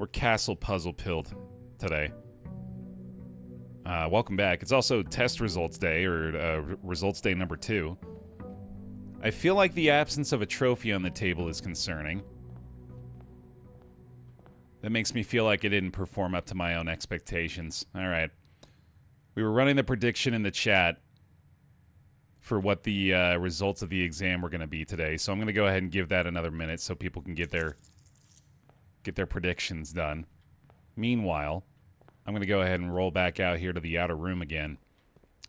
We're castle puzzle pilled today. Welcome back. It's also test results day, or results day number 2. I feel like the absence of a trophy on the table is concerning. That makes me feel like I didn't perform up to my own expectations. Alright. We were running the prediction in the chat for what the results of the exam were going to be today, so I'm going to go ahead and give that another minute so people can get their predictions done. Meanwhile, I'm going to go ahead and roll back out here to the outer room again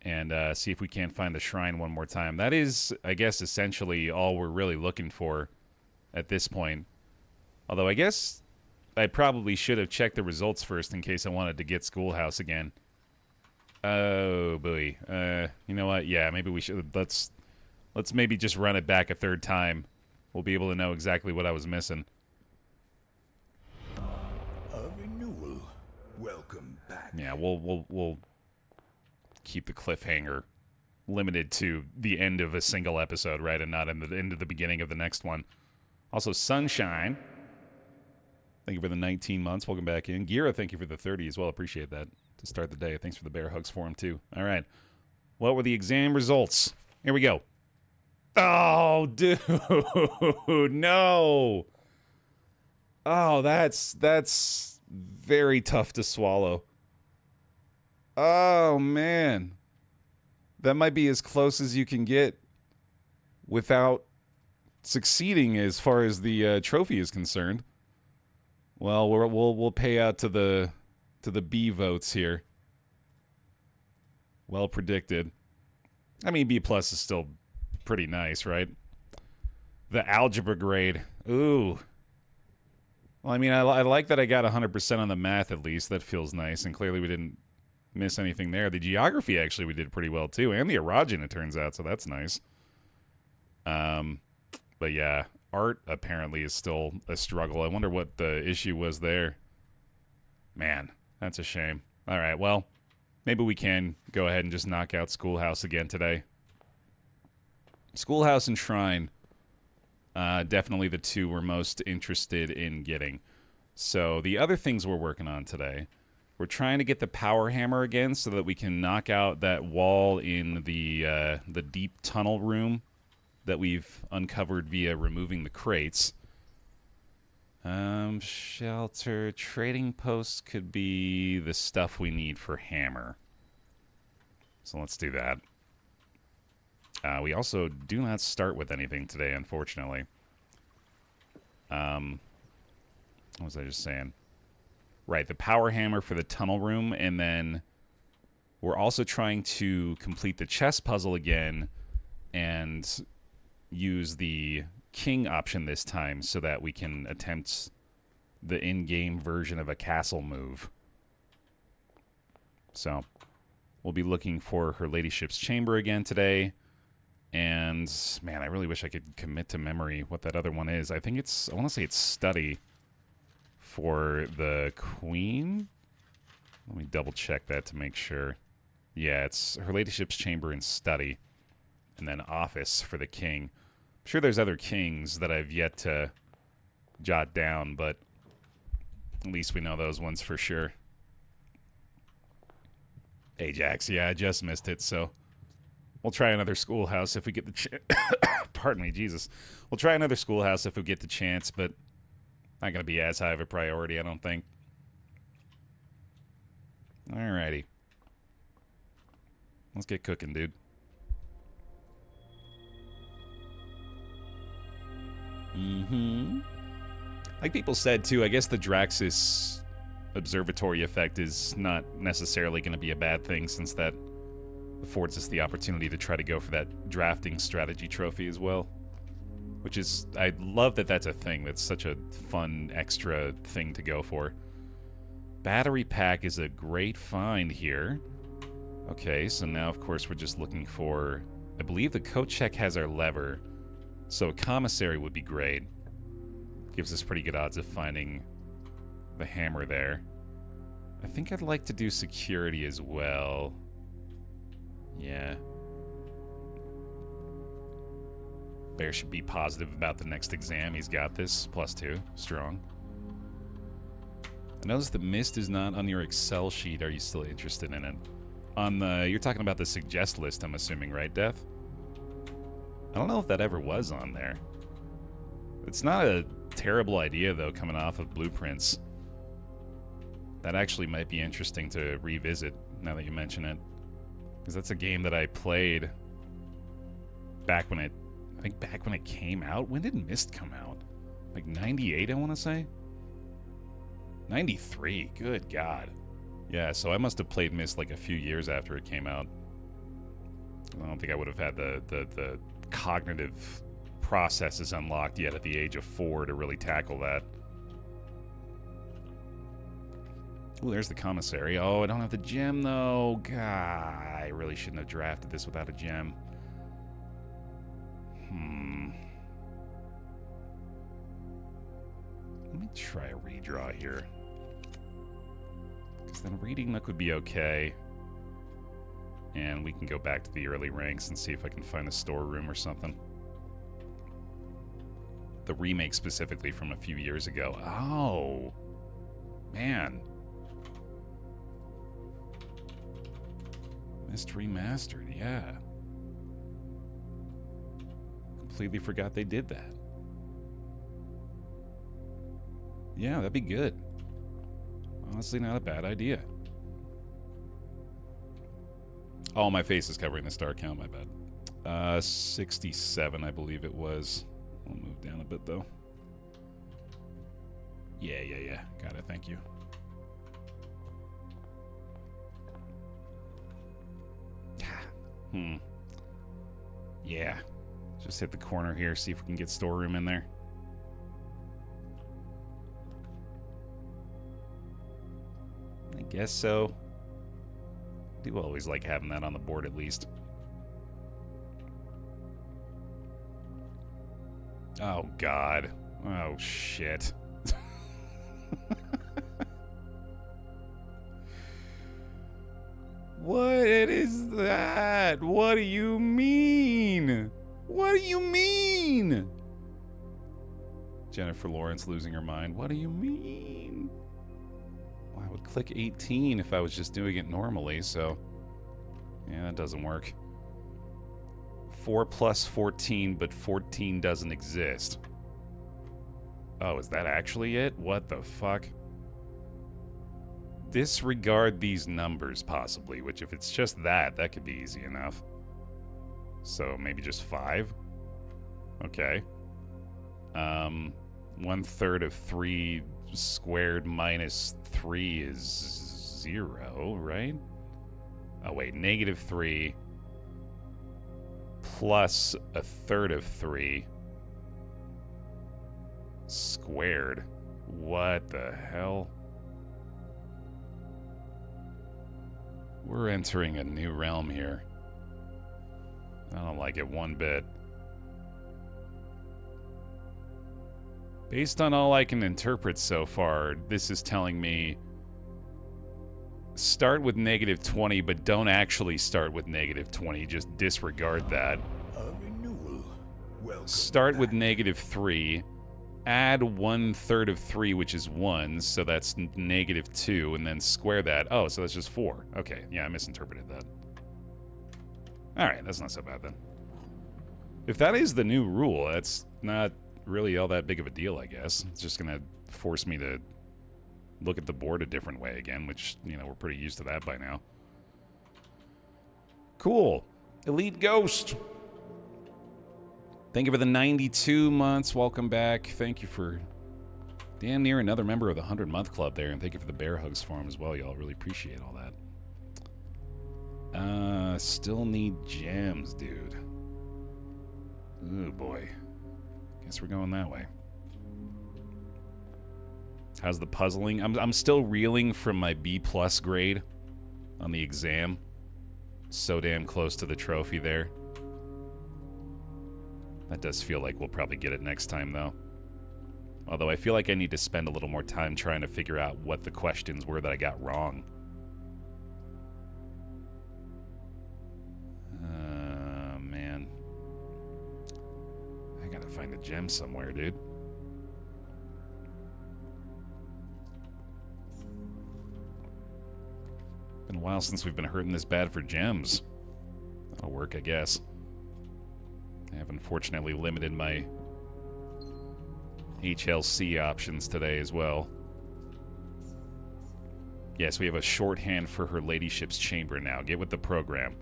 and see if we can't find the shrine one more time. That is, I guess, essentially all we're really looking for at this point. Although I guess I probably should have checked the results first in case I wanted to get Schoolhouse again. Oh, boy. You know what? Yeah, maybe we should. Let's maybe just run it back a third time. We'll be able to know exactly what I was missing. A renewal. Welcome back. Yeah, we'll keep the cliffhanger limited to the end of a single episode, right, and not in the end of the beginning of the next one. Also, Sunshine, thank you for the 19 months. Welcome back in. Gira, thank you for the 30 as well. Appreciate that to start the day. Thanks for the bear hugs for him, too. All right. What were the exam results? Here we go. Oh, dude. No. Oh, that's very tough to swallow. Oh, man. That might be as close as you can get without succeeding as far as the trophy is concerned. Well, we'll pay out to the B votes here. Well predicted. I mean, B plus is still pretty nice, right? The algebra grade. Ooh. Well, I mean, I like that I got 100% on the math at least. That feels nice, and clearly we didn't miss anything there. The geography, actually, we did pretty well, too, and the erogen, it turns out, so that's nice. But yeah, art apparently is still a struggle. I wonder what the issue was there. Man, that's a shame. All right, well, maybe we can go ahead and just knock out Schoolhouse again today. Schoolhouse and Shrine, definitely the two we're most interested in getting. So the other things we're working on today, we're trying to get the power hammer again so that we can knock out that wall in the deep tunnel room that we've uncovered via removing the crates. Shelter, trading posts could be the stuff we need for hammer. So let's do that. We also do not start with anything today, unfortunately. What was I just saying? Right, the power hammer for the tunnel room, and then we're also trying to complete the chess puzzle again and use the king option this time so that we can attempt the in-game version of a castle move. So, we'll be looking for Her Ladyship's Chamber again today. And, man, I really wish I could commit to memory what that other one is. I think it's, I want to say it's Study for the Queen. Let me double check that to make sure. Yeah, it's Her Ladyship's Chamber and Study. And then Office for the King. I'm sure there's other kings that I've yet to jot down, but at least we know those ones for sure. Ajax, yeah, I just missed it, so we'll try another Schoolhouse if we get the chance. Pardon me, Jesus. We'll try another Schoolhouse if we get the chance, but not going to be as high of a priority, I don't think. Alrighty. Let's get cooking, dude. Like people said, too, I guess the Draxus observatory effect is not necessarily going to be a bad thing, since that affords us the opportunity to try to go for that drafting strategy trophy as well. Which is, I love that that's a thing. That's such a fun extra thing to go for. Battery pack is a great find here. Okay, so now, of course, we're just looking for... I believe the coat check has our lever. So a commissary would be great. Gives us pretty good odds of finding the hammer there. I think I'd like to do security as well. Yeah. Baer should be positive about the next exam. He's got this. +2. Strong. I noticed the mist is not on your Excel sheet. Are you still interested in it? On the... You're talking about the suggest list, I'm assuming, right, Death? I don't know if that ever was on there. It's not a terrible idea, though, coming off of Blueprints. That actually might be interesting to revisit, now that you mention it. Because that's a game that I played back when it... I think back when it came out. When did Myst come out? Like 98, I want to say? 93, good God. Yeah, so I must have played Myst like a few years after it came out. I don't think I would have had the cognitive processes unlocked yet at the age of 4 to really tackle that. Ooh, there's the commissary. Oh, I don't have the gem, though. God, I really shouldn't have drafted this without a gem. Let me try a redraw here. Because then Reading Nook would be okay. And we can go back to the early ranks and see if I can find a storeroom or something. The remake specifically from a few years ago. Oh, man. Myst Remastered, yeah. Completely forgot they did that. Yeah, that'd be good. Honestly, not a bad idea. Oh, my face is covering the star count, my bad. 67, I believe it was. I'll move down a bit, though. Yeah. Got it, thank you. Yeah. Just hit the corner here, see if we can get storeroom in there. I guess so. Do always like having that on the board at least. Oh, God. Oh, shit. What is that? What do you mean? What do you mean? Jennifer Lawrence losing her mind. What do you mean? Well, I would click 18 if I was just doing it normally, so... Yeah, that doesn't work. 4 plus 14, but 14 doesn't exist. Oh, is that actually it? What the fuck? Disregard these numbers, possibly, which if it's just that, that could be easy enough. So maybe just 5? Okay. 1/3 of 3 squared minus 3 is 0, right? Oh, wait, -3 plus 1/3 of 3 squared. What the hell? We're entering a new realm here. I don't like it one bit. Based on all I can interpret so far, this is telling me start with -20, but don't actually start with -20. Just disregard that. A renewal. Welcome Start with back. -3. Add 1/3 of 3, which is 1, so that's -2, and then square that. Oh, so that's just 4. Okay, yeah, I misinterpreted that. Alright, that's not so bad then. If that is the new rule, that's not really all that big of a deal, I guess. It's just gonna force me to look at the board a different way again, which, you know, we're pretty used to that by now. Cool. Elite Ghost. Thank you for the 92 months. Welcome back. Thank you for damn near another member of the 100-month club there, and thank you for the bear hugs for him as well, y'all. Really appreciate all that. Still need gems, dude. Oh, boy. Guess we're going that way. How's the puzzling? I'm still reeling from my B+ grade on the exam. So damn close to the trophy there. That does feel like we'll probably get it next time, though. Although I feel like I need to spend a little more time trying to figure out what the questions were that I got wrong. Man. I gotta find a gem somewhere, dude. Been a while since we've been hurting this bad for gems. That'll work, I guess. I have unfortunately limited my HLC options today as well. Yes, we have a shorthand for her ladyship's chamber now. Get with the program.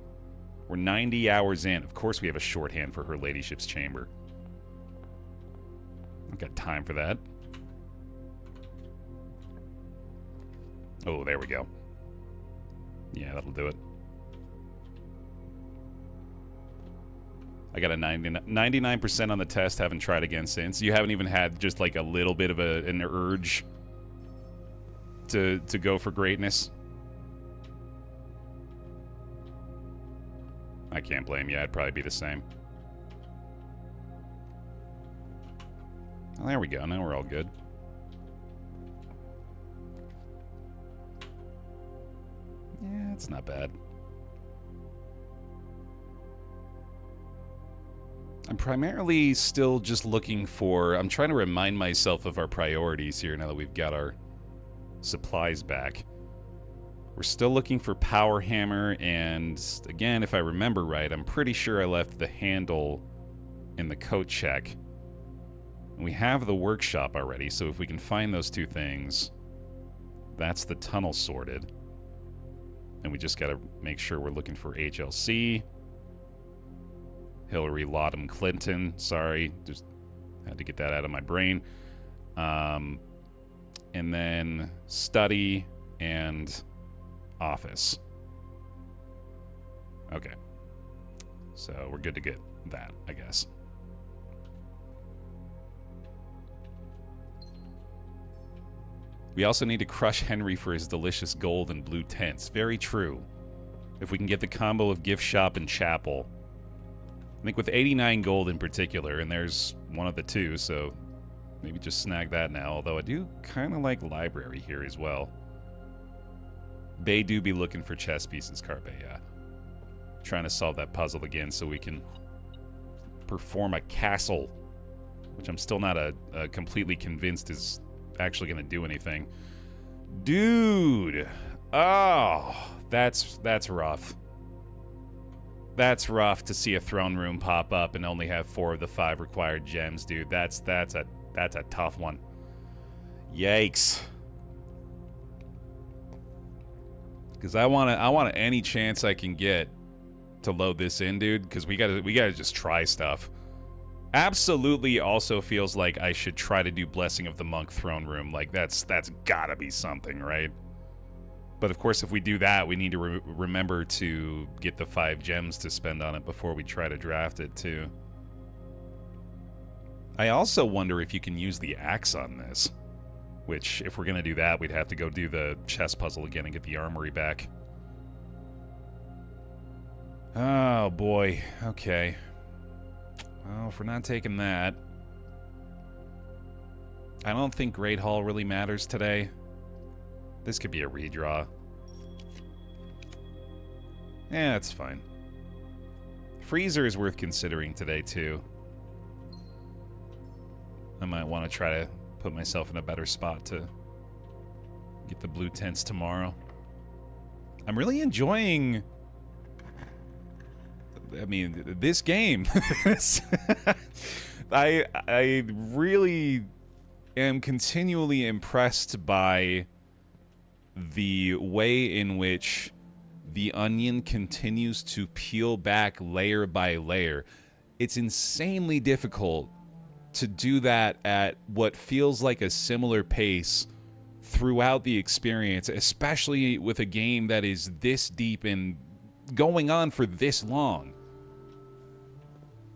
We're 90 hours in. Of course we have a shorthand for her ladyship's chamber. I've got time for that. Oh, there we go. Yeah, that'll do it. I got a 99% on the test. Haven't tried again since. You haven't even had just like a little bit of an urge to go for greatness. I can't blame you. I'd probably be the same. Well, there we go. Now we're all good. Yeah, it's not bad. I'm primarily still just looking for... I'm trying to remind myself of our priorities here now that we've got our supplies back. We're still looking for power hammer, and again, if I remember right, I'm pretty sure I left the handle in the coat check. And we have the workshop already, so if we can find those two things, that's the tunnel sorted. And we just gotta make sure we're looking for HLC. Hillary Rodham Clinton, sorry, just had to get that out of my brain. And then study and office. Okay. So we're good to get that, I guess. We also need to crush Henry for his delicious gold and blue tents. Very true. If we can get the combo of gift shop and chapel. I think with 89 gold in particular, and there's one of the two, so maybe just snag that now. Although I do kind of like library here as well. Bae do be looking for chess pieces, Carpe, yeah. Trying to solve that puzzle again so we can perform a castle, which I'm still not completely convinced is actually going to do anything. Dude! Oh, that's rough. That's rough to see a throne room pop up and only have 4 of the 5 required gems, dude. That's a tough one. Yikes. Because I want any chance I can get to load this in, dude. Because we gotta just try stuff. Absolutely, also feels like I should try to do Blessing of the Monk throne room. Like that's gotta be something, right? But of course, if we do that, we need to remember to get the 5 gems to spend on it before we try to draft it too. I also wonder if you can use the axe on this. Which, if we're going to do that, we'd have to go do the chess puzzle again and get the armory back. Oh, boy. Okay. Well, if we're not taking that... I don't think Great Hall really matters today. This could be a redraw. Yeah, that's fine. Freezer is worth considering today, too. I might want to try to put myself in a better spot to get the blue tents tomorrow. I'm really enjoying... I mean, this game. I really am continually impressed by the way in which the onion continues to peel back layer by layer. It's insanely difficult to do that at what feels like a similar pace throughout the experience, especially with a game that is this deep and going on for this long.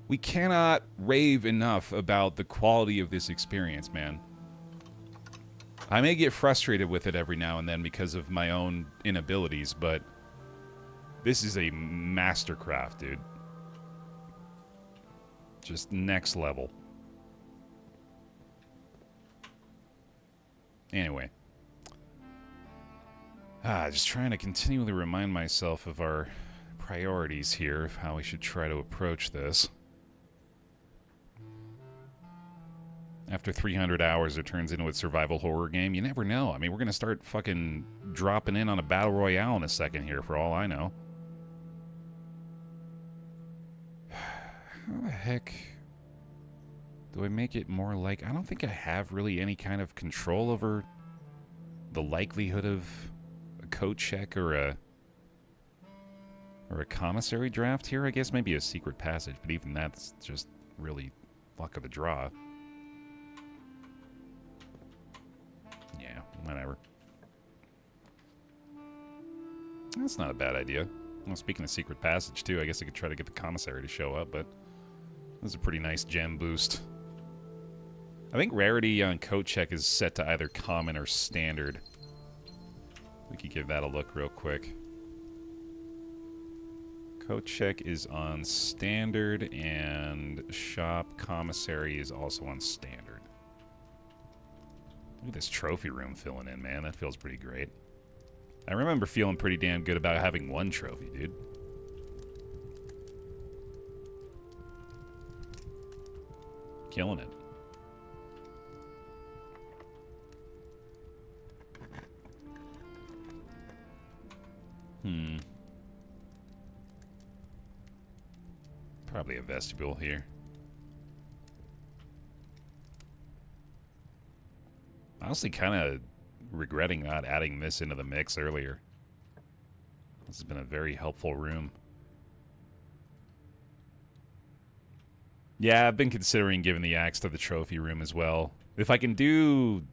We cannot rave enough about the quality of this experience, man. I may get frustrated with it every now and then because of my own inabilities, but this is a mastercraft, dude. Just next level. Anyway. Just trying to continually remind myself of our priorities here, of how we should try to approach this. After 300 hours, it turns into a survival horror game. You never know. I mean, we're going to start fucking dropping in on a battle royale in a second here, for all I know. How the heck do I make it more like... I don't think I have really any kind of control over the likelihood of a code check or a commissary draft here. I guess maybe a secret passage, but even that's just really luck of the draw. Yeah, whatever. That's not a bad idea. Well, speaking of secret passage, too, I guess I could try to get the commissary to show up, but this is a pretty nice gem boost. I think rarity on coat check is set to either common or standard. We could give that a look real quick. Coat check is on standard, and shop commissary is also on standard. Look at this trophy room filling in, man. That feels pretty great. I remember feeling pretty damn good about having one trophy, dude. Killing it. Probably a vestibule here. Honestly, kind of regretting not adding this into the mix earlier. This has been a very helpful room. Yeah, I've been considering giving the axe to the trophy room as well. If I can do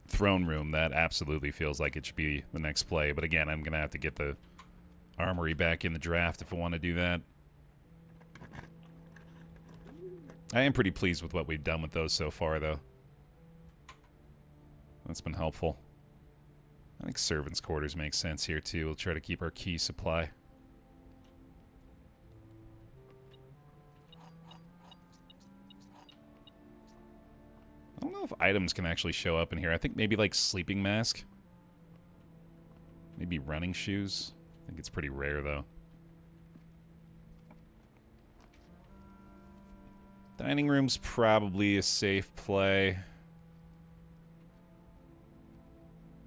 throne room, that absolutely feels like it should be the next play. But again, I'm going to have to get the armory back in the draft if I want to do that. I am pretty pleased with what we've done with those so far, though. That's been helpful. I think servants' quarters make sense here, too. We'll try to keep our key supply. I don't know if items can actually show up in here. I think maybe, like, sleeping mask. Maybe running shoes. I think it's pretty rare, though. Dining room's probably a safe play.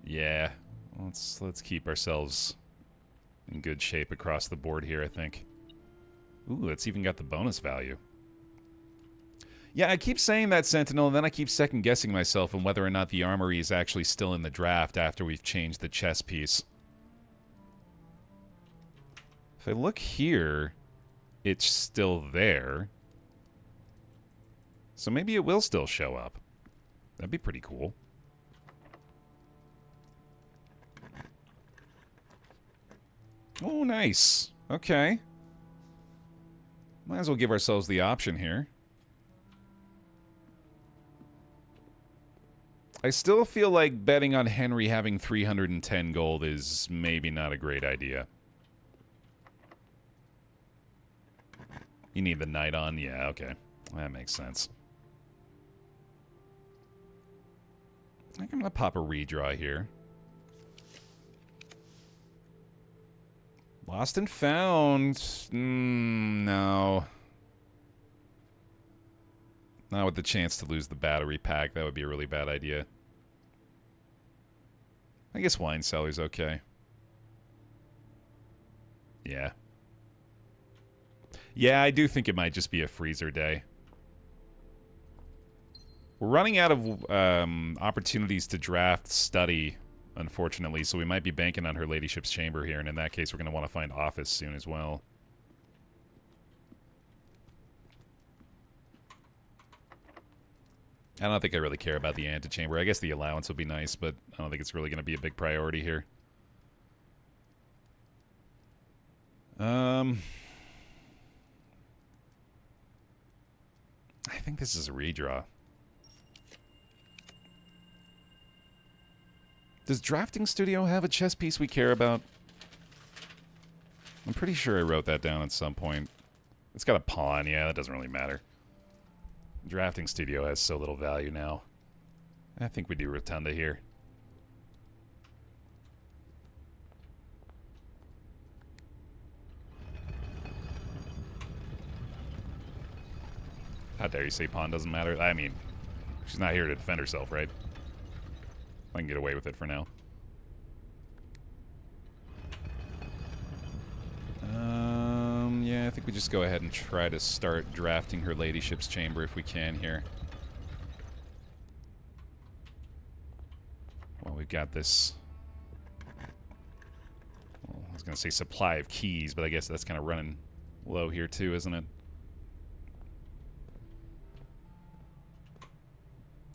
Yeah, let's keep ourselves in good shape across the board here, I think. Ooh, it's even got the bonus value. Yeah, I keep saying that, Sentinel, and then I keep second-guessing myself on whether or not the armory is actually still in the draft after we've changed the chess piece. If I look here, it's still there. So maybe it will still show up. That'd be pretty cool. Oh, nice. Okay. Might as well give ourselves the option here. I still feel like betting on Henry having 310 gold is maybe not a great idea. You need the knight on? Yeah, okay. That makes sense. I think I'm going to pop a redraw here. Lost and found. No. Not with the chance to lose the battery pack. That would be a really bad idea. I guess wine cellar's okay. Yeah. Yeah, I do think it might just be a freezer day. We're running out of opportunities to draft study, unfortunately, so we might be banking on her ladyship's chamber here, and in that case, we're going to want to find office soon as well. I don't think I really care about the antechamber. I guess the allowance would be nice, but I don't think it's really going to be a big priority here. I think this is a redraw. Does Drafting Studio have a chess piece we care about? I'm pretty sure I wrote that down at some point. It's got a pawn. Yeah, that doesn't really matter. Drafting Studio has so little value now. I think we do Rotunda here. How dare you say pawn doesn't matter? I mean, She's not here to defend herself, right? I can get away with it for now. Yeah, I think we just go ahead and try to start drafting her ladyship's chamber if we can here. Well, we've got this... Well, I was going to say supply of keys, but I guess that's kind of running low here too, isn't it?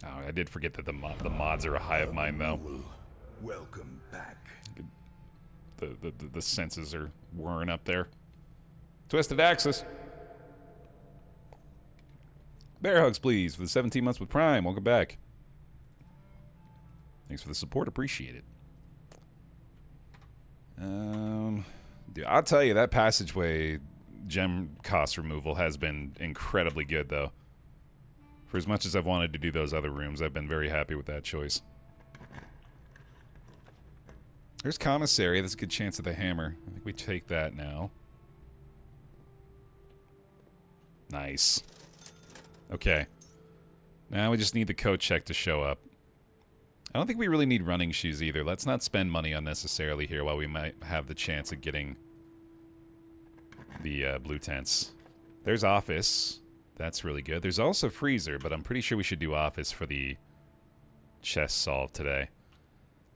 Oh, I did forget that the mods are a high of mine, though. Welcome back. The senses are whirring up there. Twisted Axis. Bear hugs, please, for the 17 months with Prime. Welcome back. Thanks for the support. Appreciate it. Dude, I'll tell you, that passageway gem cost removal has been incredibly good, though. For as much as I've wanted to do those other rooms, I've been very happy with that choice. There's Commissary. That's a good chance of the hammer. I think we take that now. Nice. Okay. Now we just need the coat check to show up. I don't think we really need running shoes either. Let's not spend money unnecessarily here while we might have the chance of getting the blue tents. There's office. That's really good. There's also freezer, but I'm pretty sure we should do office for the chest solve today.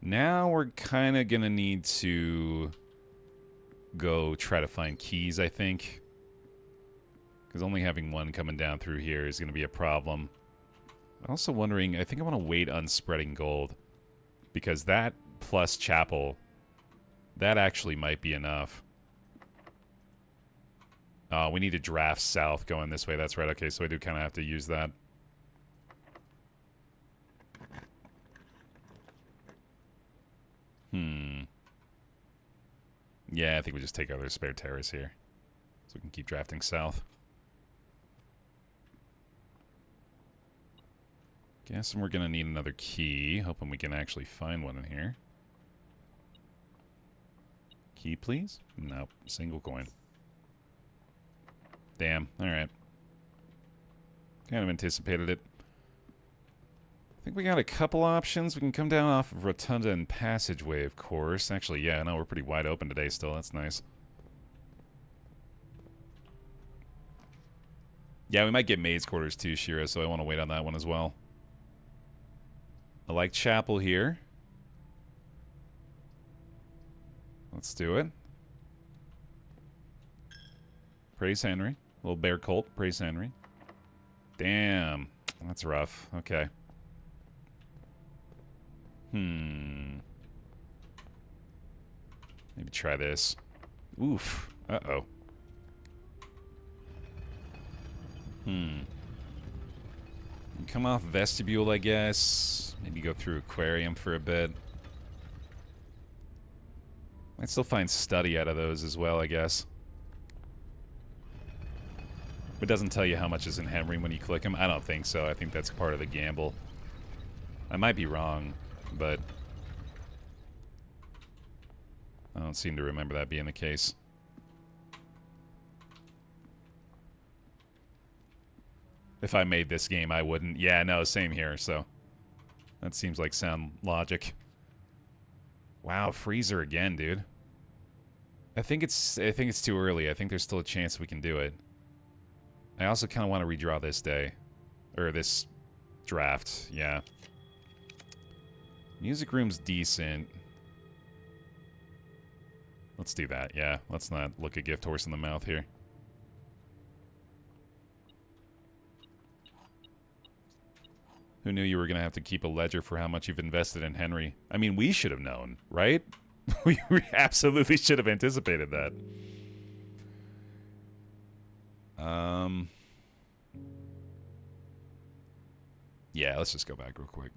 Now we're kind of going to need to go try to find keys, I think. Because only having one coming down through here is going to be a problem. I'm also wondering, I think I want to wait on spreading gold. Because that plus chapel, that actually might be enough. We need to draft south going this way. That's right. Okay, so I do kind of have to use that. Yeah, I think we just take out our spare terrace here. So we can keep drafting south. Guessing we're going to need another key. Hoping we can actually find one in here. Key, please? Nope. Single coin. Damn. Alright. Kind of anticipated it. I think we got a couple options. We can come down off of Rotunda and Passageway, of course. Actually, yeah, no, we're pretty wide open today still. That's nice. Yeah, we might get Maid's Quarters too, Shira, so I want to wait on that one as well. I like Chapel here. Let's do it. Praise Henry. Little bear cult. Praise Henry. Damn. That's rough. Okay. Maybe try this. Oof. Uh-oh. Come off Vestibule, I guess. Maybe go through Aquarium for a bit. Might still find Study out of those as well, I guess. It doesn't tell you how much is in Henry when you click him. I don't think so. I think that's part of the gamble. I might be wrong, but I don't seem to remember that being the case. If I made this game, I wouldn't. Yeah, no, same here, so that seems like sound logic. Wow, freezer again, dude. I think it's too early. I think there's still a chance we can do it. I also kind of want to redraw this day. Or this draft, yeah. Music room's decent. Let's do that, yeah. Let's not look a gift horse in the mouth here. Who knew you were going to have to keep a ledger for how much you've invested in Henry? I mean, we should have known, right? We absolutely should have anticipated that. Yeah, let's just go back real quick.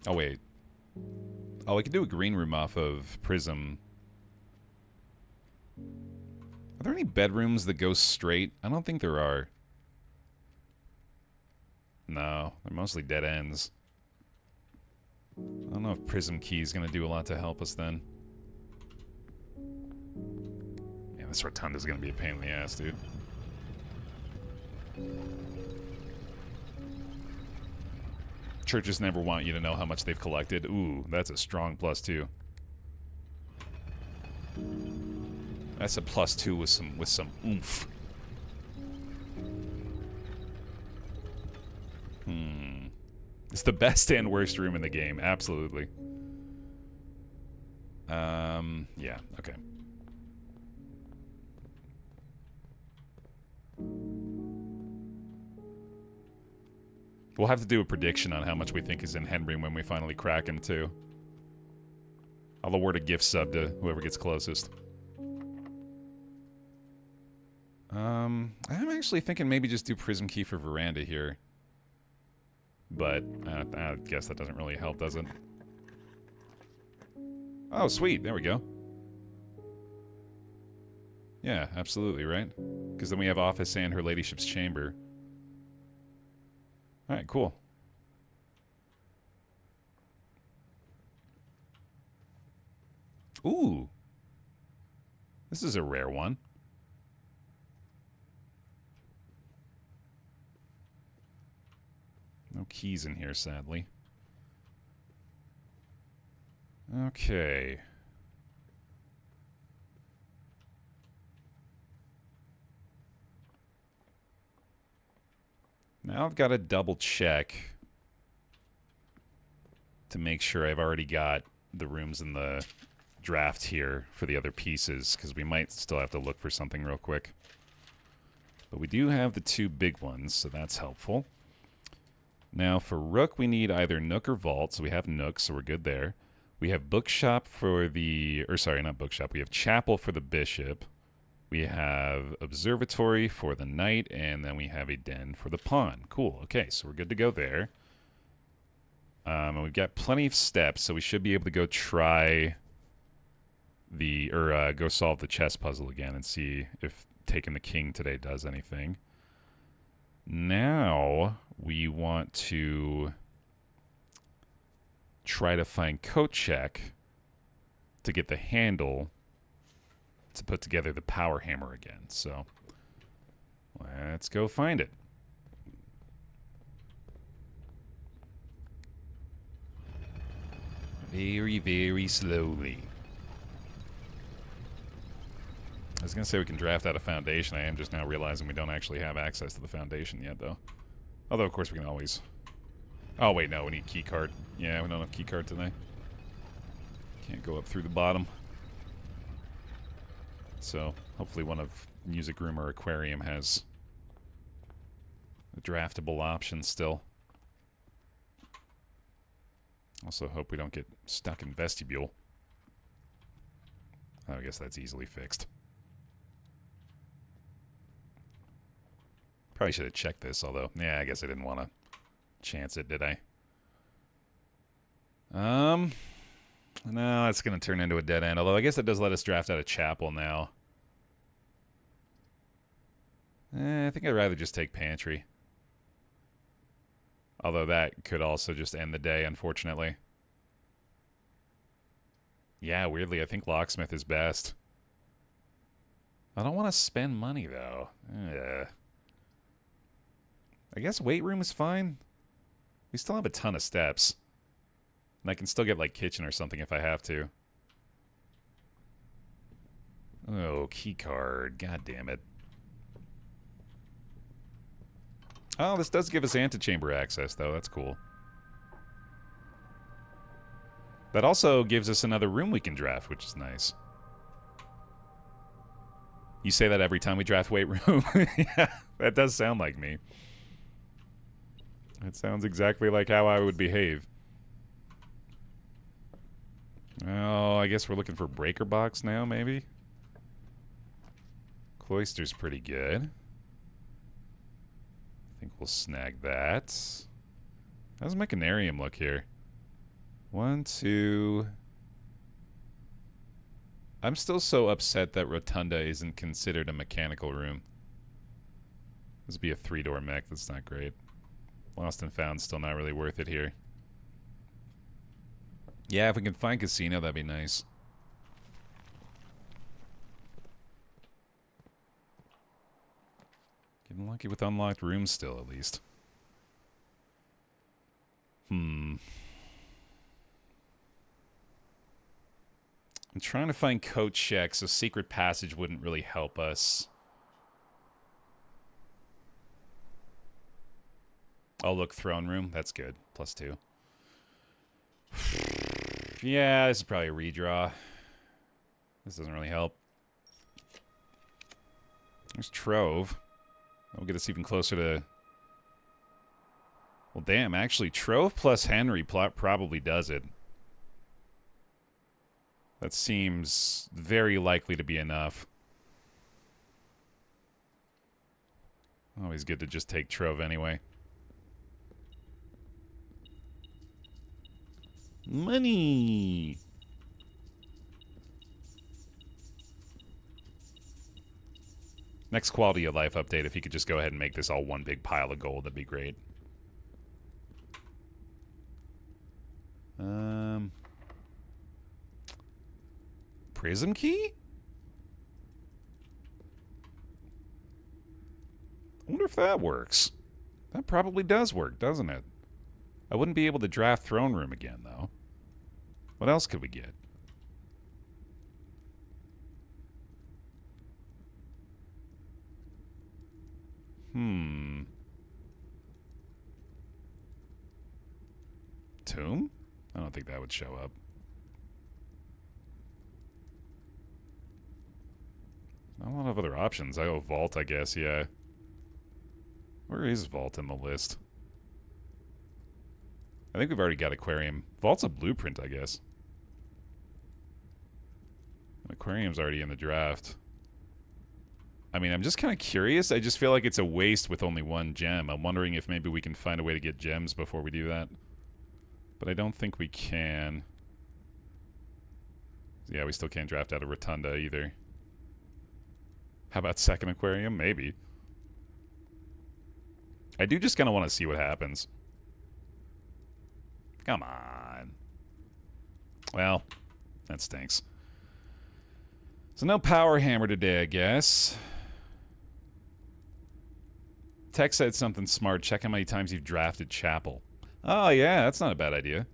Oh, wait. Oh, we could do a green room off of Prism. Are there any bedrooms that go straight? I don't think there are. No, they're mostly dead ends. I don't know if Prism Key is going to do a lot to help us then. This rotunda's gonna be a pain in the ass, dude. Churches never want you to know how much they've collected. Ooh, that's a strong +2. That's a +2 with some oomph. It's the best and worst room in the game, absolutely. Yeah, okay. We'll have to do a prediction on how much we think is in Henry when we finally crack him, too. I'll award a gift sub to whoever gets closest. I'm actually thinking maybe just do Prism Key for Veranda here. But I guess that doesn't really help, does it? Oh, sweet. There we go. Yeah, absolutely, right? Because then we have Office and Her Ladyship's Chamber. Alright, cool. Ooh. This is a rare one. No keys in here, sadly. Okay. Now I've got to double check to make sure I've already got the rooms in the draft here for the other pieces, because we might still have to look for something real quick. But we do have the 2 big ones, so that's helpful. Now for Rook, we need either Nook or Vault, so we have Nook, so we're good there. We have Bookshop for the, or sorry, not Bookshop, we have Chapel for the Bishop. We have Observatory for the Knight, and then we have a Den for the Pawn. Cool, okay, so we're good to go there. And we've got plenty of steps, so we should be able to go try the, or go solve the chess puzzle again and see if taking the king today does anything. Now we want to try to find Kochek to get the handle to put together the power hammer again. So let's go find it. Very, very slowly. I was going to say we can draft out a foundation. I am just now realizing we don't actually have access to the foundation yet, though. Although, of course, we can always... Oh, wait, no, we need key card. Yeah, we don't have key card today. Can't go up through the bottom. So, hopefully one of Music Room or Aquarium has a draftable option still. Also hope we don't get stuck in Vestibule. Oh, I guess that's easily fixed. Probably should have checked this, although, yeah, I guess I didn't want to chance it, did I? No, it's going to turn into a dead end, although I guess it does let us draft out a Chapel now. I think I'd rather just take Pantry. Although that could also just end the day, unfortunately. Yeah, weirdly, I think Locksmith is best. I don't want to spend money, though. I guess Weight Room is fine. We still have a ton of steps. And I can still get, like, Kitchen or something if I have to. Oh, key card. God damn it. Oh, this does give us antechamber access, though. That's cool. That also gives us another room we can draft, which is nice. You say that every time we draft Weight Room. Yeah, that does sound like me. It sounds exactly like how I would behave. Oh, I guess we're looking for Breaker Box now, maybe? Cloister's pretty good. I think we'll snag that. How's my Canarium look here? 1, 2... I'm still so upset that Rotunda isn't considered a mechanical room. This would be a 3-door mech. That's not great. Lost and Found's still not really worth it here. Yeah, if we can find Casino, that'd be nice. Getting lucky with unlocked rooms still, at least. I'm trying to find coat check, so secret passage wouldn't really help us. Oh, look, throne room. That's good. +2. Yeah, this is probably a redraw. This doesn't really help. There's Trove. That'll get us even closer to... Well, damn, actually, Trove plus Henry probably does it. That seems very likely to be enough. Always good to just take Trove anyway. Money! Next quality of life update, if you could just go ahead and make this all one big pile of gold, that'd be great. Prism key? I wonder if that works. That probably does work, doesn't it? I wouldn't be able to draft throne room again, though. What else could we get? Tomb? I don't think that would show up. Not a lot of other options. Vault, I guess, yeah. Where is Vault in the list? I think we've already got Aquarium. Vault's a blueprint, I guess. Aquarium's already in the draft. I mean, I'm just kind of curious. I just feel like it's a waste with only one gem. I'm wondering if maybe we can find a way to get gems before we do that. But I don't think we can. Yeah, we still can't draft out of Rotunda either. How about second Aquarium? Maybe. I do just kind of want to see what happens. Come on. Well, that stinks. So no power hammer today, I guess. Tech said something smart. Check how many times you've drafted Chapel. Oh, yeah, that's not a bad idea.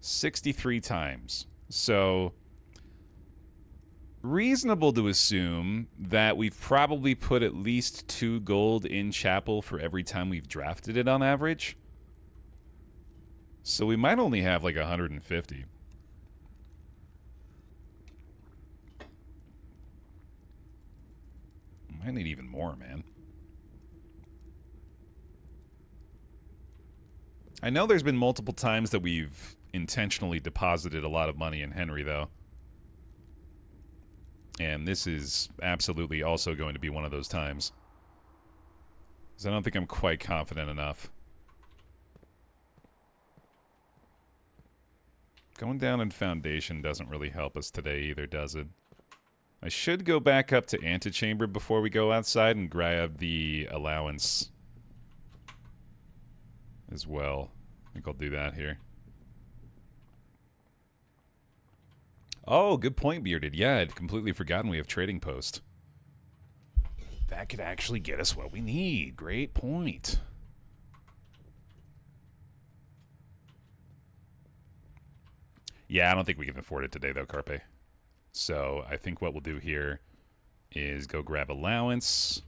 63 times. So, reasonable to assume that we've probably put at least 2 gold in Chapel for every time we've drafted it on average. So we might only have like 150. Might need even more, man. I know there's been multiple times that we've intentionally deposited a lot of money in Henry, though. And this is absolutely also going to be one of those times. Because I don't think I'm quite confident enough. Going down in Foundation doesn't really help us today either, does it? I should go back up to Antechamber before we go outside and grab the allowance as well. I think I'll do that here. Oh, good point, Bearded. Yeah, I'd completely forgotten we have Trading Post. That could actually get us what we need. Great point. Yeah, I don't think we can afford it today, though, Carpe. So I think what we'll do here is go grab allowance.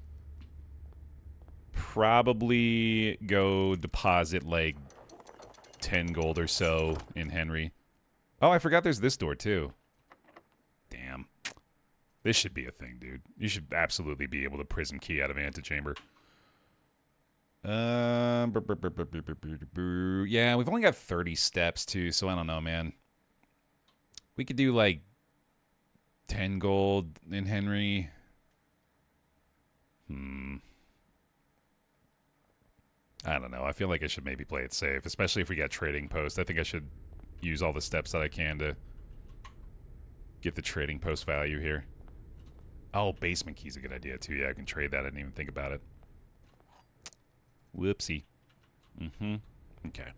Probably go deposit like 10 gold or so in Henry. Oh, I forgot there's this door too. Damn. This should be a thing, dude. You should absolutely be able to prism key out of Antechamber. Yeah, we've only got 30 steps too, so I don't know, man. We could do like 10 gold in Henry. I don't know. I feel like I should maybe play it safe, especially if we got Trading Post. I think I should use all the steps that I can to get the Trading Post value here. Oh, Basement Key's a good idea, too. Yeah, I can trade that. I didn't even think about it. Whoopsie. Okay.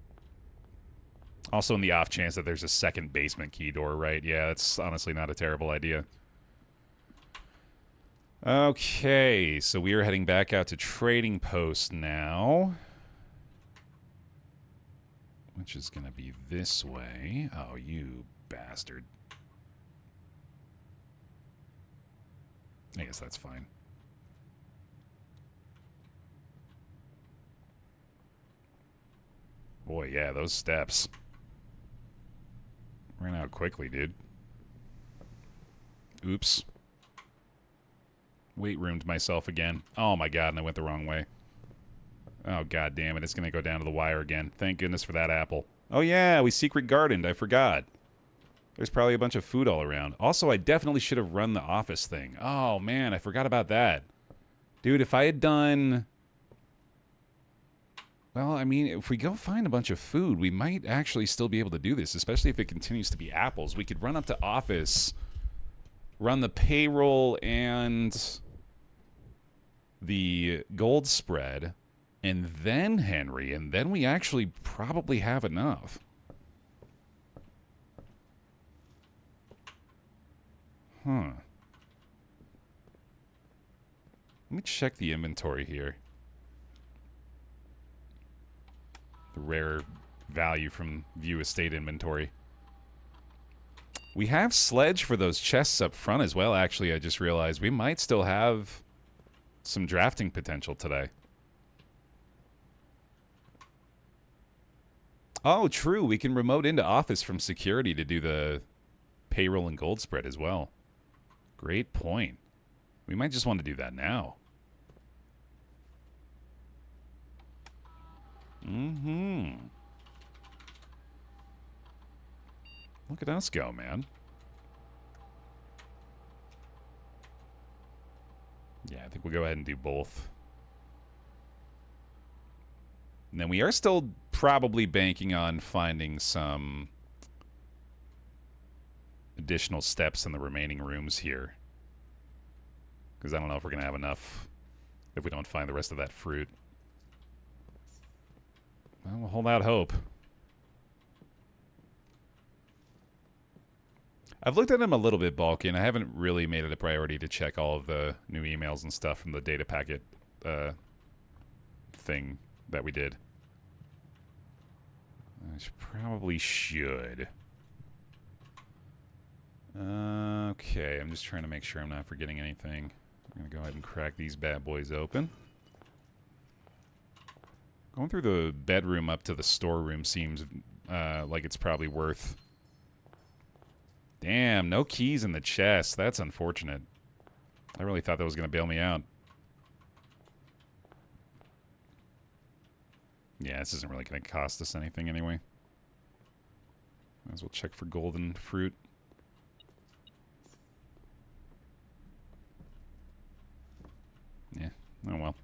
Also, in the off chance that there's a second Basement Key door, right? Yeah, that's honestly not a terrible idea. Okay, so we are heading back out to Trading Post now. Which is going to be this way. Oh, you bastard. I guess that's fine. Boy, yeah, those steps. Ran out quickly, dude. Oops. Weight roomed myself again. Oh my god, and I went the wrong way. Oh god damn it, it's gonna go down to the wire again. Thank goodness for that apple. Oh yeah, we secret gardened, I forgot. There's probably a bunch of food all around. Also, I definitely should have run the office thing. Oh man, I forgot about that. Dude, if I had done... Well, I mean, if we go find a bunch of food, we might actually still be able to do this, especially if it continues to be apples. We could run up to office, run the payroll and the gold spread, and then Henry, and then we actually probably have enough. Huh. Let me check the inventory here. The rare value from View Estate inventory. We have sledge for those chests up front as well, actually. I just realized we might still have some drafting potential today. Oh, true. We can remote into office from security to do the payroll and gold spread as well. Great point. We might just want to do that now. Mm-hmm. Look at us go, man. Yeah, I think we'll go ahead and do both. And then we are still probably banking on finding some additional steps in the remaining rooms here. Because I don't know if we're going to have enough if we don't find the rest of that fruit. Well, we'll hold out hope. I've looked at them a little bit bulky, and I haven't really made it a priority to check all of the new emails and stuff from the data packet thing that we did. Probably should. Okay, I'm just trying to make sure I'm not forgetting anything. I'm going to go ahead and crack these bad boys open. Going through the bedroom up to the storeroom seems like it's probably worth... Damn, no keys in the chest. That's unfortunate. I really thought that was going to bail me out. Yeah, this isn't really going to cost us anything anyway. Might as well check for golden fruit. Yeah, oh well.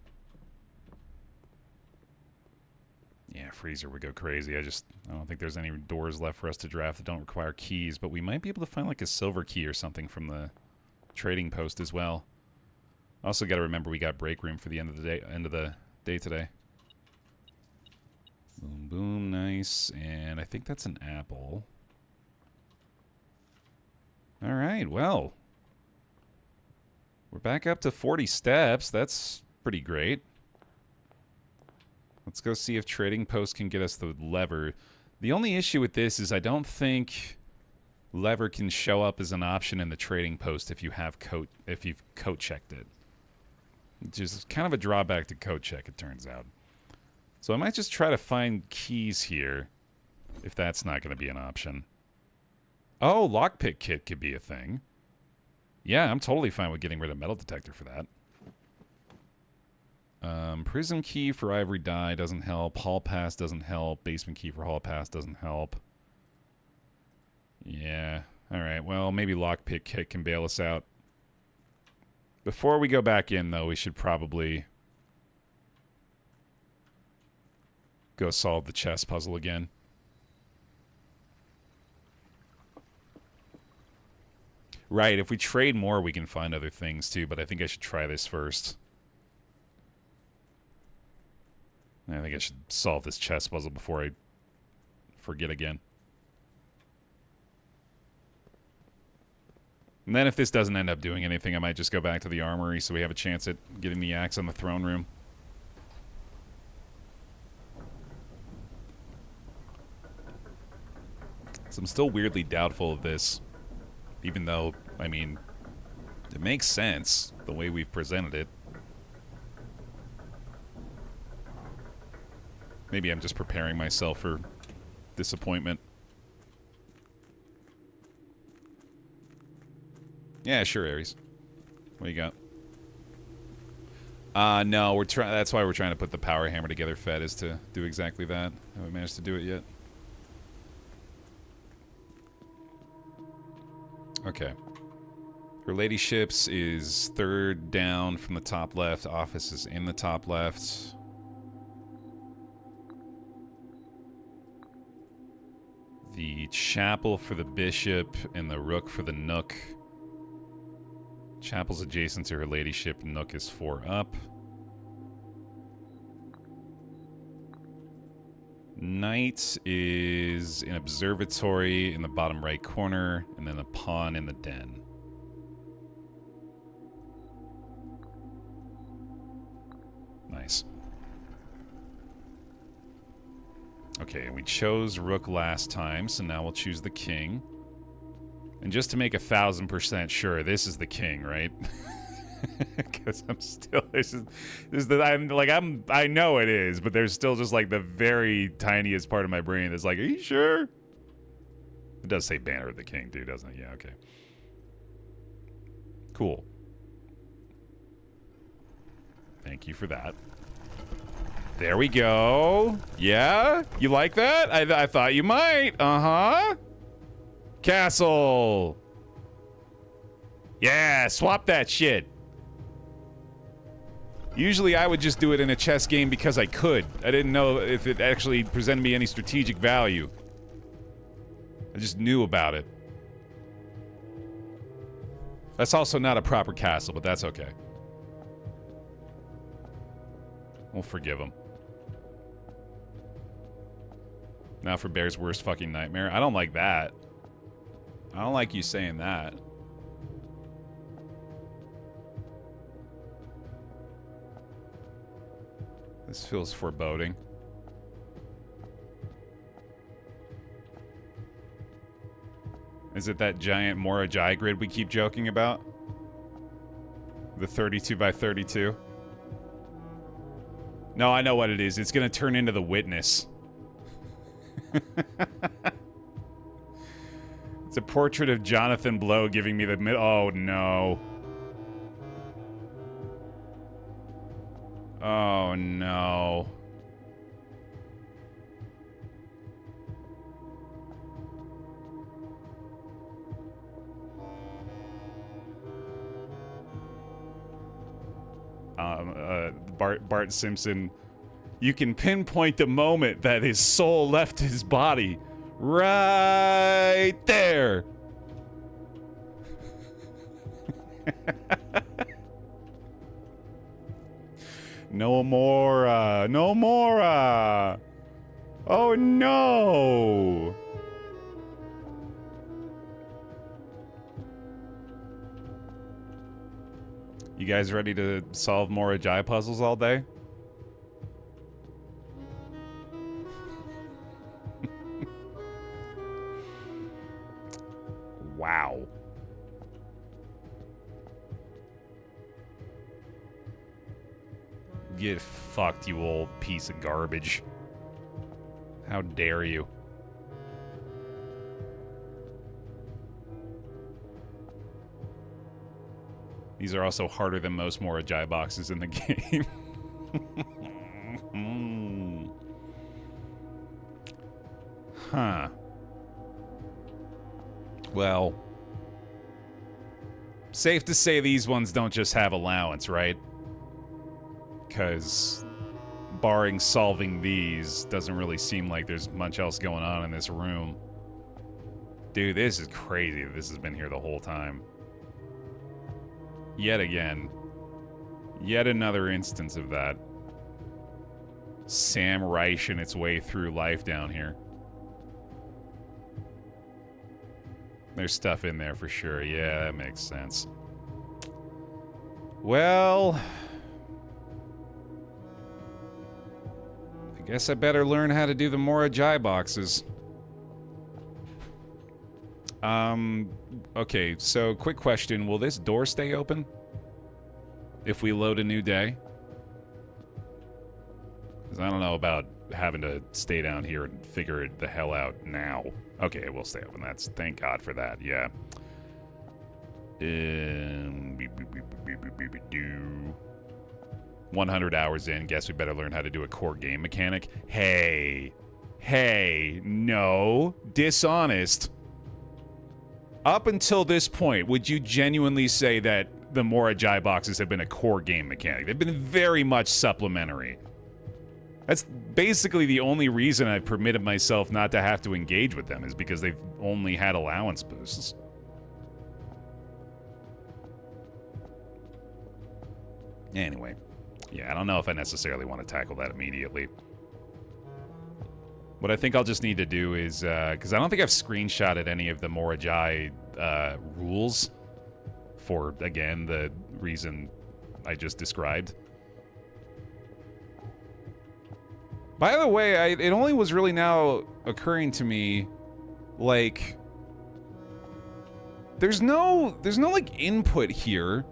Yeah, freezer would go crazy. I don't think there's any doors left for us to draft that don't require keys, but we might be able to find like a silver key or something from the trading post as well. Also got to remember we got break room for the end of the day today. Boom, boom, nice. And I think that's an apple. All right, well. We're back up to 40 steps. That's pretty great. Let's go see if Trading Post can get us the lever. The only issue with this is I don't think lever can show up as an option in the Trading Post if you've code checked it. Which is kind of a drawback to code check, it turns out. So I might just try to find keys here, if that's not going to be an option. Oh, lockpick kit could be a thing. Yeah, I'm totally fine with getting rid of metal detector for that. Prism key for ivory dye doesn't help. Hall pass doesn't help. Basement key for hall pass doesn't help. Yeah. Alright, well, maybe lockpick kit can bail us out. Before we go back in, though, we should probably go solve the chess puzzle again. Right, if we trade more, we can find other things, too, but I think I should try this first. I think I should solve this chess puzzle before I forget again. And then if this doesn't end up doing anything, I might just go back to the armory so we have a chance at getting the axe on the throne room. So I'm still weirdly doubtful of this. Even though, I mean, it makes sense the way we've presented it. Maybe I'm just preparing myself for disappointment. Yeah, sure, Ares. What do you got? No, we're trying. That's why we're trying to put the power hammer together. Fed is to do exactly that. Haven't managed to do it yet. Okay. Her ladyship's is third down from the top left. Office is in the top left. The chapel for the bishop and the rook for the nook. Chapel's adjacent to her ladyship. Nook is 4 up. Knight is an observatory in the bottom right corner, and then a pawn in the den. Nice. Okay, and we chose rook last time, so now we'll choose the king. And just to make 1000% sure, this is the king, right? Because I'm still I know it is, but there's still just like the very tiniest part of my brain that's like, are you sure? It does say Banner of the King, too, doesn't it? Yeah, okay. Cool. Thank you for that. There we go. Yeah? You like that? I thought you might. Uh-huh. Castle. Yeah, swap that shit. Usually I would just do it in a chess game because I could. I didn't know if it actually presented me any strategic value. I just knew about it. That's also not a proper castle, but that's okay. We'll forgive him. Now for Baer's worst fucking nightmare. I don't like that. I don't like you saying that. This feels foreboding. Is it that giant Mora grid we keep joking about? The 32 by 32? No, I know what it is. It's gonna turn into the Witness. It's a portrait of Jonathan Blow giving me the oh no. Oh no. Bart Simpson, you can pinpoint the moment that his soul left his body. Right there. No more, no more. Oh no. You guys ready to solve more Ajay puzzles all day? Wow. Get fucked, you old piece of garbage. How dare you? These are also harder than most more Ajay boxes in the game. Huh. Well, safe to say these ones don't just have allowance, right? Because barring solving these, doesn't really seem like there's much else going on in this room. Dude, this is crazy that this has been here the whole time. Yet again. Yet another instance of that. Sam Reich-ing its way through life down here. There's stuff in there for sure. Yeah, that makes sense. Well, I guess I better learn how to do the Mora Jai boxes. Okay, so quick question. Will this door stay open if we load a new day? Because I don't know about having to stay down here and figure it the hell out now. Okay, it will stay open. That's, thank God for that, yeah. 100 hours in, guess we better learn how to do a core game mechanic. Hey, no, dishonest. Up until this point, would you genuinely say that the Mora Jai boxes have been a core game mechanic? They've been very much supplementary. That's basically the only reason I've permitted myself not to have to engage with them, is because they've only had allowance boosts. Anyway, yeah, I don't know if I necessarily want to tackle that immediately. What I think I'll just need to do is, because I don't think I've screenshotted any of the Mora Jai rules for, again, the reason I just described. By the way, it only was really now occurring to me, like, there's no like input here.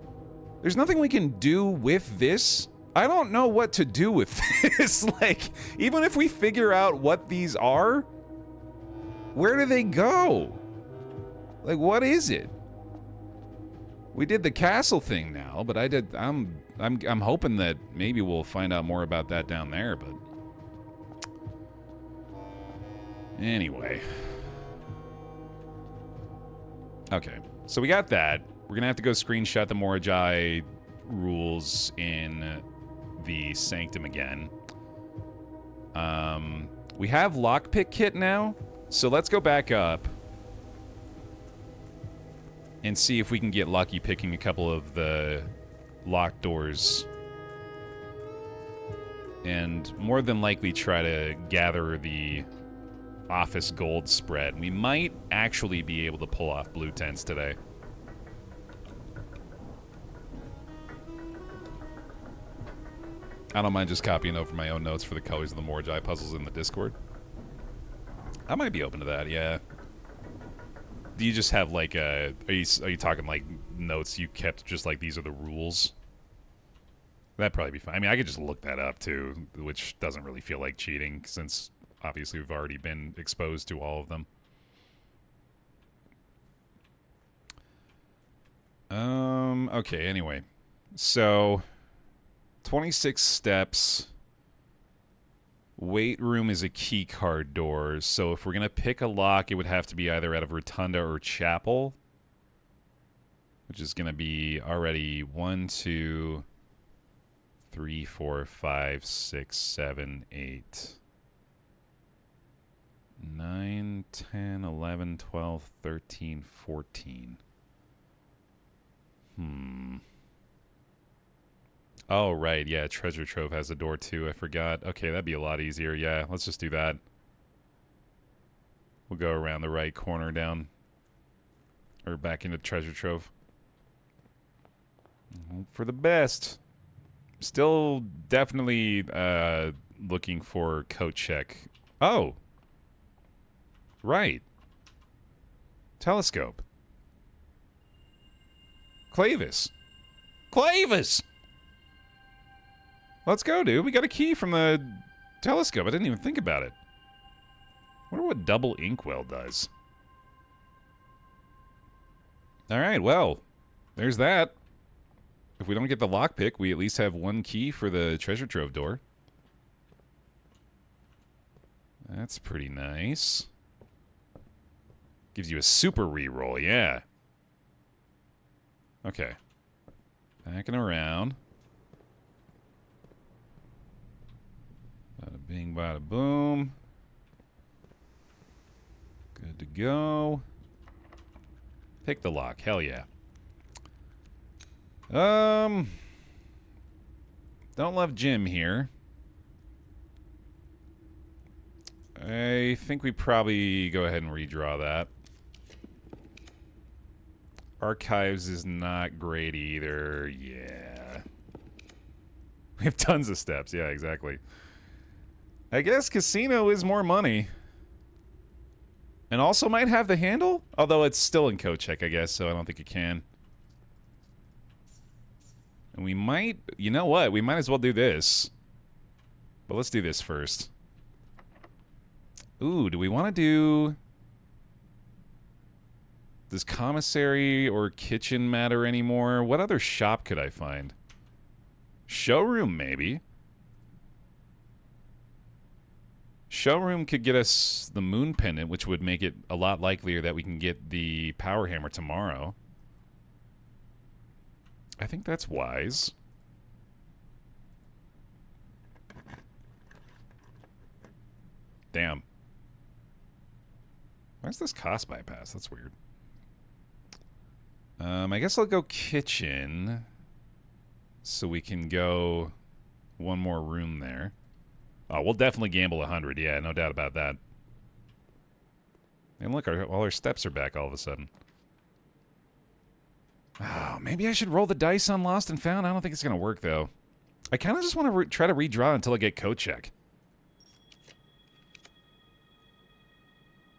There's nothing we can do with this. I don't know what to do with this. Like, even if we figure out what these are, where do they go? Like, what is it? We did the castle thing now, but I'm hoping that maybe we'll find out more about that down there, but anyway. Okay, so we got that. We're gonna have to go screenshot the Mora Jai rules in the Sanctum again. We have lockpick kit now, so let's go back up and see if we can get lucky picking a couple of the locked doors, and more than likely try to gather the office gold spread. We might actually be able to pull off blue tents today. I don't mind just copying over my own notes for the colors of the Mora Jai puzzles in the Discord. I might be open to that, yeah. Do you just have like a... Are you talking like notes you kept just like these are the rules? That'd probably be fine. I mean, I could just look that up too, which doesn't really feel like cheating since obviously we've already been exposed to all of them. Okay, anyway. So... 26 steps. Weight room is a key card door, so if we're going to pick a lock, it would have to be either out of Rotunda or Chapel, which is going to be already 1, 2, 3, 4, 5, 6, 7, 8, 9, 10, 11, 12, 13, 14. Oh, right, yeah, Treasure Trove has a door, too. I forgot. Okay, that'd be a lot easier. Yeah, let's just do that. We'll go around the right corner down. Or back into Treasure Trove. Hope for the best. Still definitely looking for coat check. Oh! Right. Telescope. Clavis. Clavis! Let's go, dude. We got a key from the telescope. I didn't even think about it. I wonder what double inkwell does. Alright, well, there's that. If we don't get the lockpick, we at least have one key for the treasure trove door. That's pretty nice. Gives you a super reroll, yeah. Okay. Backing around. Bada bing, bada boom. Good to go. Pick the lock. Hell yeah. Don't love Jim here. I think we probably go ahead and redraw that. Archives is not great either. Yeah. We have tons of steps. Yeah, exactly. I guess casino is more money. And also might have the handle? Although it's still in code check, I guess, so I don't think it can. And we might... You know what? We might as well do this. But let's do this first. Ooh, do we want to do... Does commissary or kitchen matter anymore? What other shop could I find? Showroom, maybe. Showroom could get us the moon pendant, which would make it a lot likelier that we can get the power hammer tomorrow. I think that's wise. Damn. Where's this cost bypass? That's weird. I guess I'll go kitchen so we can go one more room there. Oh, we'll definitely gamble 100. Yeah, no doubt about that. And look, all our steps are back all of a sudden. Oh, maybe I should roll the dice on Lost and Found. I don't think it's going to work, though. I kind of just want to try to redraw until I get code check.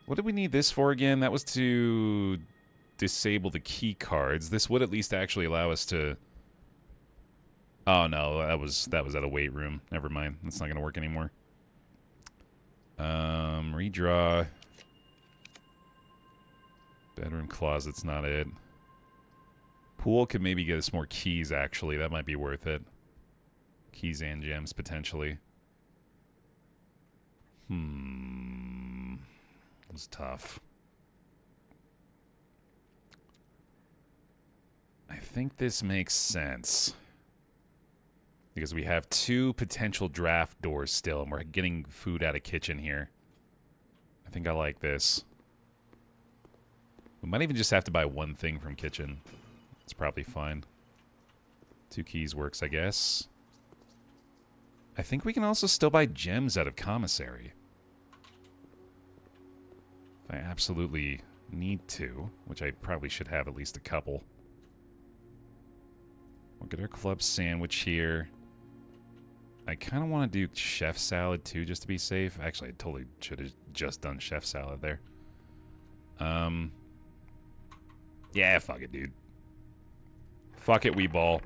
What did we need this for again? That was to disable the key cards. This would at least actually allow us to... Oh, no, that was at a weight room. Never mind. That's not going to work anymore. Redraw. Bedroom closet's not it. Pool could maybe get us more keys, actually. That might be worth it. Keys and gems, potentially. It was tough. I think this makes sense. Because we have 2 potential draft doors still, and we're getting food out of kitchen here. I think I like this. We might even just have to buy 1 thing from kitchen. It's probably fine. 2 keys works, I guess. I think we can also still buy gems out of commissary. If I absolutely need to, which I probably should have at least a couple. We'll get our club sandwich here. I kind of want to do chef salad too, just to be safe. Actually, I totally should have just done chef salad there. Yeah, fuck it, dude. Fuck it, wee ball.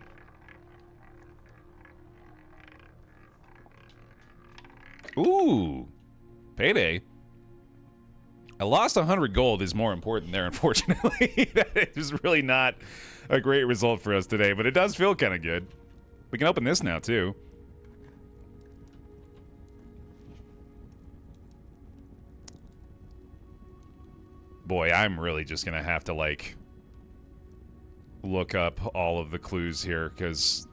Ooh, payday. I lost 100 gold is more important there, unfortunately. That is really not a great result for us today, but it does feel kind of good. We can open this now, too. Boy, I'm really just going to have to, like, look up all of the clues here, because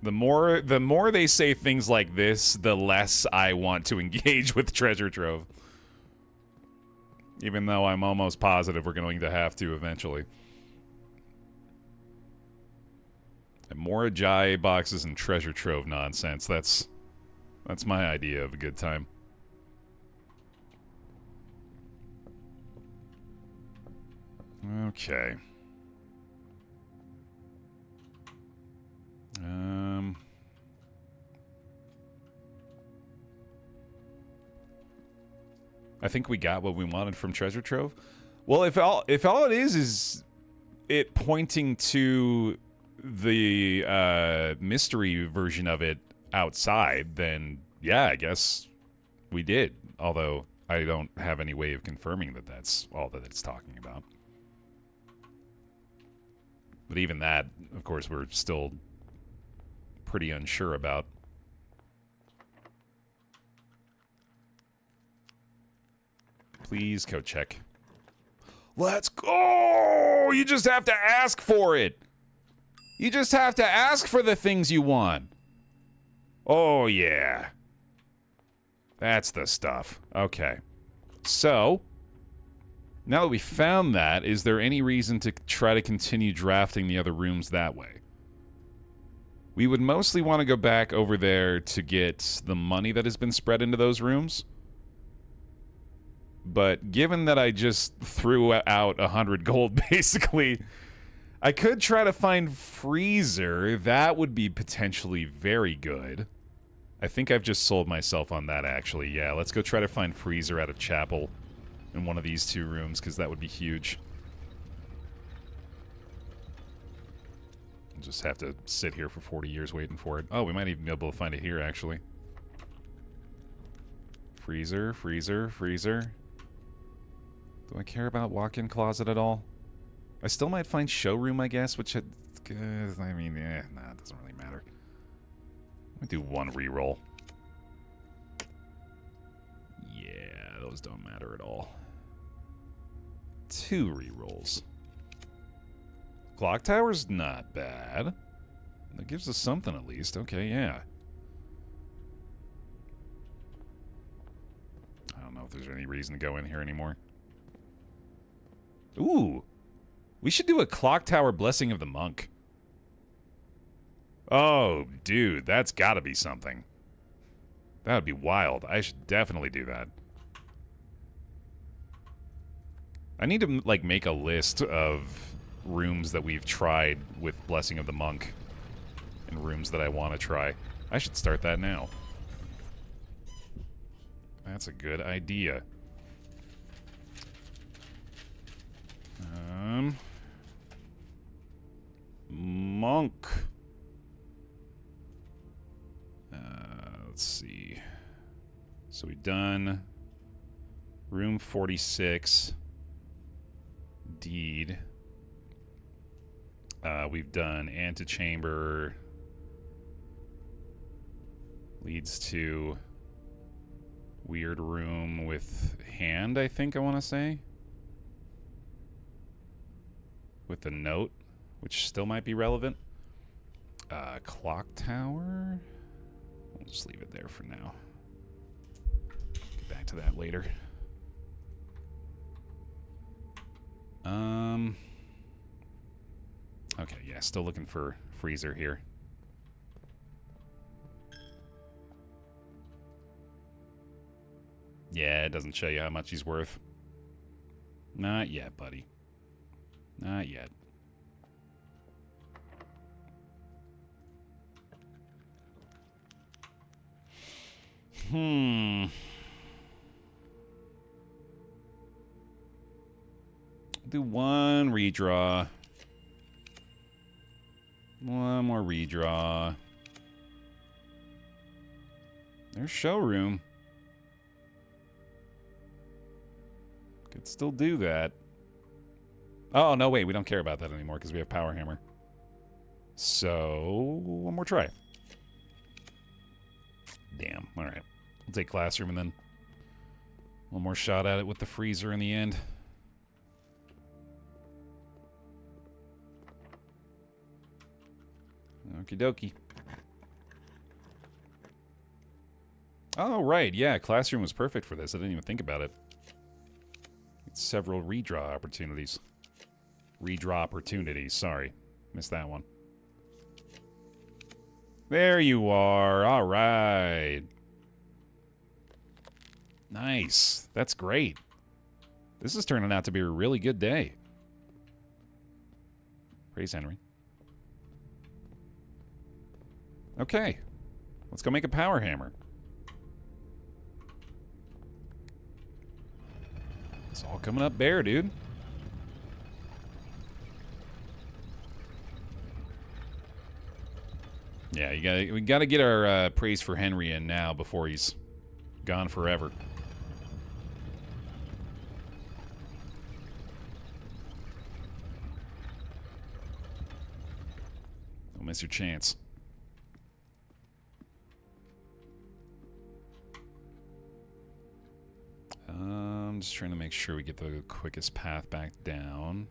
the more they say things like this, the less I want to engage with Treasure Trove. Even though I'm almost positive we're going to have to eventually. And more Ajay boxes and Treasure Trove nonsense. That's my idea of a good time. Okay. I think we got what we wanted from Treasure Trove. Well, if all it is it pointing to the mystery version of it outside, then yeah, I guess we did. Although I don't have any way of confirming that that's all that it's talking about. But even that, of course, we're still pretty unsure about. Please code check. Let's go! You just have to ask for it. You just have to ask for the things you want. Oh, yeah. That's the stuff. Okay. So, now that we found that, is there any reason to try to continue drafting the other rooms that way? We would mostly want to go back over there to get the money that has been spread into those rooms. But given that I just threw out 100 gold, basically, I could try to find freezer. That would be potentially very good. I think I've just sold myself on that, actually. Yeah, let's go try to find freezer out of chapel in one of these two rooms, because that would be huge. I'll just have to sit here for 40 years waiting for it. Oh, we might even be able to find it here, actually. Freezer, freezer, freezer. Do I care about walk-in closet at all? I still might find showroom, I guess, which I mean, nah, it doesn't really matter. Let me do one reroll. Yeah, those don't matter at all. 2 rerolls. Clock tower's not bad. That gives us something at least. Okay, yeah. I don't know if there's any reason to go in here anymore. Ooh. We should do a clock tower blessing of the monk. Oh, dude, that's gotta be something. That would be wild. I should definitely do that. I need to, like, make a list of rooms that we've tried with Blessing of the Monk and rooms that I want to try. I should start that now. That's a good idea. Monk. Let's see. So we've done room 46. Deed. We've done antechamber. Leads to weird room with hand, I think I want to say. With a note, which still might be relevant. Clock tower. We'll just leave it there for now. Get back to that later. Okay, yeah, still looking for freezer here. Yeah, it doesn't show you how much he's worth. Not yet, buddy. Not yet. Do one redraw. One more redraw. There's showroom. Could still do that. Oh, no, wait. We don't care about that anymore because we have Power Hammer. So, one more try. Damn. All right. We'll take Classroom and then one more shot at it with the freezer in the end. Okie dokie. Oh, right. Yeah, Classroom was perfect for this. I didn't even think about it. It's several redraw opportunities. Redraw opportunities. Sorry. Missed that one. There you are. All right. Nice. That's great. This is turning out to be a really good day. Praise Henry. Okay. Let's go make a power hammer. It's all coming up Baer, dude. Yeah, we gotta get our praise for Henry in now before he's gone forever. Don't miss your chance. I'm just trying to make sure we get the quickest path back down.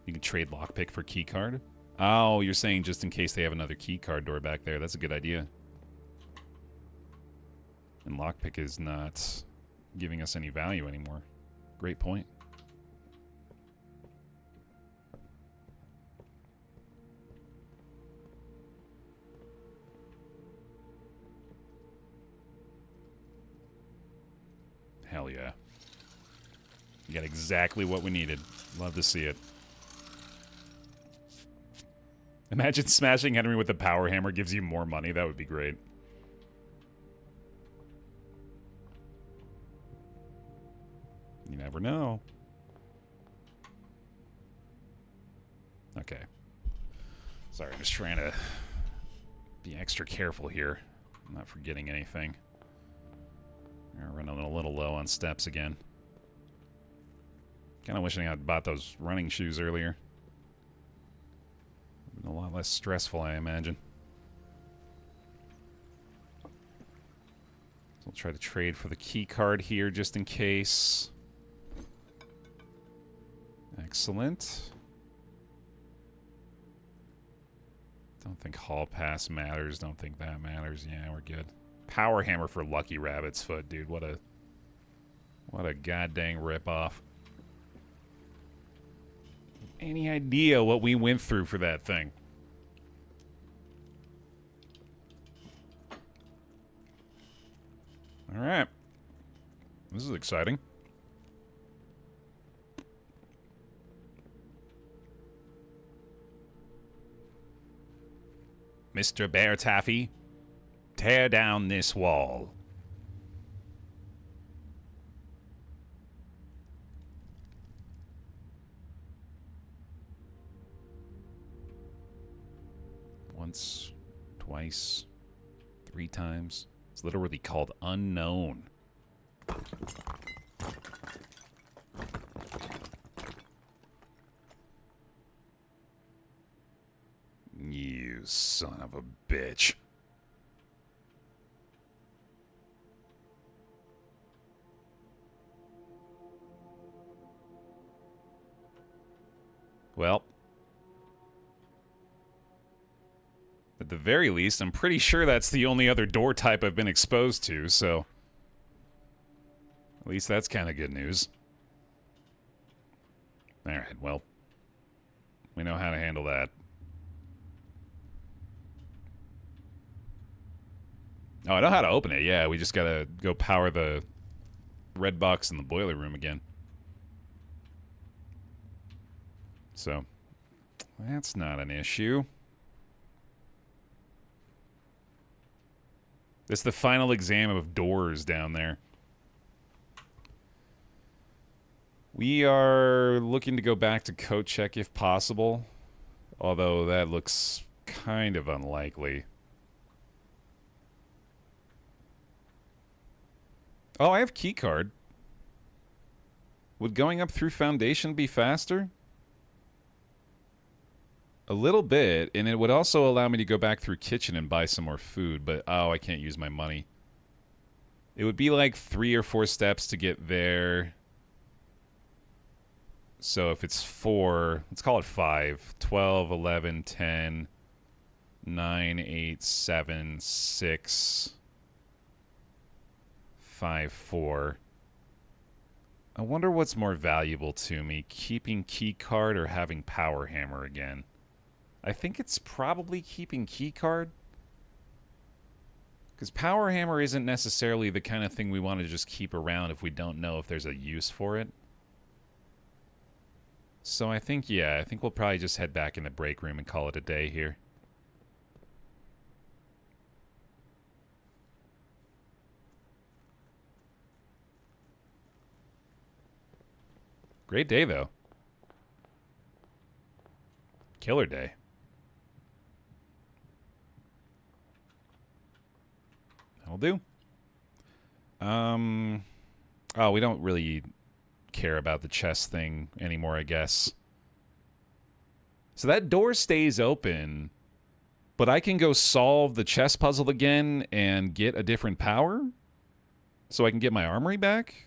You can trade lockpick for keycard. Oh, you're saying just in case they have another keycard door back there. That's a good idea. And lockpick is not giving us any value anymore. Great point. Hell yeah. You got exactly what we needed. Love to see it. Imagine smashing Henry with a power hammer gives you more money. That would be great. You never know. Okay. Sorry, I'm just trying to be extra careful here. I'm not forgetting anything. We're running a little low on steps again. Kind of wishing I'd bought those running shoes earlier. Been a lot less stressful, I imagine. So I'll try to trade for the key card here just in case. Excellent. Don't think hall pass matters. Don't think that matters. Yeah, we're good. Power hammer for Lucky Rabbit's foot, dude. What a goddamn ripoff. Any idea what we went through for that thing? All right. This is exciting. Mr. BaerTaffy, tear down this wall. Once, twice, 3 times. It's literally called unknown. You son of a bitch. Well, at the very least, I'm pretty sure that's the only other door type I've been exposed to, so at least that's kind of good news. Alright, well, we know how to handle that. Oh, I know how to open it, yeah, we just gotta go power the red box in the boiler room again. So, that's not an issue. It's the final exam of doors down there. We are looking to go back to coat check if possible, although that looks kind of unlikely. Oh, I have keycard. Would going up through foundation be faster? A little bit, and it would also allow me to go back through kitchen and buy some more food, but oh, I can't use my money. It would be like 3 or 4 steps to get there. So if it's 4, let's call it 5. 12, 11, 10, 9, 8, 7, 6, 5, 4. I wonder what's more valuable to me, keeping keycard or having power hammer again. I think it's probably keeping keycard. Because power hammer isn't necessarily the kind of thing we want to just keep around if we don't know if there's a use for it. So I think, yeah, I think we'll probably just head back in the break room and call it a day here. Great day, though. Killer day. That'll do. Oh, we don't really care about the chest thing anymore, I guess. So that door stays open, but I can go solve the chest puzzle again and get a different power? So I can get my armory back?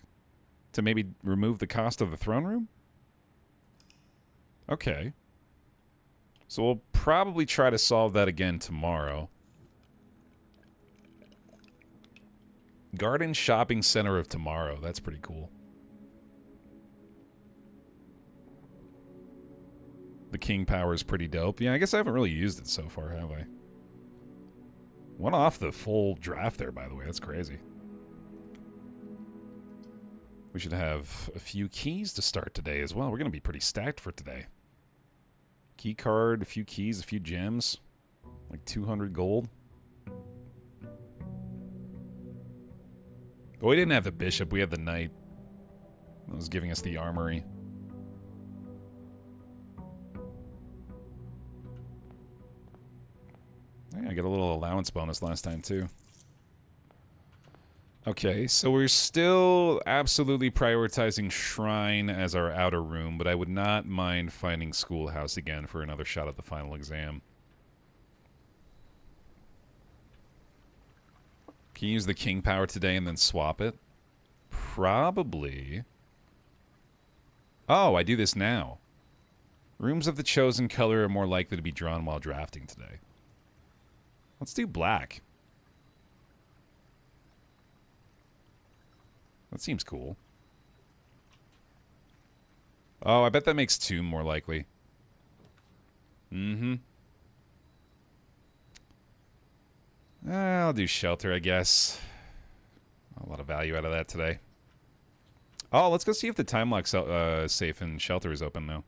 To maybe remove the cost of the throne room? Okay. So we'll probably try to solve that again tomorrow. Garden Shopping Center of Tomorrow. That's pretty cool. The King Power is pretty dope. Yeah, I guess I haven't really used it so far, have I? One off the full draft there, by the way. That's crazy. We should have a few keys to start today as well. We're going to be pretty stacked for today. Key card, a few keys, a few gems. Like 200 gold. But we didn't have the bishop, we had the knight. That was giving us the armory. Yeah, I got a little allowance bonus last time too. Okay, so we're still absolutely prioritizing Shrine as our outer room, but I would not mind finding Schoolhouse again for another shot at the final exam. Can you use the King power today and then swap it? Probably. Oh, I do this now. Rooms of the chosen color are more likely to be drawn while drafting today. Let's do black. That seems cool. Oh, I bet that makes 2 more likely. Mm-hmm. I'll do shelter, I guess. A lot of value out of that today. Oh, let's go see if the time lock safe in shelter is open now.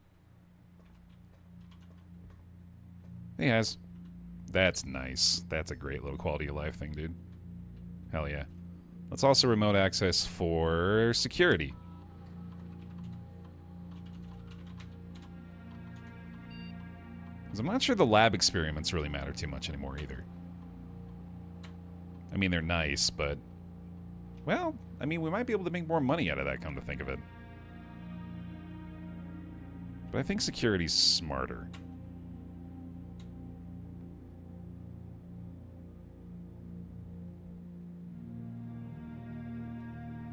He has. That's nice. That's a great little quality of life thing, dude. Hell yeah. Let's also remote access for security. Because I'm not sure the lab experiments really matter too much anymore either. I mean, they're nice, but... Well, I mean, we might be able to make more money out of that, come to think of it. But I think security's smarter.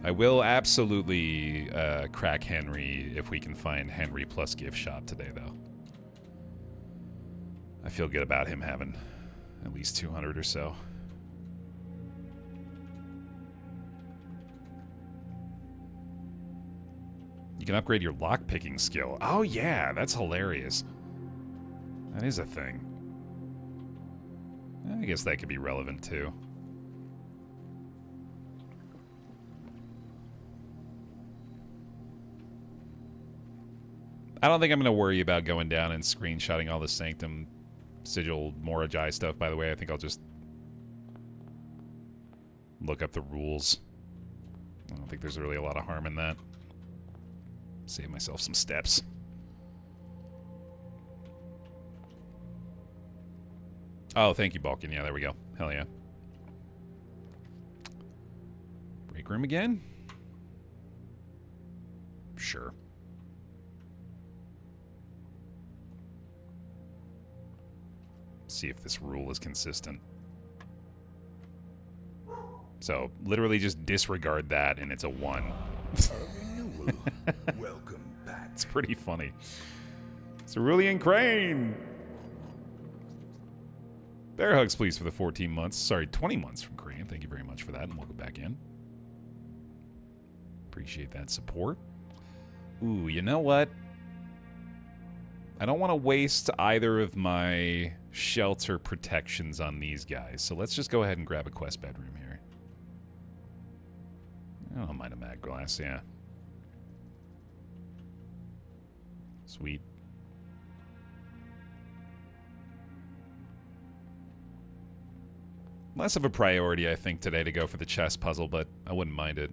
I will absolutely crack Henry if we can find Henry plus gift shop today, though. I feel good about him having at least 200 or so. You can upgrade your lockpicking skill. Oh yeah, that's hilarious. That is a thing. I guess that could be relevant too. I don't think I'm going to worry about going down and screenshotting all the Sanctum Sigil Mora stuff, by the way. I think I'll just look up the rules. I don't think there's really a lot of harm in that. Save myself some steps. Oh, thank you, Balkan. Yeah, there we go. Hell yeah. Break room again? Sure. See if this rule is consistent. So, literally just disregard that and it's a 1. Welcome back. It's pretty funny. Cerulean Crane! Bear hugs, please, for the 14 months. Sorry, 20 months from Crane. Thank you very much for that, and welcome back in. Appreciate that support. Ooh, you know what? I don't want to waste either of my shelter protections on these guys, so let's just go ahead and grab a quest bedroom here. I don't mind a mag glass, yeah. Sweet. Less of a priority, I think, today to go for the chess puzzle, but I wouldn't mind it.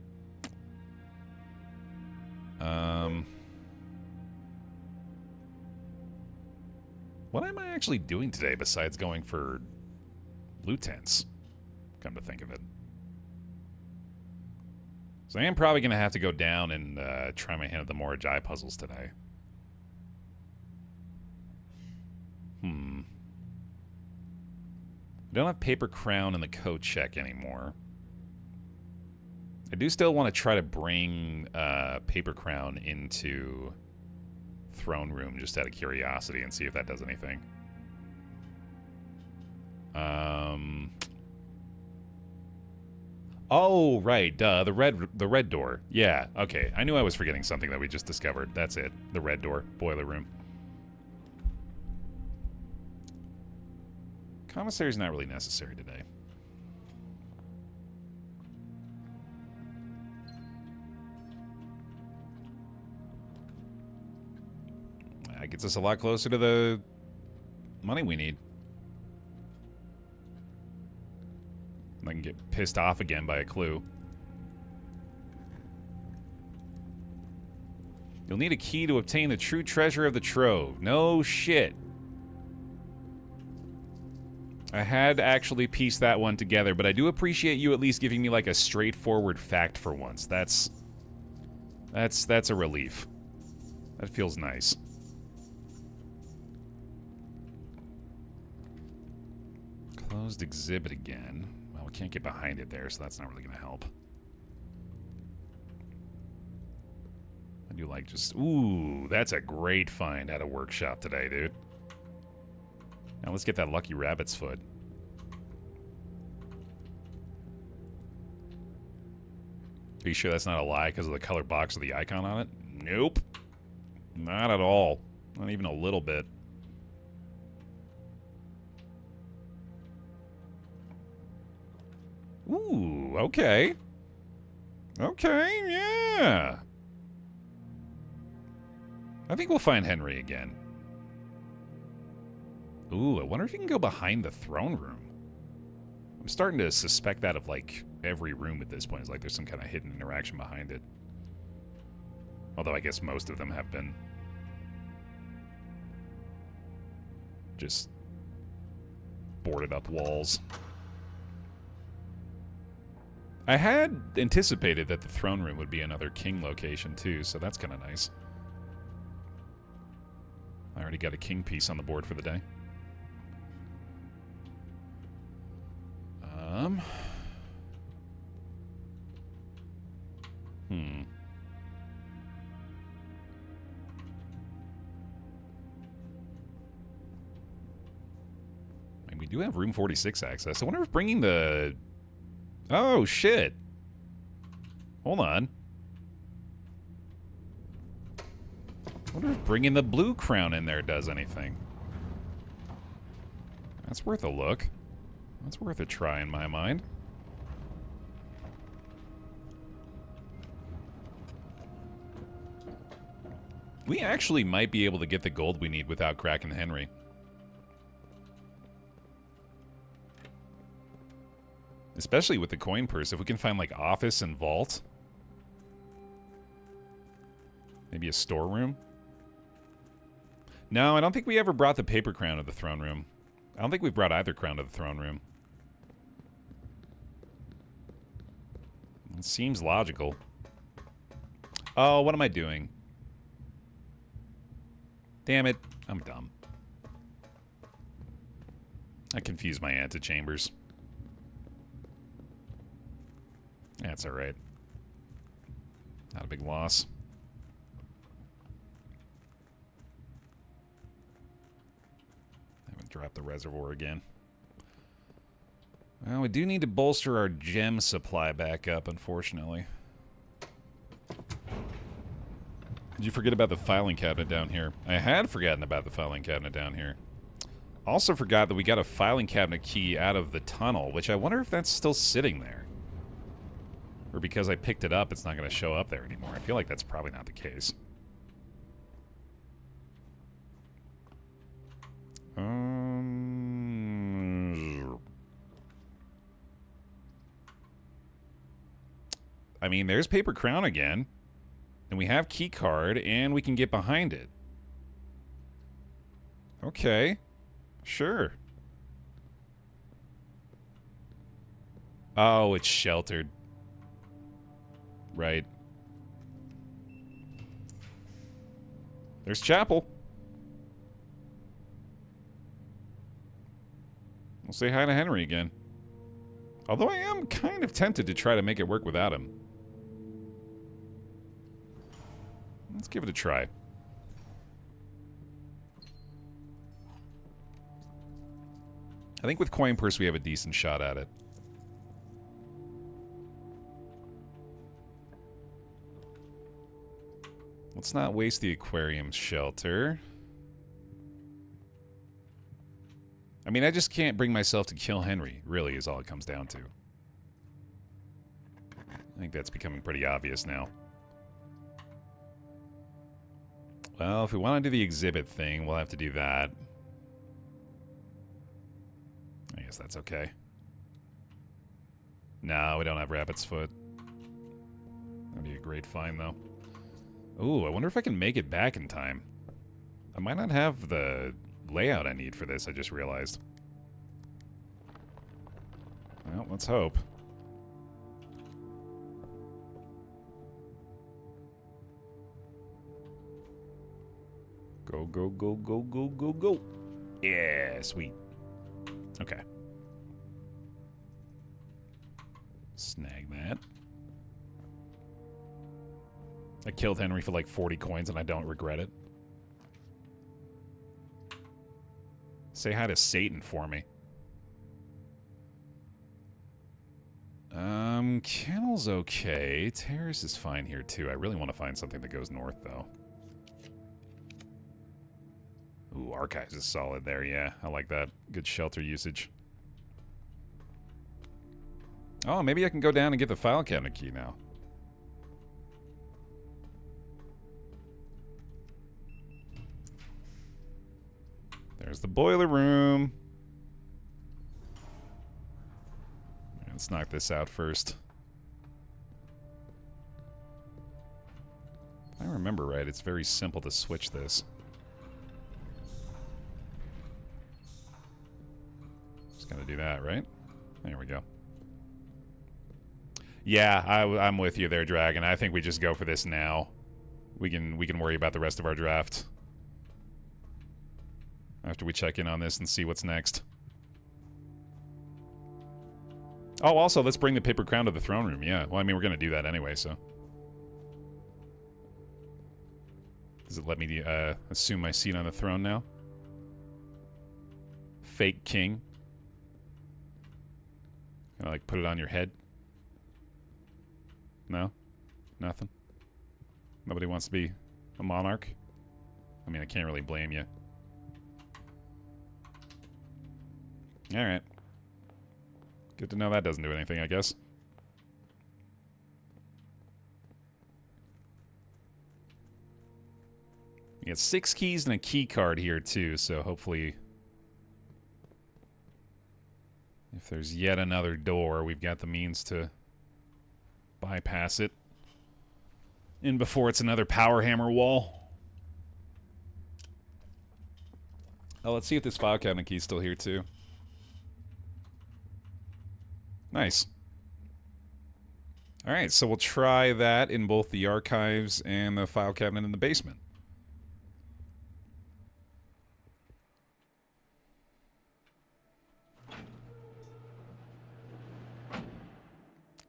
What am I actually doing today besides going for loot tents? Come to think of it. So I am probably going to have to go down and try my hand at the Mora puzzles today. I don't have Paper Crown in the code check anymore. I do still want to try to bring Paper Crown into Throne Room just out of curiosity and see if that does anything. Oh, right, duh, the red door. Yeah, okay. I knew I was forgetting something that we just discovered. That's it. The red door, boiler room. Commissary's not really necessary today. That gets us a lot closer to the money we need. I can get pissed off again by a clue. You'll need a key to obtain the true treasure of the trove. No shit. I had actually pieced that one together, but I do appreciate you at least giving me like a straightforward fact for once. That's a relief. That feels nice. Closed exhibit again. Well, we can't get behind it there, so that's not really going to help. I do like just... Ooh, that's a great find at a workshop today, dude. Now let's get that lucky rabbit's foot. Are you sure that's not a lie because of the color box of the icon on it? Nope. Not at all. Not even a little bit. Ooh, okay. Okay, yeah. I think we'll find Henry again. Ooh, I wonder if you can go behind the throne room. I'm starting to suspect that of, like, every room at this point. It's like there's some kind of hidden interaction behind it. Although I guess most of them have been just boarded up walls. I had anticipated that the throne room would be another king location too, so that's kind of nice. I already got a king piece on the board for the day. And we do have room 46 access. I wonder if bringing the... Oh, shit. Hold on. I wonder if bringing the blue crown in there does anything. That's worth a look. That's worth a try in my mind. We actually might be able to get the gold we need without cracking Henry. Especially with the coin purse. If we can find, like, office and vault. Maybe a storeroom. No, I don't think we ever brought the paper crown to the throne room. I don't think we've brought either crown to the throne room. It seems logical. Oh, what am I doing? Damn it. I'm dumb. I confused my antechambers. That's alright. Not a big loss. I haven't dropped the reservoir again. Well, we do need to bolster our gem supply back up, unfortunately. Did you forget about the filing cabinet down here? I had forgotten about the filing cabinet down here. Also forgot that we got a filing cabinet key out of the tunnel, which I wonder if that's still sitting there. Or because I picked it up, it's not going to show up there anymore. I feel like that's probably not the case. I mean, there's Paper Crown again. And we have key card, and we can get behind it. Okay. Sure. Oh, it's sheltered. Right. There's chapel. We'll say hi to Henry again. Although I am kind of tempted to try to make it work without him. Let's give it a try. I think with coin purse we have a decent shot at it. Let's not waste the aquarium shelter. I mean, I just can't bring myself to kill Henry, really, is all it comes down to. I think that's becoming pretty obvious now. Well, if we want to do the exhibit thing, we'll have to do that. I guess that's okay. No, we don't have rabbit's foot. That'd be a great find, though. Ooh, I wonder if I can make it back in time. I might not have the layout I need for this, I just realized. Well, let's hope. Go, go, go, go, go, go, go. Yeah, sweet. Okay. Snag that. I killed Henry for like 40 coins and I don't regret it. Say hi to Satan for me. Kennel's okay. Terrace is fine here too. I really want to find something that goes north though. Ooh, Archives is solid there, yeah. I like that. Good shelter usage. Oh, maybe I can go down and get the file cabinet key now. There's the boiler room. Let's knock this out first. If I remember right, it's very simple to switch this. Just gotta do that, right? There we go. Yeah, I'm with you there, Dragon. I think we just go for this now. We can worry about the rest of our draft after we check in on this and see what's next. Oh, also, let's bring the paper crown to the throne room. Yeah, well, I mean, we're going to do that anyway, so. Does it let me assume my seat on the throne now? Fake king. Can I, like, put it on your head? No? Nothing? Nobody wants to be a monarch? I mean, I can't really blame you. Alright. Good to know that doesn't do anything, I guess. You get 6 keys and a key card here, too, so hopefully if there's yet another door, we've got the means to bypass it in before it's another power hammer wall. Oh, let's see if this file cabinet key's still here, too. Nice. Alright, so we'll try that in both the archives and the file cabinet in the basement.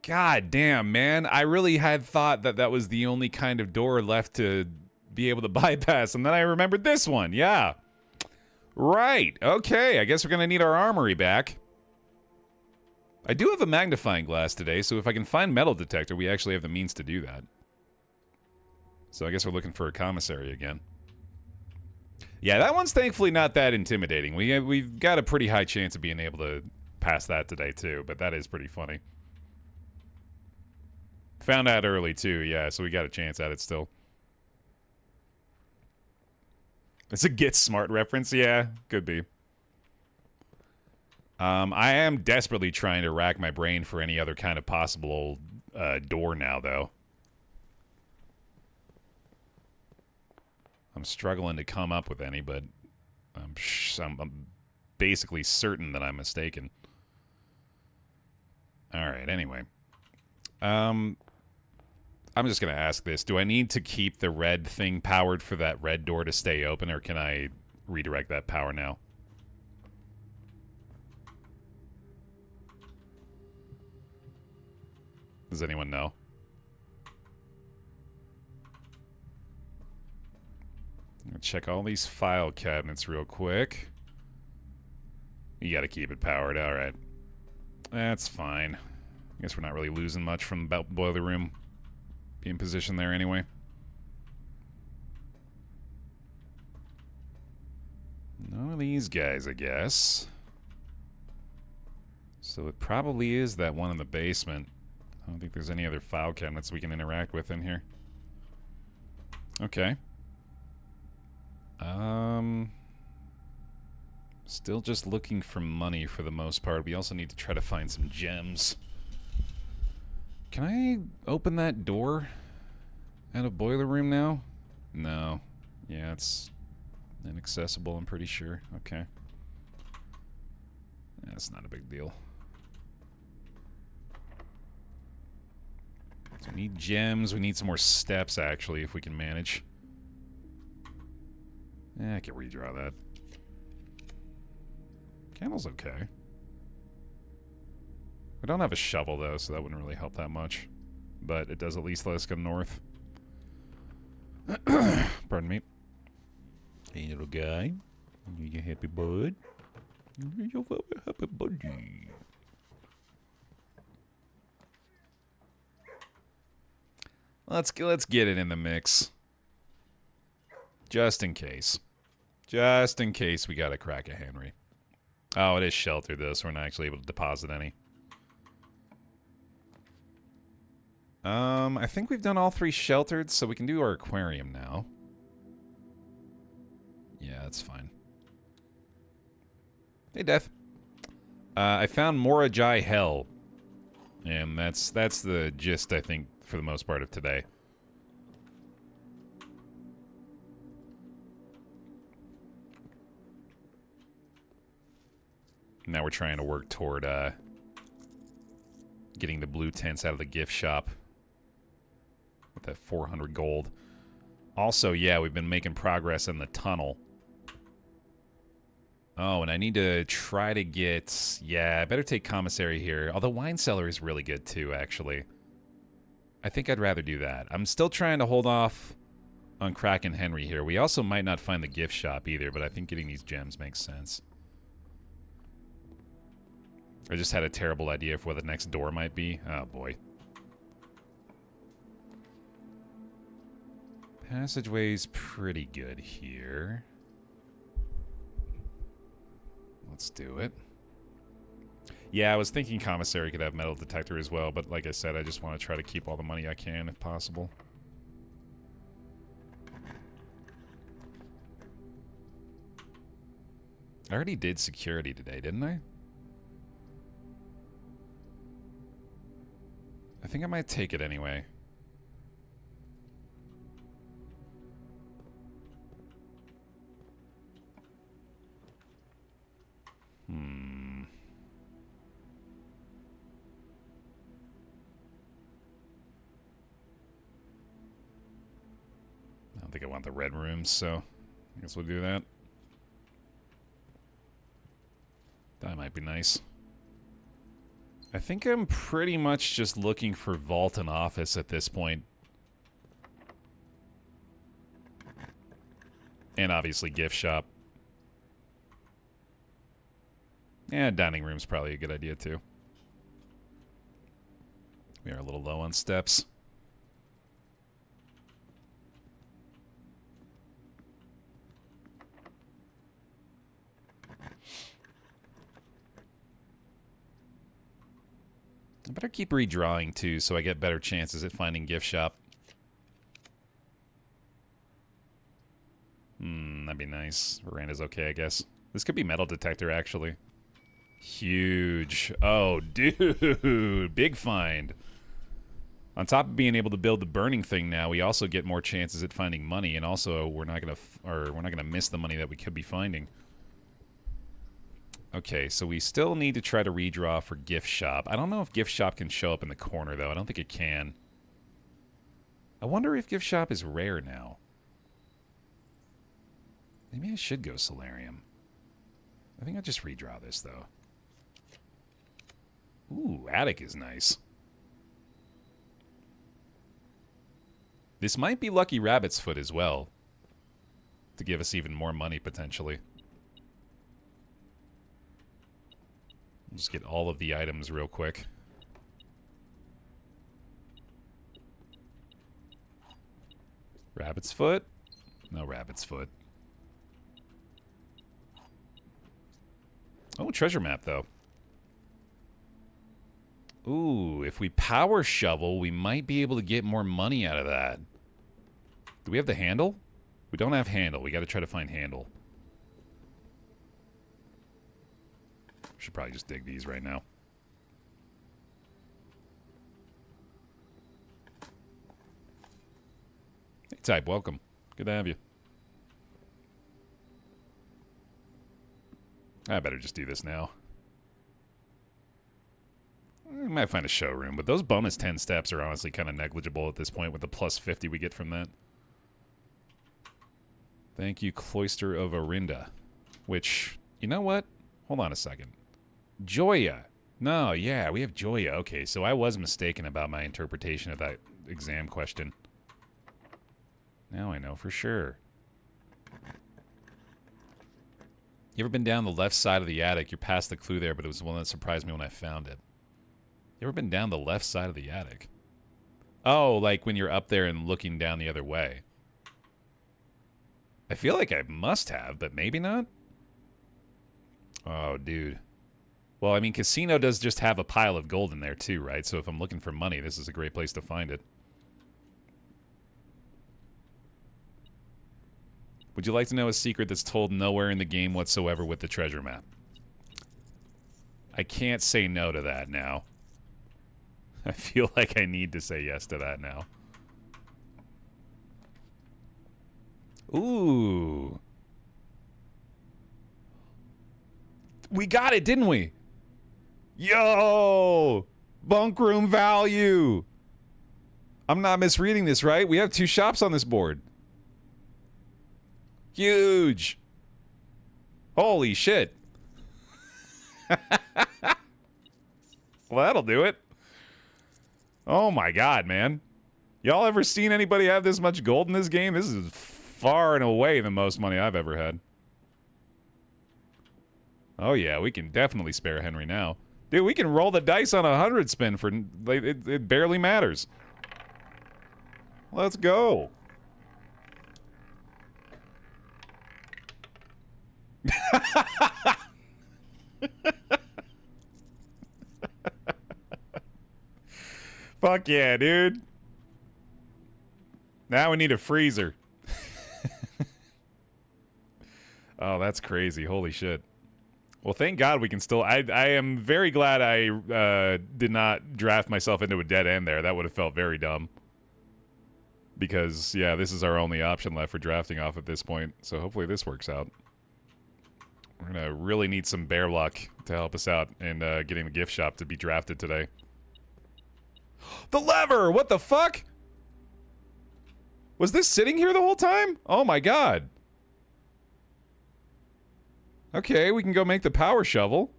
God damn, man. I really had thought that that was the only kind of door left to be able to bypass, and then I remembered this one. Yeah. Right. Okay, I guess we're going to need our armory back. I do have a magnifying glass today, so if I can find metal detector, we actually have the means to do that. So I guess we're looking for a commissary again. Yeah, that one's thankfully not that intimidating. We've got a pretty high chance of being able to pass that today, too, but that is pretty funny. Found out early, too, yeah, so we got a chance at it still. It's a Get Smart reference, yeah, could be. I am desperately trying to rack my brain for any other kind of possible door now, though. I'm struggling to come up with any, but I'm basically certain that I'm mistaken. Alright, anyway. I'm just going to ask this. Do I need to keep the red thing powered for that red door to stay open, or can I redirect that power now? Does anyone know? I'm gonna check all these file cabinets real quick. You gotta keep it powered, alright. That's fine. I guess we're not really losing much from the boiler room being positioned there anyway. None of these guys, I guess. So it probably is that one in the basement. I don't think there's any other file cabinets we can interact with in here. Okay. Still just looking for money for the most part. We also need to try to find some gems. Can I open that door at a boiler room now? No. Yeah, it's inaccessible, I'm pretty sure. Okay. That's not a big deal. So we need gems. We need some more steps, actually, if we can manage. Yeah, I can redraw that. Candle's okay. We don't have a shovel, though, so that wouldn't really help that much. But it does at least let us go north. Pardon me. Hey, little guy. You happy bud? You're very happy buddy. Let's get it in the mix. Just in case. Just in case we gotta crack a Henry. Oh, it is sheltered, though, so we're not actually able to deposit any. I think we've done all 3 sheltered, so we can do our aquarium now. Yeah, that's fine. Hey, Death. I found Mora Hell. And that's the gist, I think, for the most part of today. Now we're trying to work toward getting the blue tents out of the gift shop with that 400 gold. Also, yeah, we've been making progress in the tunnel. Oh, and I need to try to get... Yeah, I better take commissary here. Although wine cellar is really good too, actually. I think I'd rather do that. I'm still trying to hold off on cracking Henry here. We also might not find the gift shop either, but I think getting these gems makes sense. I just had a terrible idea of where the next door might be. Oh, boy. Passageway's pretty good here. Let's do it. Yeah, I was thinking commissary could have metal detector as well, but like I said, I just want to try to keep all the money I can if possible. I already did security today, didn't I? I think I might take it anyway. I don't think I want the red rooms, so I guess we'll do that. That might be nice. I think I'm pretty much just looking for vault and office at this point. And obviously gift shop. Yeah, dining room's probably a good idea too. We are a little low on steps. I better keep redrawing too so I get better chances at finding gift shop. That'd be nice. Veranda's okay, I guess. This could be metal detector, actually. Huge. Oh, dude. Big find. On top of being able to build the burning thing now, we also get more chances at finding money, and also we're not gonna miss the money that we could be finding. Okay, so we still need to try to redraw for gift shop. I don't know if gift shop can show up in the corner, though. I don't think it can. I wonder if gift shop is rare now. Maybe I should go solarium. I think I'll just redraw this, though. Ooh, attic is nice. This might be Lucky Rabbit's Foot as well, to give us even more money, potentially. We'll just get all of the items real quick. Rabbit's Foot? No Rabbit's Foot. Oh, treasure map, though. Ooh, if we power shovel, we might be able to get more money out of that. Do we have the handle? We don't have handle. We got to try to find handle. Should probably just dig these right now. Hey, Type, welcome. Good to have you. I better just do this now. I might find a showroom, but those bonus 10 steps are honestly kind of negligible at this point with the plus 50 we get from that. Thank you, Cloister of Orinda. Which, you know what? Hold on a second. Joya. No, yeah, we have Joya. Okay, so I was mistaken about my interpretation of that exam question. Now I know for sure. You ever been down the left side of the attic? You're past the clue there, but it was the one that surprised me when I found it. You ever been down the left side of the attic? Oh, like when you're up there and looking down the other way. I feel like I must have, but maybe not. Oh, dude. Well, I mean, Casino does just have a pile of gold in there too, right? So if I'm looking for money, this is a great place to find it. Would you like to know a secret that's told nowhere in the game whatsoever with the treasure map? I can't say no to that now. I feel like I need to say yes to that now. Ooh. We got it, didn't we? Yo! Bunk room value! I'm not misreading this, right? We have 2 shops on this board. Huge! Holy shit. Well, that'll do it. Oh my god, man. Y'all ever seen anybody have this much gold in this game? This is far and away the most money I've ever had. Oh yeah, we can definitely spare Henry now. Dude, we can roll the dice on 100 spin for... Like, it barely matters. Let's go. Fuck yeah, dude. Now we need a freezer. Oh, that's crazy. Holy shit. Well, thank God we can still... I am very glad I did not draft myself into a dead end there. That would have felt very dumb. Because, yeah, this is our only option left for drafting off at this point. So hopefully this works out. We're going to really need some bear luck to help us out in getting the gift shop to be drafted today. The lever! What the fuck? Was this sitting here the whole time? Oh my god. Okay, we can go make the power shovel.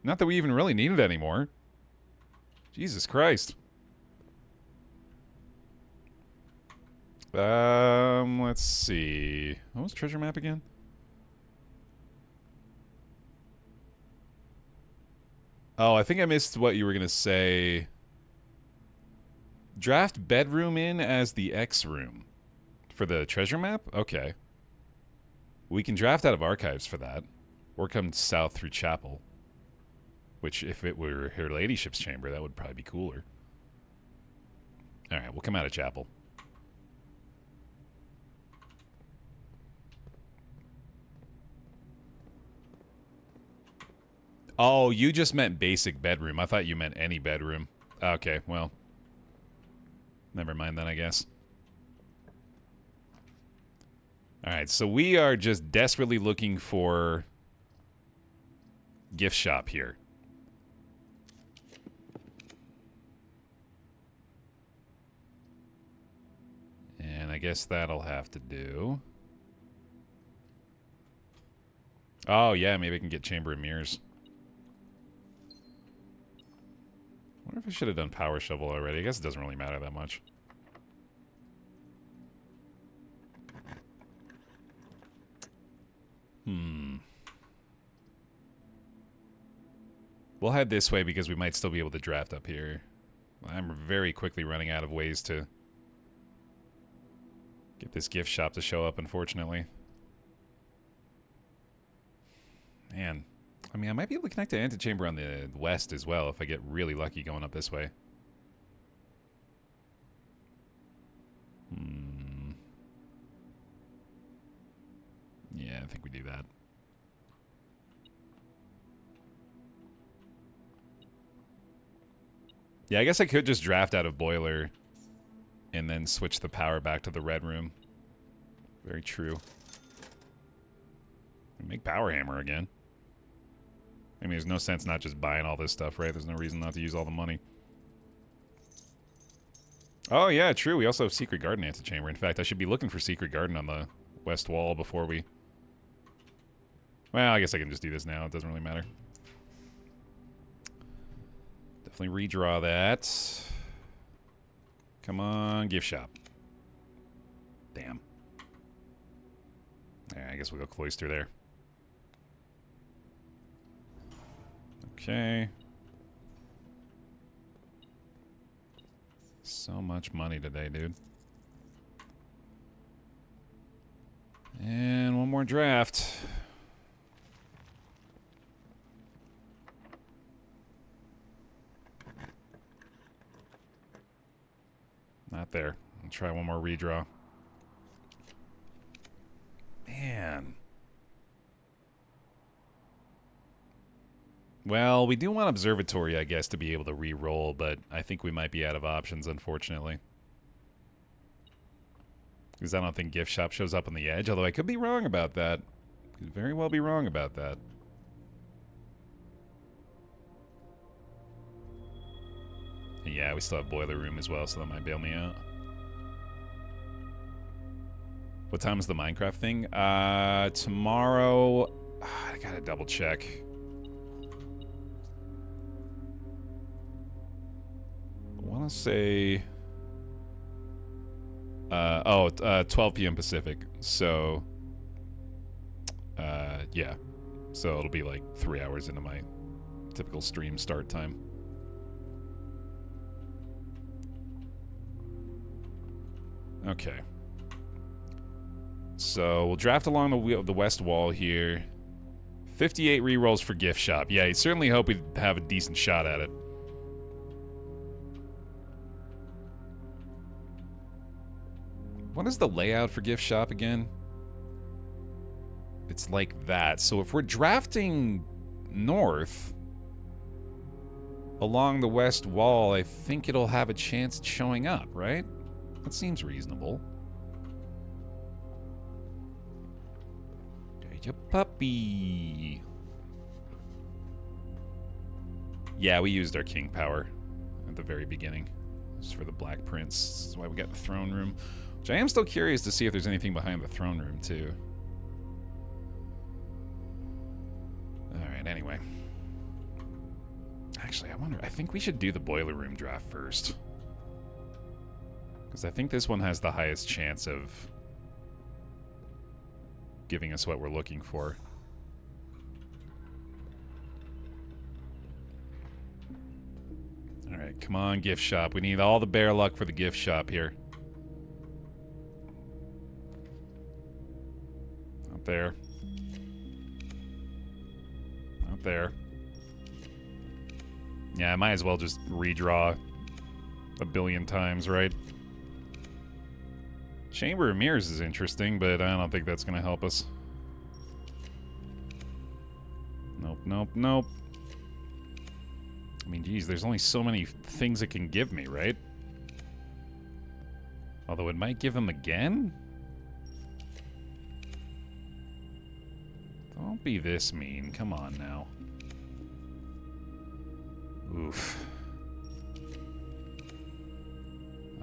Not that we even really need it anymore. Jesus Christ. Let's see. What was treasure map again? Oh, I think I missed what you were gonna say. Draft bedroom in as the X room for the treasure map? Okay. We can draft out of archives for that. Or come south through chapel. Which, if it were her ladyship's chamber, that would probably be cooler. Alright, we'll come out of chapel. Oh, you just meant basic bedroom. I thought you meant any bedroom. Okay, well. Never mind then, I guess. Alright, so we are just desperately looking for gift shop here. And I guess that'll have to do. Oh, yeah, maybe I can get Chamber of Mirrors. I wonder if I should have done Power Shovel already. I guess it doesn't really matter that much. We'll head this way because we might still be able to draft up here. I'm very quickly running out of ways to get this gift shop to show up, unfortunately. Man. I mean, I might be able to connect to Antechamber on the west as well if I get really lucky going up this way. Yeah, I think we do that. Yeah, I guess I could just draft out of boiler and then switch the power back to the red room. Very true. Make power hammer again. I mean, there's no sense not just buying all this stuff, right? There's no reason not to use all the money. Oh, yeah, true. We also have Secret Garden antechamber. In fact, I should be looking for Secret Garden on the west wall before we... Well, I guess I can just do this now. It doesn't really matter. Definitely redraw that. Come on, gift shop. Damn. Yeah, I guess we'll go Cloister there. Okay. So much money today, dude. And one more draft. Not there. I'll try one more redraw. Man. Well, we do want Observatory, I guess, to be able to re-roll, but I think we might be out of options, unfortunately. Because I don't think Gift Shop shows up on the edge, although I could be wrong about that. Could very well be wrong about that. Yeah, we still have Boiler Room as well, so that might bail me out. What time is the Minecraft thing? Tomorrow... I gotta double check. I want to say... 12 p.m. Pacific. So... yeah. So it'll be like 3 hours into my typical stream start time. Okay. So we'll draft along the west wall here. 58 rerolls for Gift Shop. Yeah, you certainly hope we'd have a decent shot at it. What is the layout for Gift Shop again? It's like that. So if we're drafting north along the west wall, I think it'll have a chance at showing up, right? That seems reasonable. There's your puppy. Yeah, we used our king power at the very beginning. Just for the Black Prince. That's why we got the throne room. Which I am still curious to see if there's anything behind the throne room, too. Alright, anyway. Actually, I think we should do the boiler room draft first. Because I think this one has the highest chance of giving us what we're looking for. Alright, come on, gift shop. We need all the bear luck for the gift shop here. Out there. Out there. Yeah, I might as well just redraw a billion times, right? Chamber of Mirrors is interesting, but I don't think that's going to help us. Nope, nope, nope. I mean, geez, there's only so many things it can give me, right? Although it might give them again? Don't be this mean. Come on now. Oof.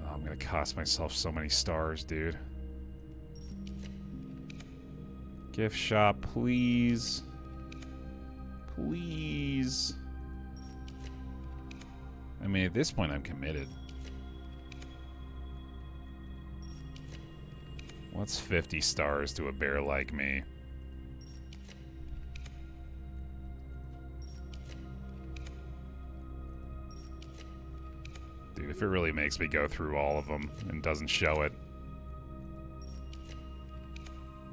Oh, I'm gonna cost myself so many stars, dude. Gift shop, please. Please. I mean, at this point, I'm committed. What's 50 stars to a bear like me? Dude, if it really makes me go through all of them and doesn't show it.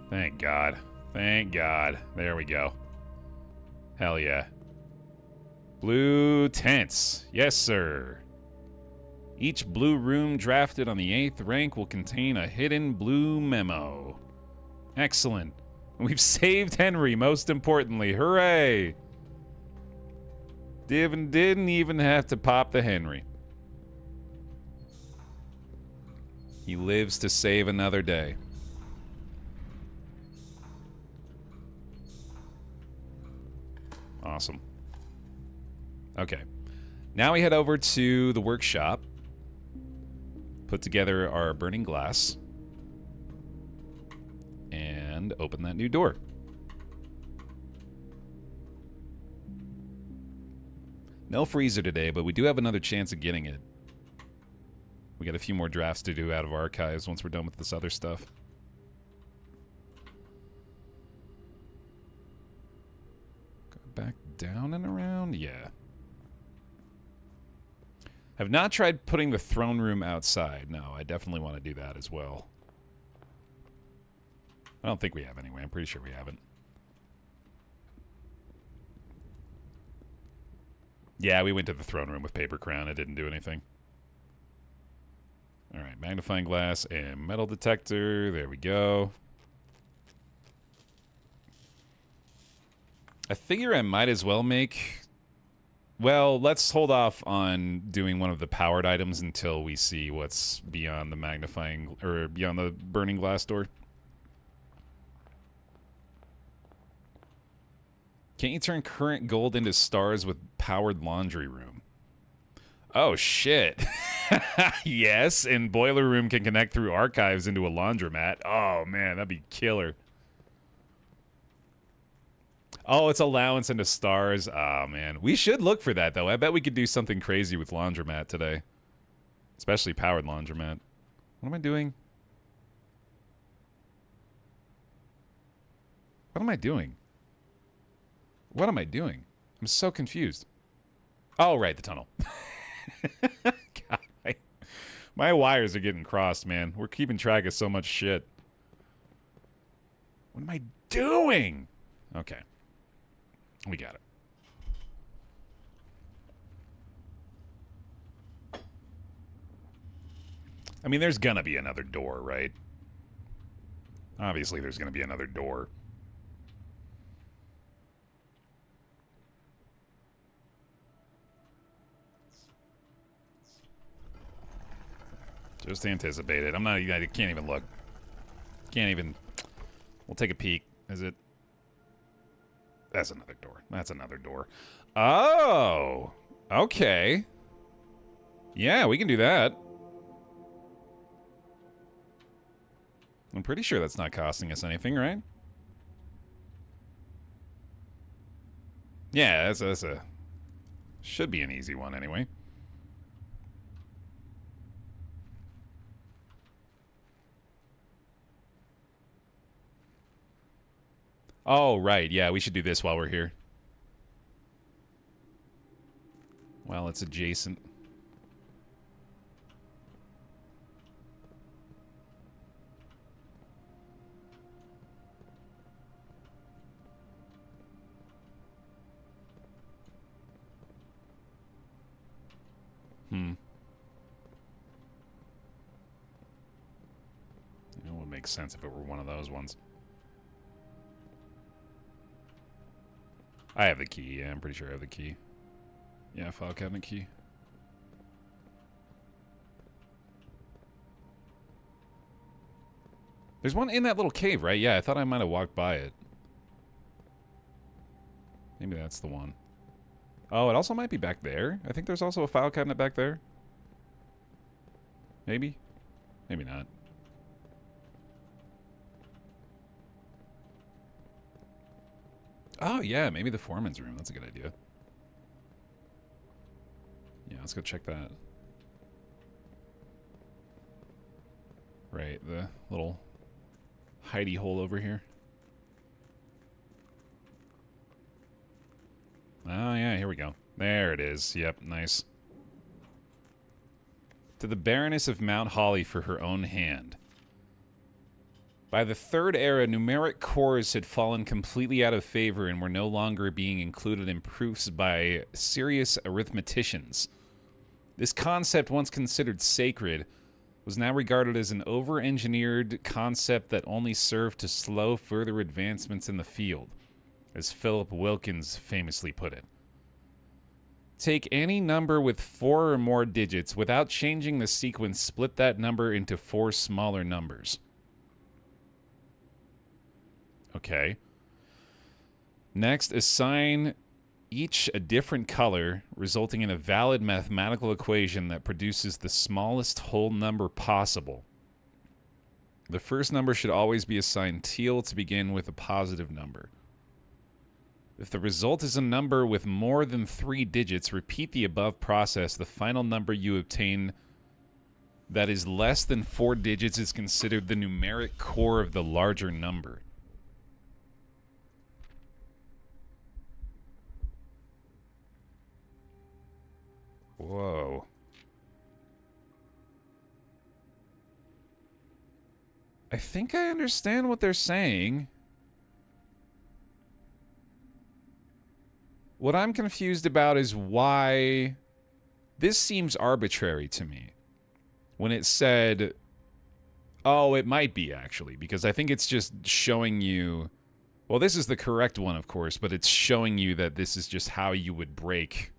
Thank God. Thank God. There we go. Hell yeah. Blue tents. Yes, sir. Each blue room drafted on the 8th rank will contain a hidden blue memo. Excellent. We've saved Henry, most importantly. Hooray! Didn't even have to pop the Henry. He lives to save another day. Awesome. Okay. Now we head over to the workshop. Put together our burning glass. And open that new door. No freezer today, but we do have another chance of getting it. We got a few more drafts to do out of archives once we're done with this other stuff. Go back down and around? Yeah. Have not tried putting the throne room outside. No, I definitely want to do that as well. I don't think we have anyway. I'm pretty sure we haven't. Yeah, we went to the throne room with paper crown. It didn't do anything. All right, magnifying glass and metal detector. There we go. I figure I might as well make... Well, let's hold off on doing one of the powered items until we see what's beyond the magnifying... or beyond the burning glass door. Can't you turn current gold into stars with powered laundry room? Oh, shit. Yes, and boiler room can connect through archives into a laundromat. Oh, man, that'd be killer. Oh, it's allowance into stars. Oh, man. We should look for that, though. I bet we could do something crazy with laundromat today. Especially powered laundromat. What am I doing? What am I doing? What am I doing? I'm so confused. Oh, right, the tunnel. God, my wires are getting crossed, man. We're keeping track of so much shit. What am I doing? Okay. We got it. I mean, there's gonna be another door, right? Obviously, there's gonna be another door. Just anticipate it. I can't even look. Can't even... We'll take a peek. Is it... That's another door. That's another door. Oh! Okay. Yeah, we can do that. I'm pretty sure that's not costing us anything, right? Yeah, that's a... Should be an easy one anyway. Oh, right. Yeah, we should do this while we're here. Well, it's adjacent. You know, it would make sense if it were one of those ones. I have the key. Yeah, I'm pretty sure I have the key. Yeah, file cabinet key. There's one in that little cave, right? Yeah, I thought I might have walked by it. Maybe that's the one. Oh, it also might be back there. I think there's also a file cabinet back there. Maybe? Maybe not. Oh, yeah, maybe the foreman's room. That's a good idea. Yeah, let's go check that. Right, the little hidey hole over here. Oh, yeah, here we go. There it is. Yep, nice. To the Baroness of Mount Holly for her own hand. By the Third Era, numeric cores had fallen completely out of favor and were no longer being included in proofs by serious arithmeticians. This concept, once considered sacred, was now regarded as an over-engineered concept that only served to slow further advancements in the field, as Philip Wilkins famously put it. Take any number with 4 or more digits without changing the sequence, split that number into 4 smaller numbers. Okay. Next, assign each a different color, resulting in a valid mathematical equation that produces the smallest whole number possible. The first number should always be assigned teal to begin with a positive number. If the result is a number with more than 3 digits, repeat the above process. The final number you obtain that is less than 4 digits is considered the numeric core of the larger number. Whoa. I think I understand what they're saying. What I'm confused about is why this seems arbitrary to me. When it said, oh, it might be actually, because I think it's just showing you, well, this is the correct one, of course, but it's showing you that this is just how you would break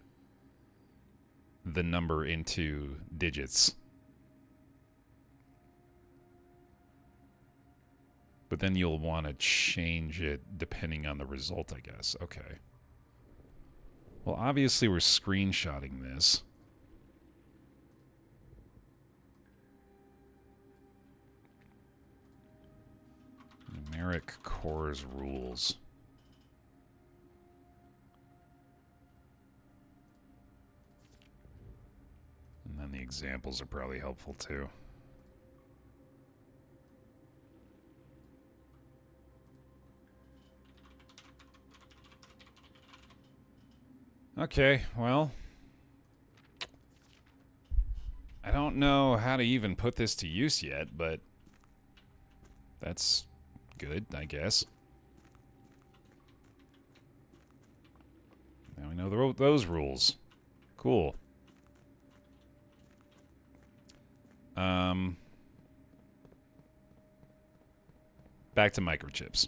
the number into digits. But then you'll want to change it depending on the result, I guess. Okay. Well, obviously we're screenshotting this. Numeric cores rules. And then the examples are probably helpful too. Okay, well, I don't know how to even put this to use yet, but that's good, I guess. Now we know those rules. Cool. Back to microchips.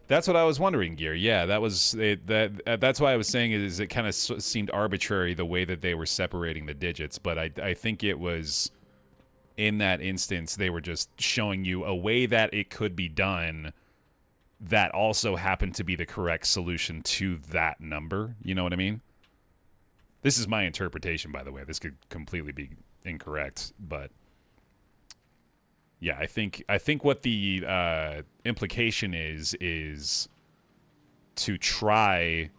That's what I was wondering, Gear. Yeah, that was it, that's why I was saying is it kind of seemed arbitrary the way that they were separating the digits, but I think it was in that instance they were just showing you a way that it could be done that also happened to be the correct solution to that number. You know what I mean? This is my interpretation, by the way. This could completely be incorrect, but yeah, I think what the implication is to try.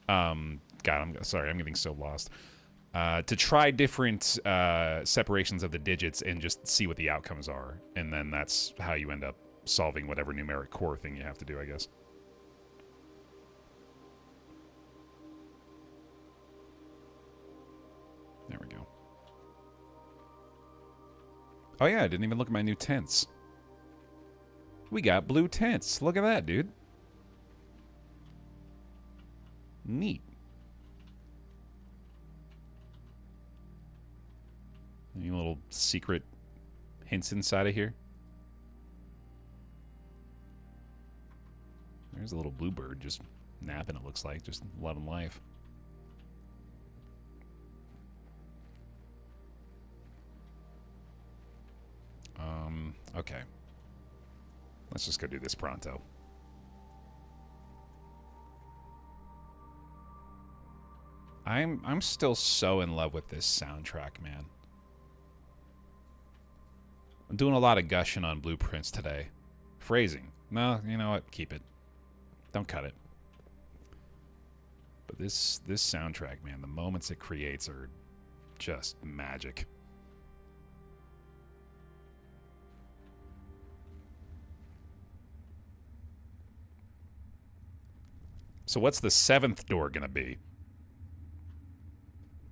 God, I'm sorry, I'm getting so lost. To try different separations of the digits and just see what the outcomes are, and then that's how you end up solving whatever numeric core thing you have to do, I guess. There we go. Oh yeah, I didn't even look at my new tents. We got blue tents. Look at that, dude. Neat. Any little secret hints inside of here? There's a little bluebird just napping, it looks like. Just loving life. Okay. Let's just go do this pronto. I'm still so in love with this soundtrack, man. I'm doing a lot of gushing on blueprints today. Phrasing. No, you know what? Keep it. Don't cut it. But this soundtrack, man, the moments it creates are just magic. So what's the 7th door gonna be?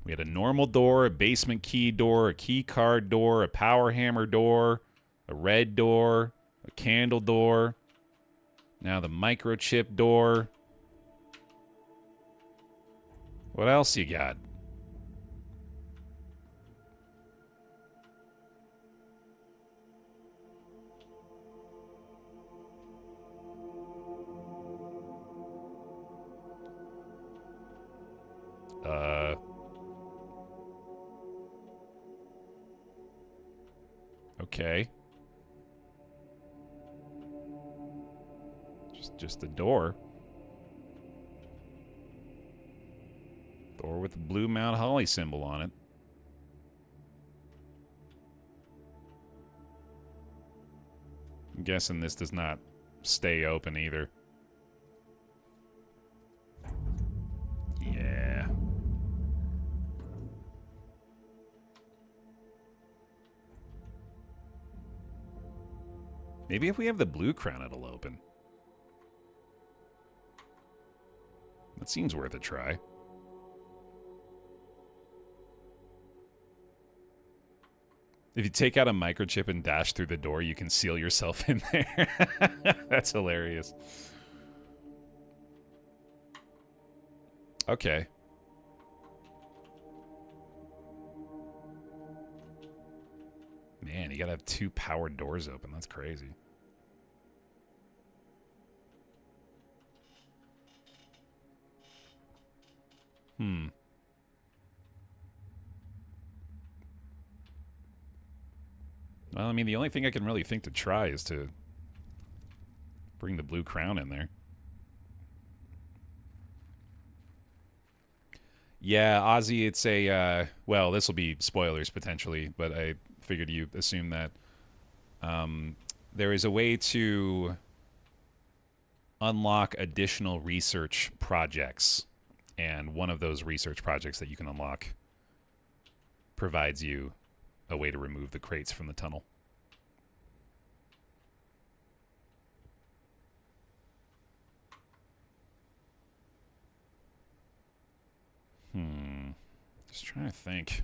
We had a normal door, a basement key door, a key card door, a power hammer door, a red door, a candle door. Now the microchip door. What else you got? Okay. Just a door. Door with the blue Mount Holly symbol on it. I'm guessing this does not stay open either. Yeah. Maybe if we have the blue crown, it'll open. That seems worth a try. If you take out a microchip and dash through the door, you can seal yourself in there. That's hilarious. Okay. Man, you gotta have 2 powered doors open. That's crazy. Well, I mean, the only thing I can really think to try is to bring the blue crown in there. Yeah, Ozzy, it's a, well, this will be spoilers potentially, but I figured you assume that there is a way to unlock additional research projects, and one of those research projects that you can unlock provides you a way to remove the crates from the tunnel. Just trying to think.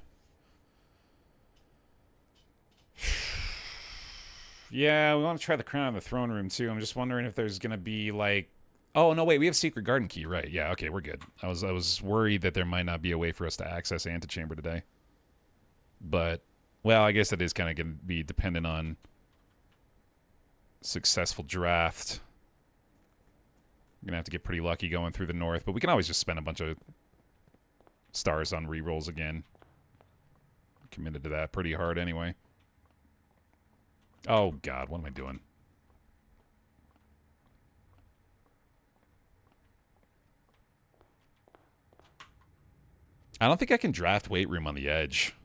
Yeah, we want to try the crown in the throne room too. I'm just wondering if there's gonna be like, oh no, wait, we have secret garden key, right? Yeah, okay, we're good. I was worried that there might not be a way for us to access antechamber today, but well, I guess that is kind of gonna be dependent on successful draft. I'm gonna have to get pretty lucky going through the north, but we can always just spend a bunch of stars on rerolls again. Committed to that pretty hard anyway. Oh god, what am I doing? I don't think I can draft weight room on the edge.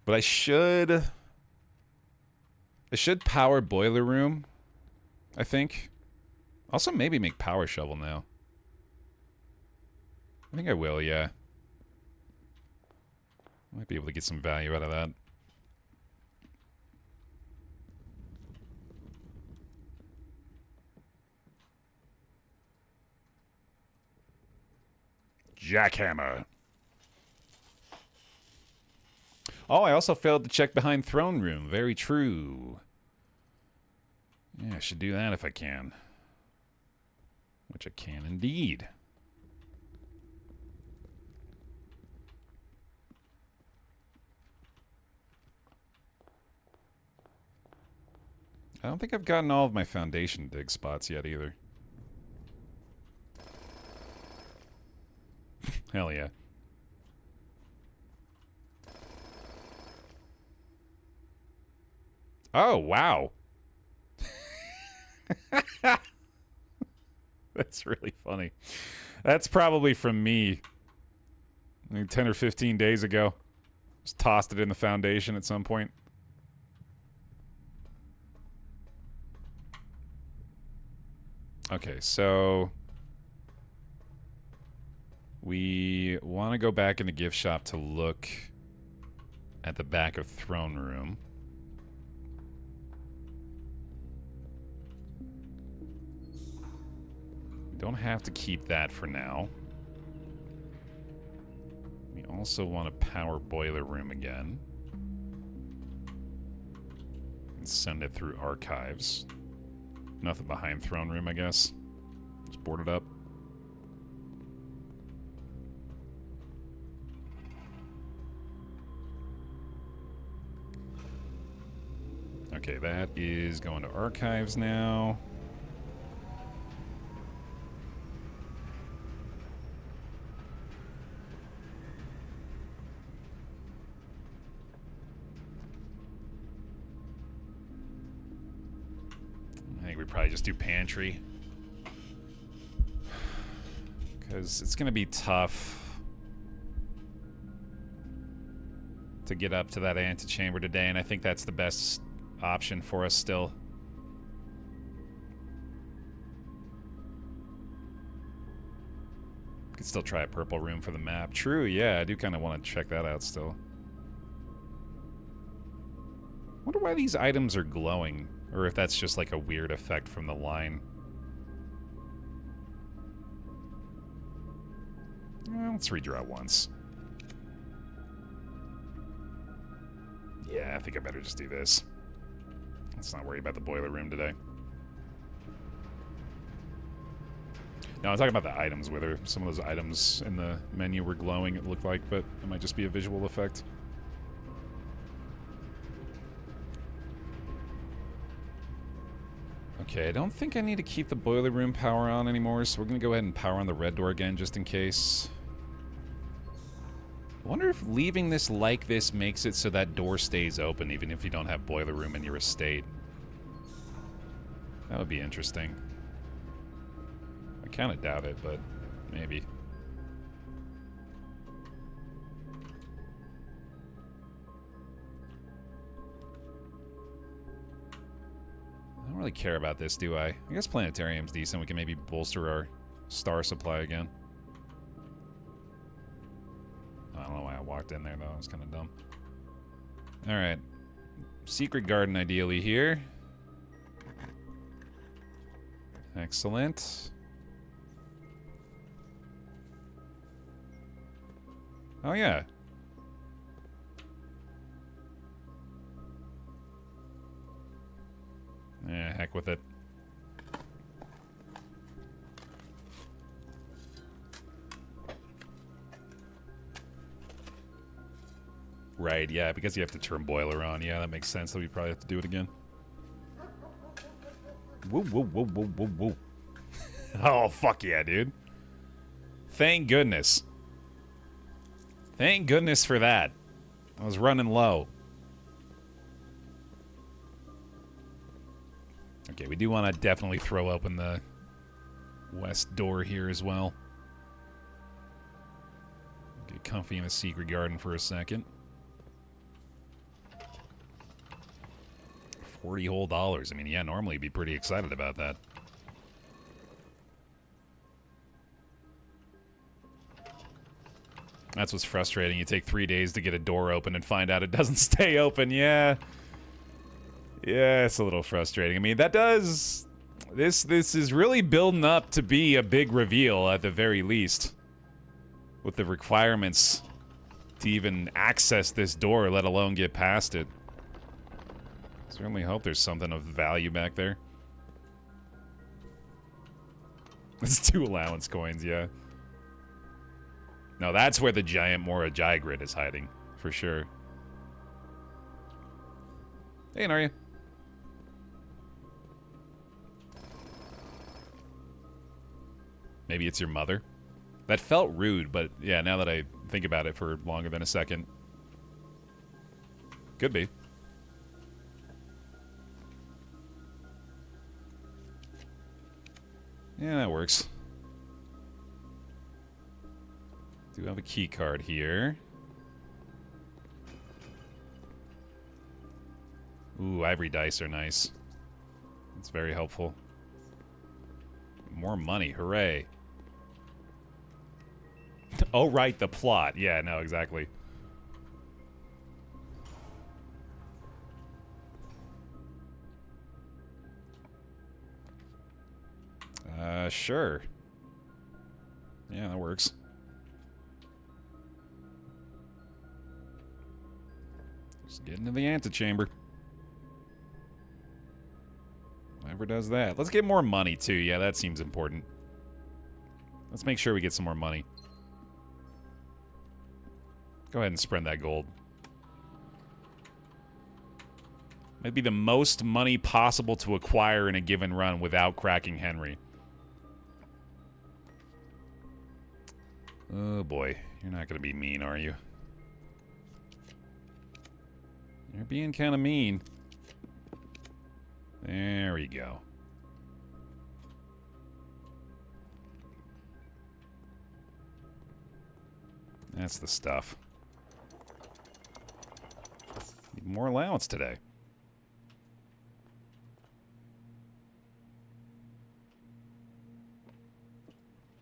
But I should power boiler room, I think. Also maybe make power shovel now. I think I will, yeah. Might be able to get some value out of that. Jackhammer. Oh, I also failed to check behind throne room. Very true. Yeah, I should do that if I can. Which I can indeed. I don't think I've gotten all of my foundation dig spots yet either. Hell yeah. Oh, wow. That's really funny. That's probably from me. I think 10 or 15 days ago. Just tossed it in the foundation at some point. Okay, so we want to go back in the gift shop to look at the back of throne room. We don't have to keep that for now. We also want to power boiler room again. And send it through archives. Nothing behind throne room, I guess. Just board it up. Okay, that is going to archives now. I think we probably just do pantry. Because it's going to be tough to get up to that antechamber today, and I think that's the best option for us still. Could still try a purple room for the map. True, yeah, I do kind of want to check that out still. Wonder why these items are glowing, or if that's just like a weird effect from the line. Let's redraw once. Yeah, I think I better just do this. Let's not worry about the boiler room today. No, I'm talking about the items, whether some of those items in the menu were glowing, it looked like, but it might just be a visual effect. Okay, I don't think I need to keep the boiler room power on anymore, so we're going to go ahead and power on the red door again, just in case. I wonder if leaving this like this makes it so that door stays open, even if you don't have boiler room in your estate. That would be interesting. I kind of doubt it, but maybe. I don't really care about this, do I? I guess planetarium's decent. We can maybe bolster our star supply again. I don't know why I walked in there, though. It was kind of dumb. Alright. Secret garden, ideally, here. Excellent. Oh, yeah. Yeah, heck with it. Right, yeah, because you have to turn boiler on. Yeah, that makes sense, so we probably have to do it again. Whoa, whoa, whoa, whoa, whoa, whoa. Oh, fuck yeah, dude. Thank goodness. Thank goodness for that. I was running low. Okay, we do want to definitely throw open the west door here as well. Get comfy in the secret garden for a second. $40 whole. I mean, yeah, normally you'd be pretty excited about that. That's what's frustrating. You take 3 days to get a door open and find out it doesn't stay open. Yeah. Yeah, it's a little frustrating. I mean, that does... This is really building up to be a big reveal at the very least. With the requirements to even access this door, let alone get past it. Certainly hope there's something of value back there. It's 2 allowance coins, yeah. No, that's where the giant Mora grid is hiding, for sure. Hey, how are you? Maybe it's your mother? That felt rude, but yeah, now that I think about it for longer than a second. Could be. Yeah, that works. Do have a key card here. Ooh, ivory dice are nice. That's very helpful. More money, hooray. Oh, right, the plot. Yeah, no, exactly. Sure. Yeah, that works. Just get into the antechamber. Whatever does that. Let's get more money, too. Yeah, that seems important. Let's make sure we get some more money. Go ahead and spend that gold. Might be the most money possible to acquire in a given run without cracking Henry. Oh boy, you're not gonna be mean, are you? You're being kind of mean. There we go. That's the stuff. Need more allowance today.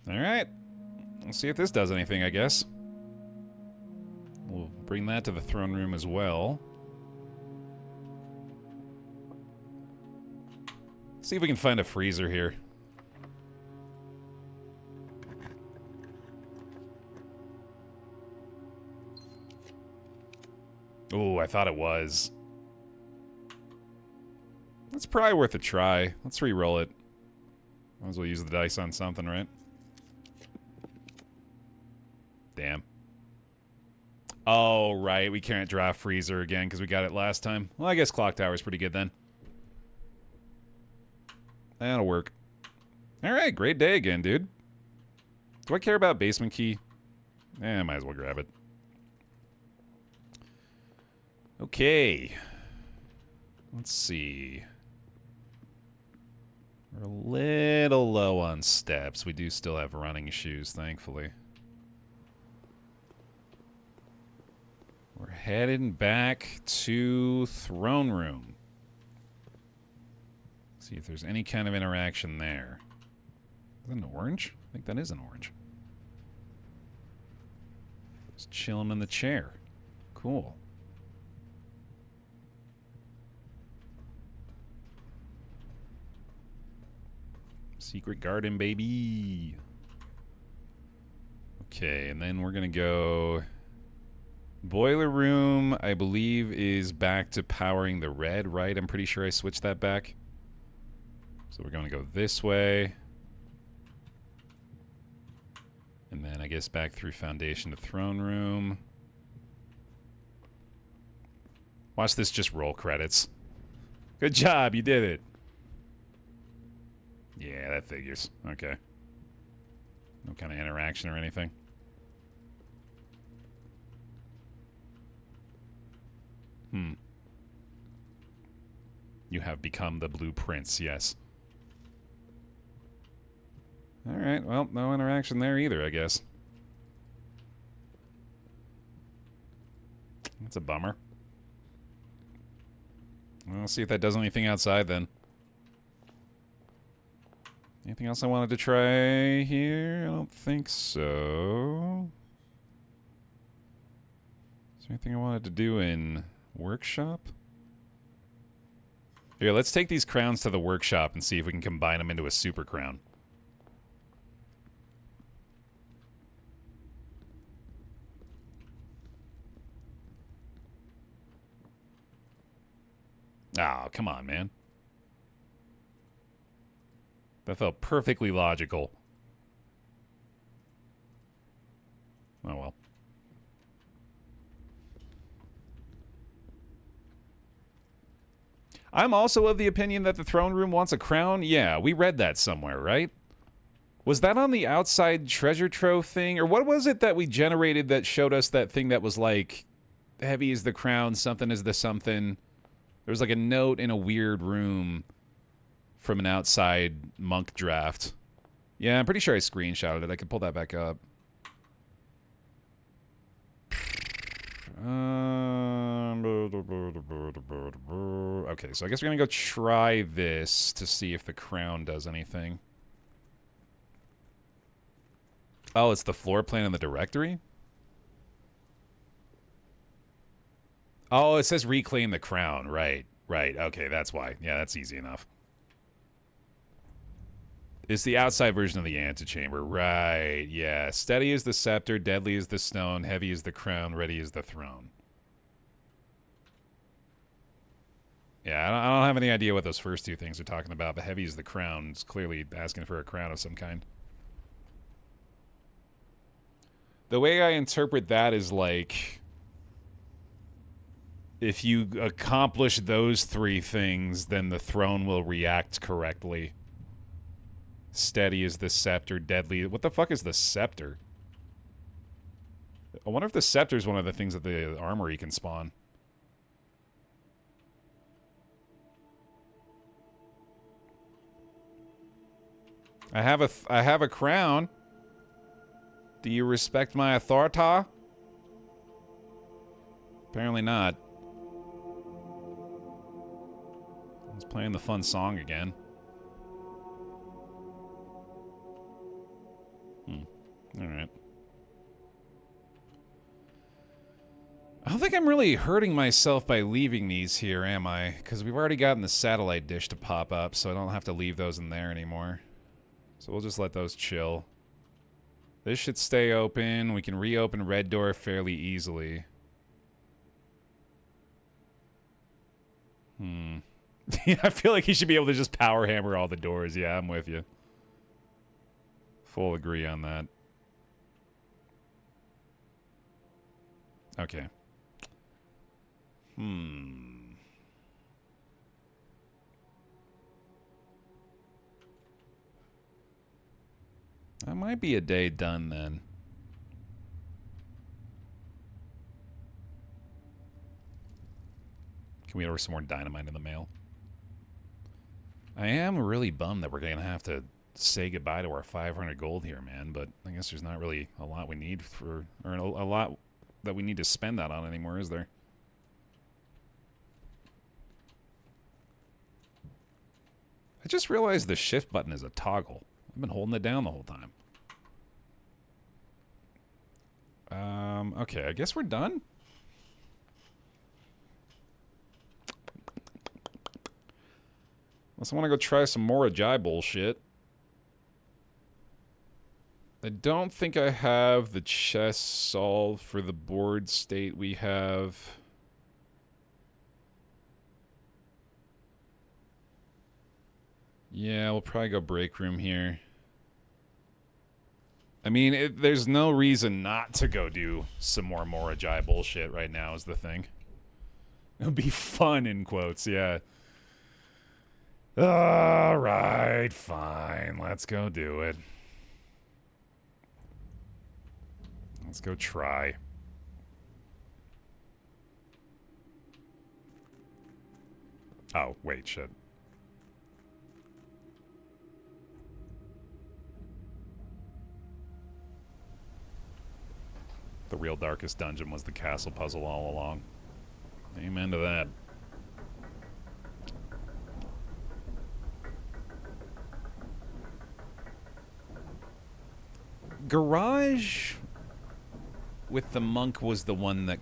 Alright. Let's see if this does anything, I guess. We'll bring that to the throne room as well. See if we can find a freezer here. Oh, I thought it was. That's probably worth a try. Let's re-roll it. Might as well use the dice on something, right? Damn. Oh, right. We can't draft freezer again because we got it last time. Well, I guess clock tower's pretty good then. That'll work. Alright, great day again, dude. Do I care about basement key? Eh, might as well grab it. Okay. Let's see. We're a little low on steps. We do still have running shoes, thankfully. We're heading back to throne room. See if there's any kind of interaction there. Is that an orange? I think that is an orange. Just chilling in the chair. Cool. Secret garden, baby. Okay, and then we're gonna go... Boiler room, I believe, is back to powering the red, right? I'm pretty sure I switched that back. So we're going to go this way. And then I guess back through foundation to throne room. Watch this just roll credits. Good job, you did it. Yeah, that figures. Okay. No kind of interaction or anything. You have become the Blue Prince, yes. Alright, well, no interaction there either, I guess. That's a bummer. Well, let's see if that does anything outside then. Anything else I wanted to try here? I don't think so. Is there anything I wanted to do in workshop? Here, let's take these crowns to the workshop and see if we can combine them into a super crown. Oh, come on, man. That felt perfectly logical. Oh, well. I'm also of the opinion that the throne room wants a crown. Yeah, we read that somewhere, right? Was that on the outside treasure trove thing? Or what was it that we generated that showed us that thing that was like, heavy is the crown, something is the something. There was like a note in a weird room from an outside monk draft. Yeah, I'm pretty sure I screenshotted it. I could pull that back up. Okay, so I guess we're gonna go try this to see if the crown does anything. Oh, it's the floor plan in the directory? Oh, it says reclaim the crown. Right, right. Okay, that's why. Yeah, that's easy enough. It's the outside version of the antechamber. Right, yeah. Steady is the scepter, deadly is the stone, heavy is the crown, ready is the throne. Yeah, I don't have any idea what those first two things are talking about, but heavy is the crown. It's clearly asking for a crown of some kind. The way I interpret that is like, if you accomplish those three things, then the throne will react correctly. Steady is the scepter, deadly. What the fuck is the scepter? I wonder if the scepter is one of the things that the armory can spawn. I have a crown. Do you respect my authority? Apparently not. He's playing the fun song again. Alright. I don't think I'm really hurting myself by leaving these here, am I? Because we've already gotten the satellite dish to pop up, so I don't have to leave those in there anymore. So we'll just let those chill. This should stay open. We can reopen red door fairly easily. Yeah, I feel like he should be able to just power hammer all the doors. Yeah, I'm with you. Full agree on that. Okay. That might be a day done then. Can we order some more dynamite in the mail? I am really bummed that we're going to have to say goodbye to our 500 gold here, man, but I guess there's not really a lot we need for, or a lot that we need to spend that on anymore, is there? I just realized the shift button is a toggle. I've been holding it down the whole time. Okay, I guess we're done. Unless I want to go try some Mora bullshit. I don't think I have the chess solved for the board state we have. Yeah, we'll probably go break room here. I mean, there's no reason not to go do some more Mora bullshit right now is the thing. It'll be fun, in quotes, yeah. Alright, fine. Let's go do it. Let's go try. Oh, wait, shit. The real darkest dungeon was the castle puzzle all along. Amen to that. Garage with the monk was the one that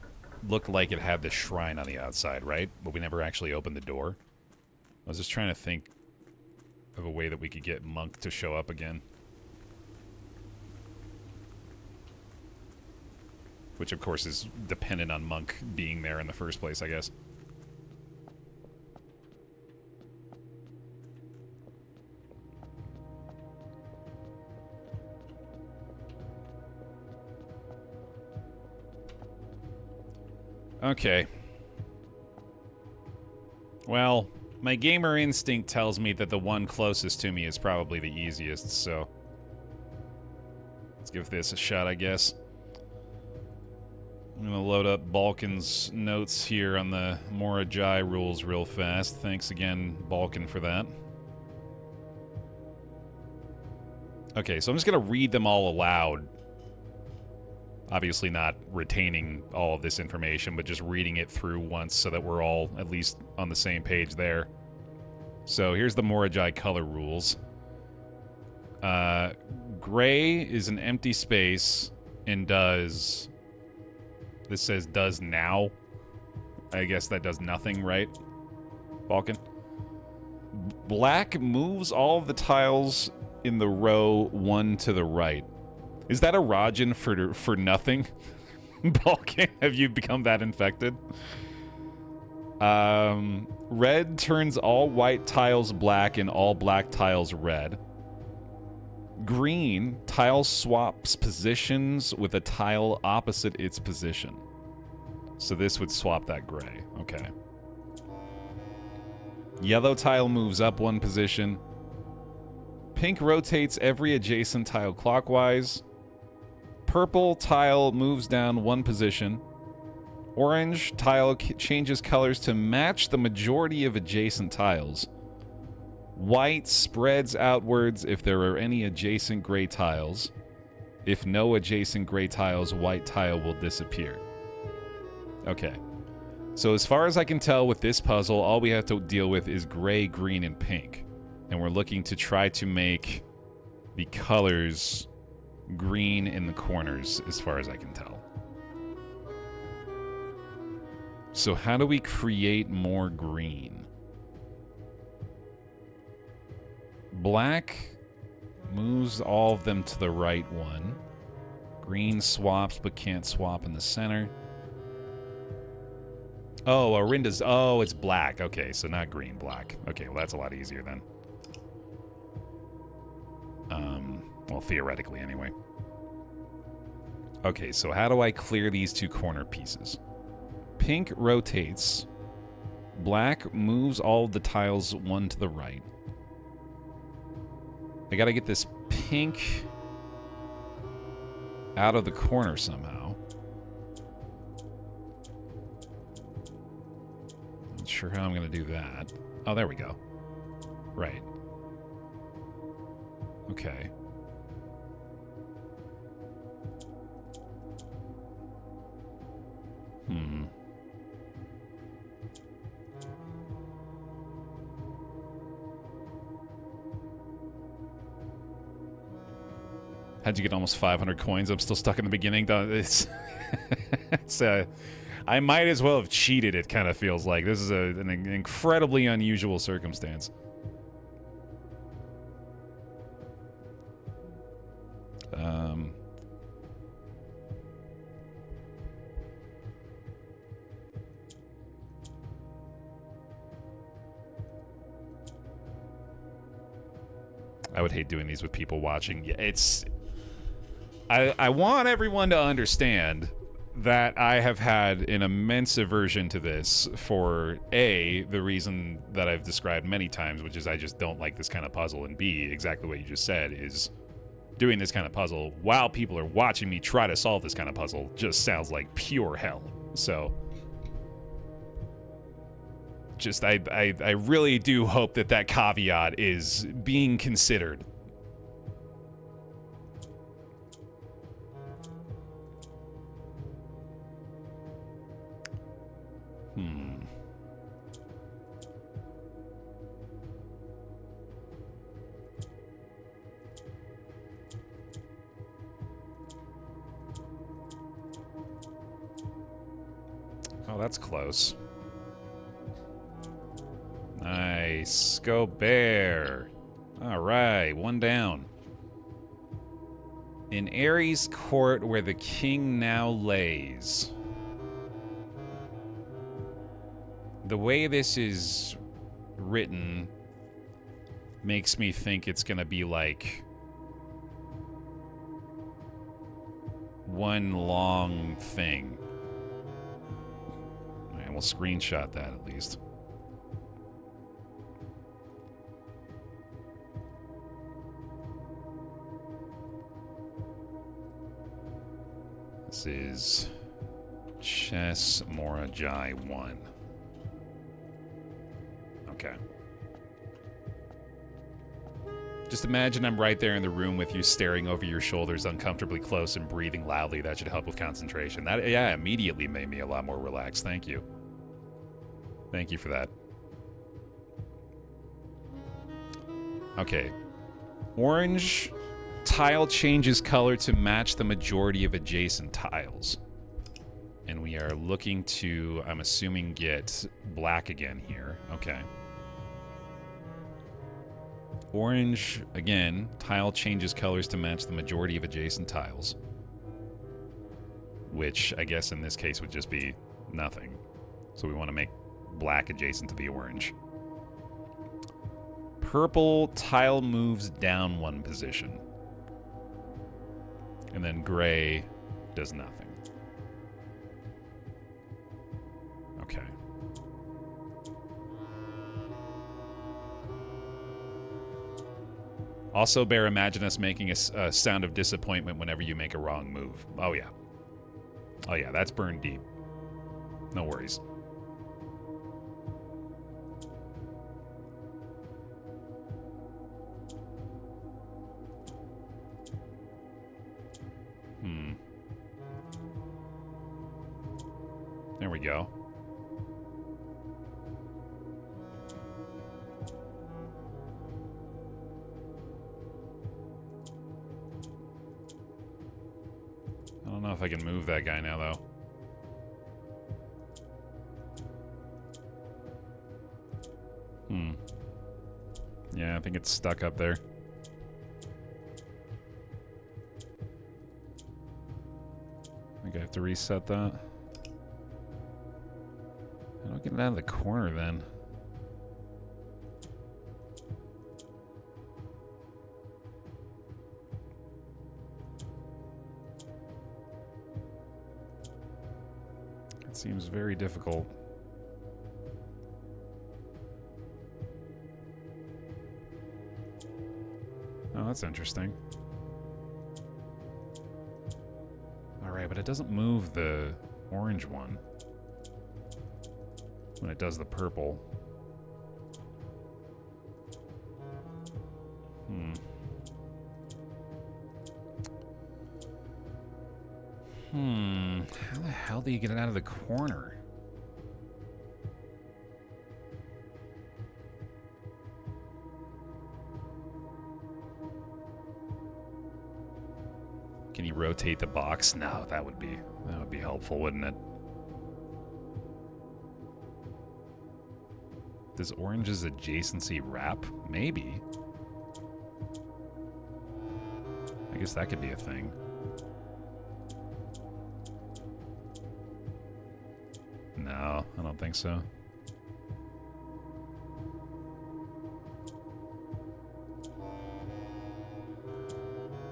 looked like it had the shrine on the outside, right? But we never actually opened the door. I was just trying to think of a way that we could get monk to show up again. Which, of course, is dependent on monk being there in the first place, I guess. Okay. Well, my gamer instinct tells me that the one closest to me is probably the easiest, so... let's give this a shot, I guess. I'm gonna load up Balkan's notes here on the Mora rules real fast. Thanks again, Balkan, for that. Okay, so I'm just gonna read them all aloud. Obviously not retaining all of this information, but just reading it through once so that we're all at least on the same page there. So here's the Mora color rules. Gray is an empty space and does... this says does now. I guess that does nothing, right? Balkan? Black moves all of the tiles in the row one to the right. Is that a Rajin for nothing? Balkan, have you become that infected? Red turns all white tiles black and all black tiles red. Green, tile swaps positions with a tile opposite its position. So this would swap that gray. Okay. Yellow tile moves up one position. Pink rotates every adjacent tile clockwise. Purple tile moves down one position. Orange tile changes colors to match the majority of adjacent tiles. White spreads outwards if there are any adjacent gray tiles. If no adjacent gray tiles, white tile will disappear. Okay. So as far as I can tell with this puzzle, all we have to deal with is gray, green, and pink. And we're looking to try to make the colors green in the corners, as far as I can tell. So how do we create more green? Black moves all of them to the right one. Green swaps but can't swap in the center. Oh, Arinda's... Oh, it's black. Okay, so not green, black. Okay, well, that's a lot easier then. Well, theoretically, anyway. Okay, so how do I clear these two corner pieces? Pink rotates. Black moves all of the tiles one to the right. I gotta get this pink out of the corner somehow. Not sure how I'm gonna do that. Oh, there we go. Right. Okay. How'd you get almost 500 coins? I'm still stuck in the beginning. It's, I might as well have cheated, it kind of feels like. This is an incredibly unusual circumstance. I would hate doing these with people watching. It's... I want everyone to understand that I have had an immense aversion to this for A, the reason that I've described many times, which is I just don't like this kind of puzzle, and B, exactly what you just said, is doing this kind of puzzle while people are watching me try to solve this kind of puzzle just sounds like pure hell. So just I really do hope that that caveat is being considered. Oh, that's close. Nice. Go Baer. All right, one down. In Ares' court where the king now lays. The way this is written makes me think it's gonna be like one long thing. Alright, we'll screenshot that at least. This is Chess Mora Jai 1. Okay. Just imagine I'm right there in the room with you, staring over your shoulders uncomfortably close and breathing loudly. That should help with concentration. That, yeah, immediately made me a lot more relaxed. Thank you. Thank you for that. Okay. Orange tile changes color to match the majority of adjacent tiles. And we are looking to, I'm assuming, get black again here. Okay. Orange, again, tile changes colors to match the majority of adjacent tiles. Which, I guess in this case, would just be nothing. So we want to make black adjacent to the orange. Purple tile moves down 1 position. And then gray does nothing. Okay. Also, Baer, imagine us making a sound of disappointment whenever you make a wrong move. Oh, yeah. Oh, yeah, that's burned deep. No worries. There we go. I don't know if I can move that guy now, though. Yeah, I think it's stuck up there. I think I have to reset that. How do I get it out of the corner, then? It seems very difficult. Oh, that's interesting. Alright, but it doesn't move the orange one when it does the purple. How the hell do you get it out of the corner? Can you rotate the box? No, that would be helpful, wouldn't it? Does orange's adjacency wrap? Maybe. I guess that could be a thing. No, I don't think so.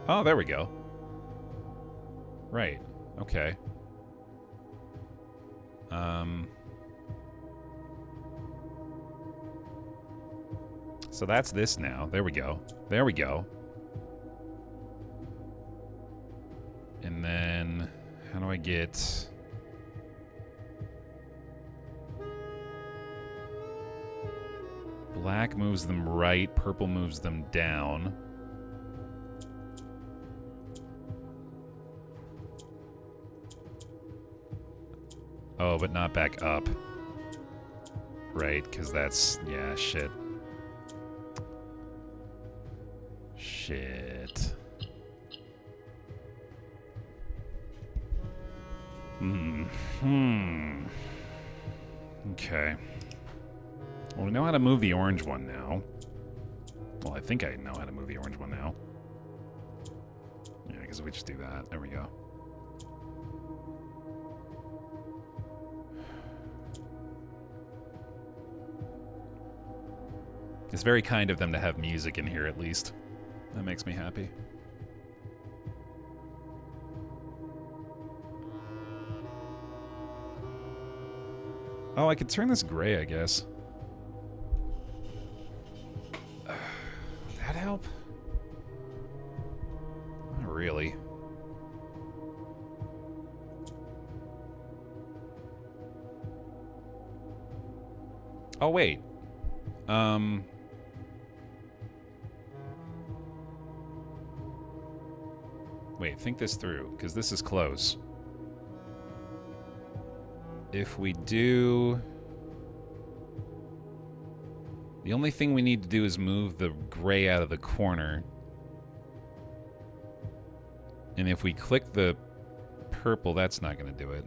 Oh, there we go. Right. Okay. So that's this now. There we go. There we go. And then, how do I get... Black moves them right, purple moves them down. Oh, but not back up. Right, because that's... yeah, shit. Shit. Okay. Well, we know how to move the orange one now. Well, I think I know how to move the orange one now. Yeah, because we just do that. There we go. It's very kind of them to have music in here, at least. That makes me happy. Oh, I could turn this gray, I guess. Would that help? Not really. Oh, wait. Wait, think this through, because this is close. If we do... The only thing we need to do is move the gray out of the corner. And if we click the purple, that's not going to do it.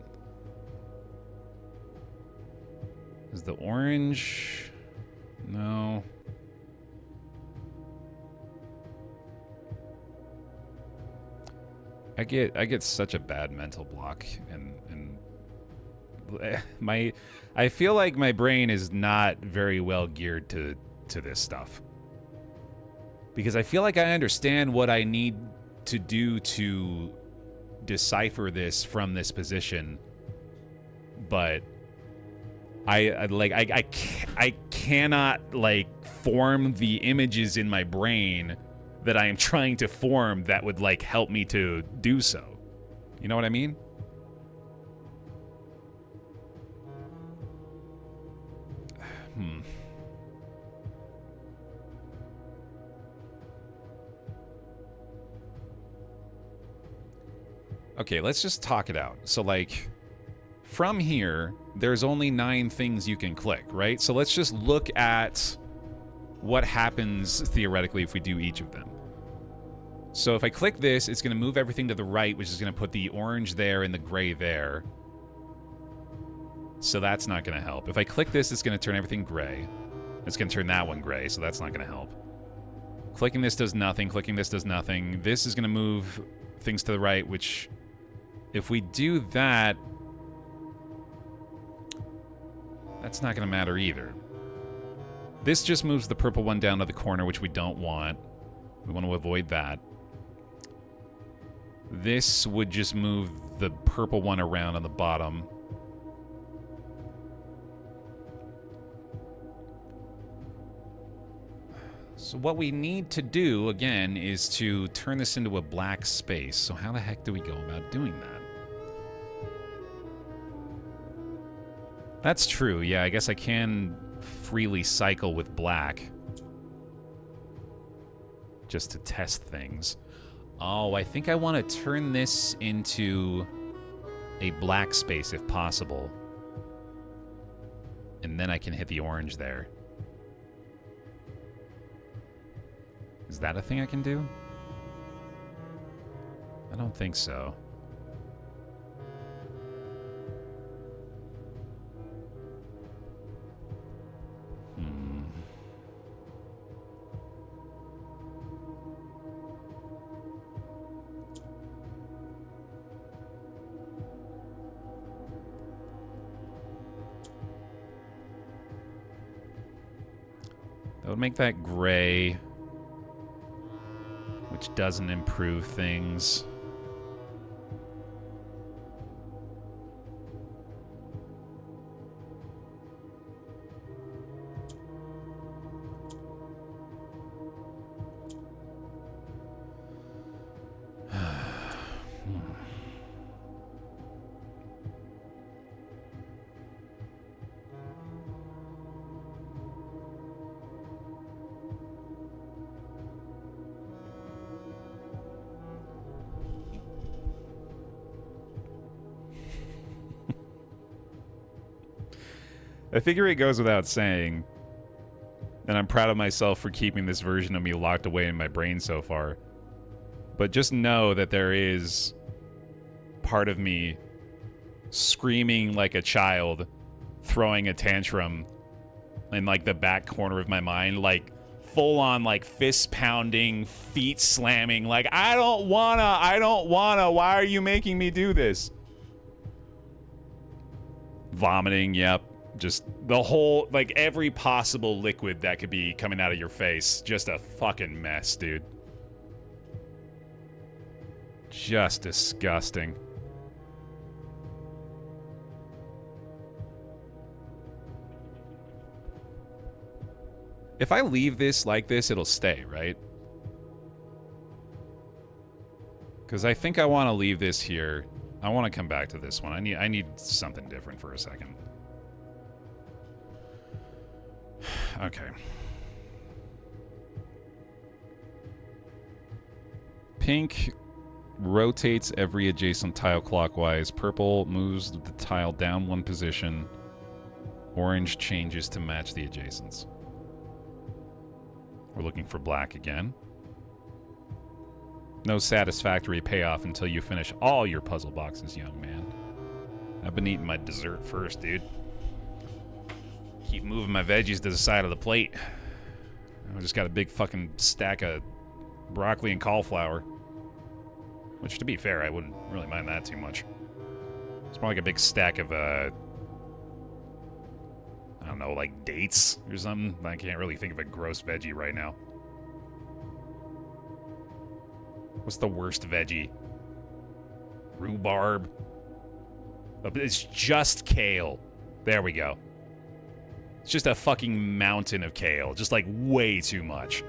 Is the orange... No... I get such a bad mental block in I feel like my brain is not very well geared to this stuff. Because I feel like I understand what I need to do to decipher this from this position, but I cannot like form the images in my brain that I am trying to form that would like help me to do so. You know what I mean? Okay, let's just talk it out. So like from here, there's only 9 things you can click, right? So let's just look at what happens theoretically if we do each of them. So if I click this, it's going to move everything to the right, which is going to put the orange there and the gray there. So that's not going to help. If I click this, it's going to turn everything gray. It's going to turn that one gray, so that's not going to help. Clicking this does nothing. Clicking this does nothing. This is going to move things to the right, which if we do that, that's not going to matter either. This just moves the purple one down to the corner, which we don't want. We want to avoid that. This would just move the purple one around on the bottom. So what we need to do, again, is to turn this into a black space. So how the heck do we go about doing that? That's true. Yeah, I guess I can freely cycle with black. Just to test things. Oh, I think I want to turn this into a black space if possible. And then I can hit the orange there. Is that a thing I can do? I don't think so. That would make that gray, which doesn't improve things. I figure it goes without saying, and I'm proud of myself for keeping this version of me locked away in my brain so far. But just know that there is part of me screaming like a child, throwing a tantrum in like the back corner of my mind, like full on like fist pounding, feet slamming, like I don't wanna, why are you making me do this? Vomiting, yep. Just the whole, like, every possible liquid that could be coming out of your face. Just a fucking mess, dude. Just disgusting. If I leave this like this, it'll stay, right? Because I think I want to leave this here. I want to come back to this one. I need something different for a second. Okay. Pink rotates every adjacent tile clockwise. Purple moves the tile down one position. Orange changes to match the adjacents. We're looking for black again. No satisfactory payoff until you finish all your puzzle boxes, young man. I've been eating my dessert first, dude. Keep moving my veggies to the side of the plate. I just got a big fucking stack of broccoli and cauliflower. Which, to be fair, I wouldn't really mind that too much. It's more like a big stack of I don't know, like dates or something. I can't really think of a gross veggie right now. What's the worst veggie? Rhubarb? It's just kale. There we go. It's just a fucking mountain of kale. Just like way too much.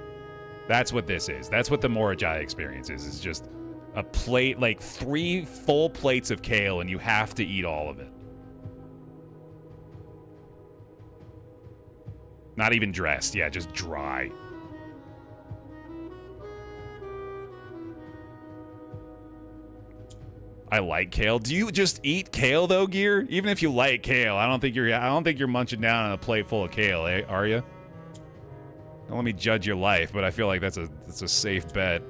That's what this is. That's what the Mora experience is. It's just a plate, like 3 full plates of kale, and you have to eat all of it. Not even dressed. Yeah, just dry. I like kale. Do you just eat kale though, Gear? Even if you like kale, I don't think you're munching down on a plate full of kale, are you? Don't let me judge your life, but I feel like that's a safe bet.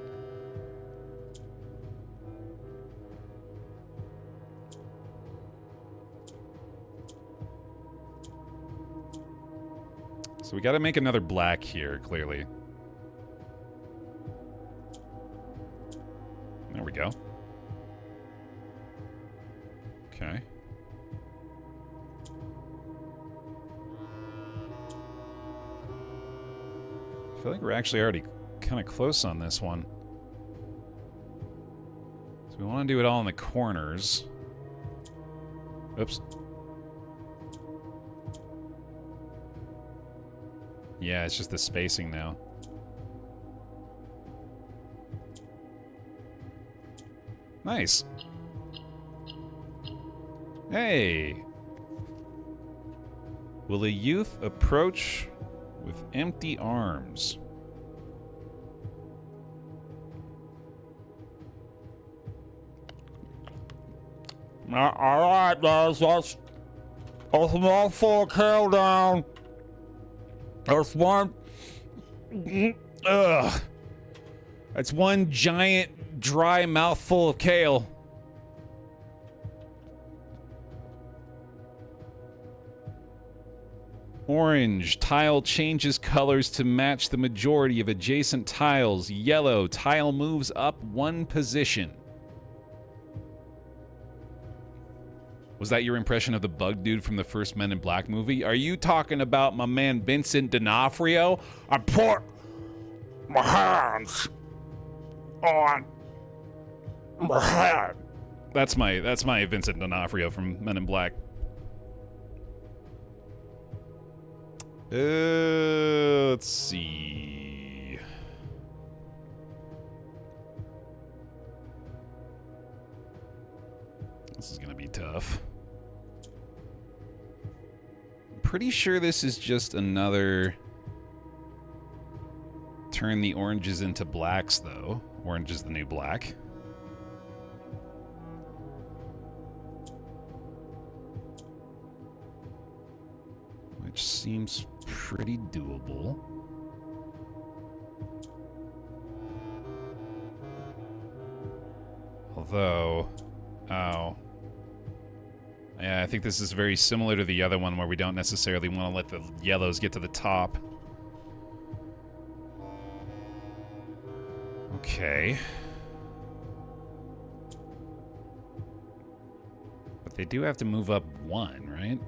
So we got to make another black here, clearly. There we go. Okay. I feel like we're actually already kind of close on this one. So we want to do it all in the corners. Oops. Yeah, it's just the spacing now. Nice. Hey! Will a youth approach with empty arms? Alright, guys, let's all 4 kale down. That's one. Ugh. That's one giant, dry mouthful of kale. Orange. Tile changes colors to match the majority of adjacent tiles. Yellow. Tile moves up 1 position. Was that your impression of the bug dude from the first Men in Black movie? Are you talking about my man Vincent D'Onofrio? I put my hands on my head. That's my Vincent D'Onofrio from Men in Black. Let's see. This is gonna be tough. I'm pretty sure this is just another turn the oranges into blacks, though. Orange is the new black. Which seems pretty doable. Although, oh. Yeah, I think this is very similar to the other one where we don't necessarily want to let the yellows get to the top. Okay. But they do have to move up 1, right?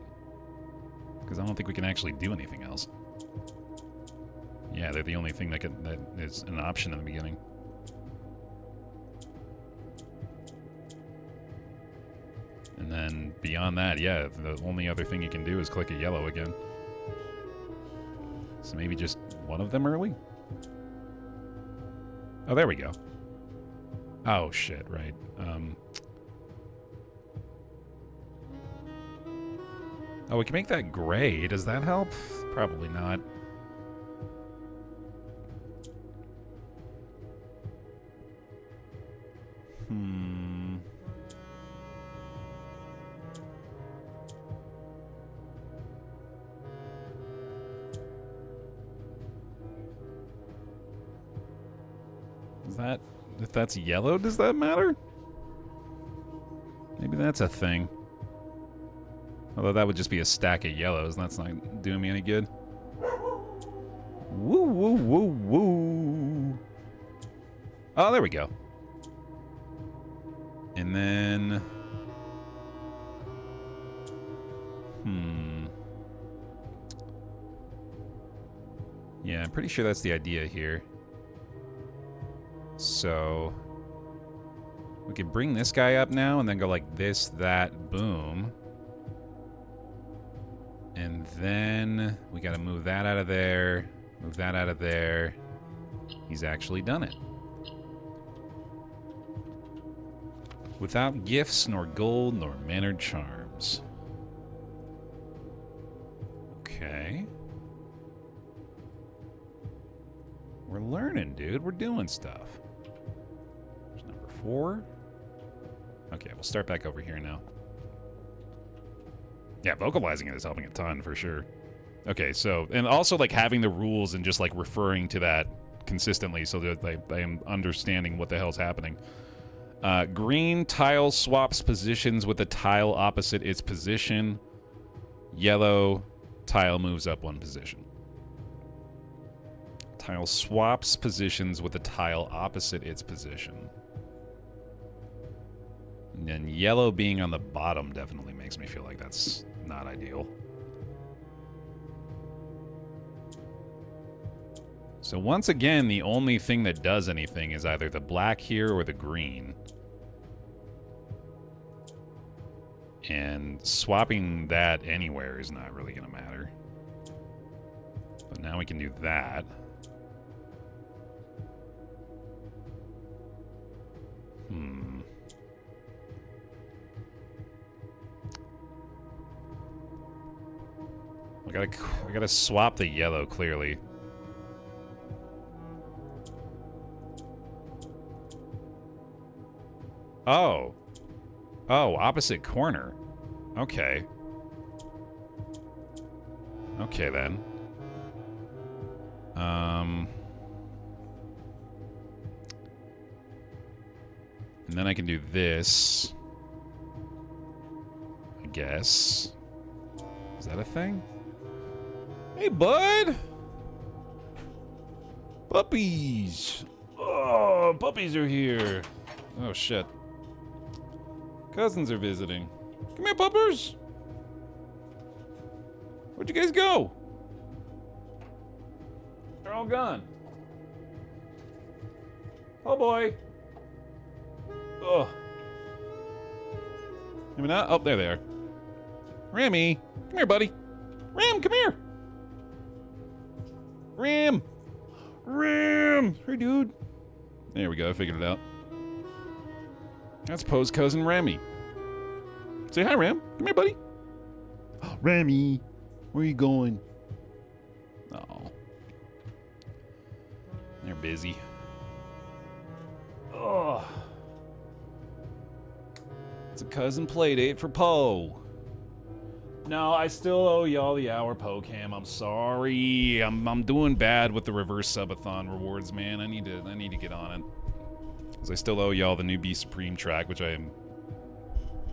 Because I don't think we can actually do anything else. Yeah, they're the only thing that is an option in the beginning. And then beyond that, yeah, the only other thing you can do is click a yellow again. So maybe just one of them early? Oh, there we go. Oh, shit, right. Oh, we can make that gray. Does that help? Probably not. Is that... If that's yellow, does that matter? Maybe that's a thing. Although that would just be a stack of yellows, and that's not doing me any good. Woo, woo, woo, woo. Oh, there we go. And then... Yeah, I'm pretty sure that's the idea here. So we could bring this guy up now and then go like this, that, boom. And then we gotta move that out of there, move that out of there. He's actually done it. Without gifts, nor gold, nor mannered charms. Okay. We're learning, dude. We're doing stuff. There's number 4. Okay, we'll start back over here now. Yeah, vocalizing it is helping a ton, for sure. Okay, so, and also, like, having the rules and just, like, referring to that consistently so that I am understanding what the hell's happening. Green tile swaps positions with the tile opposite its position. Yellow tile moves up 1 position. Tile swaps positions with the tile opposite its position. And then yellow being on the bottom definitely makes me feel like that's not ideal. So once again, the only thing that does anything is either the black here or the green. And swapping that anywhere is not really going to matter. But now we can do that. I gotta swap the yellow, clearly. Oh. Oh, opposite corner. Okay. Okay, then. And then I can do this. I guess. Is that a thing? Hey, bud! Puppies! Oh, puppies are here. Oh, shit. Cousins are visiting. Come here, puppers! Where'd you guys go? They're all gone. Oh, boy. Ugh. Maybe not? Oh, there they are. Rammy! Come here, buddy. Ram, come here! Ram! Ram! Hey, dude. There we go, I figured it out. That's Poe's cousin, Rammy. Say hi, Ram. Come here, buddy. Oh, Rammy, where are you going? Oh. They're busy. Oh. It's a cousin play date for Poe. No, I still owe y'all the hour PoCam. I'm sorry. I'm doing bad with the reverse subathon rewards, man. I need to get on it. Because I still owe y'all the new Be Supreme track, which I am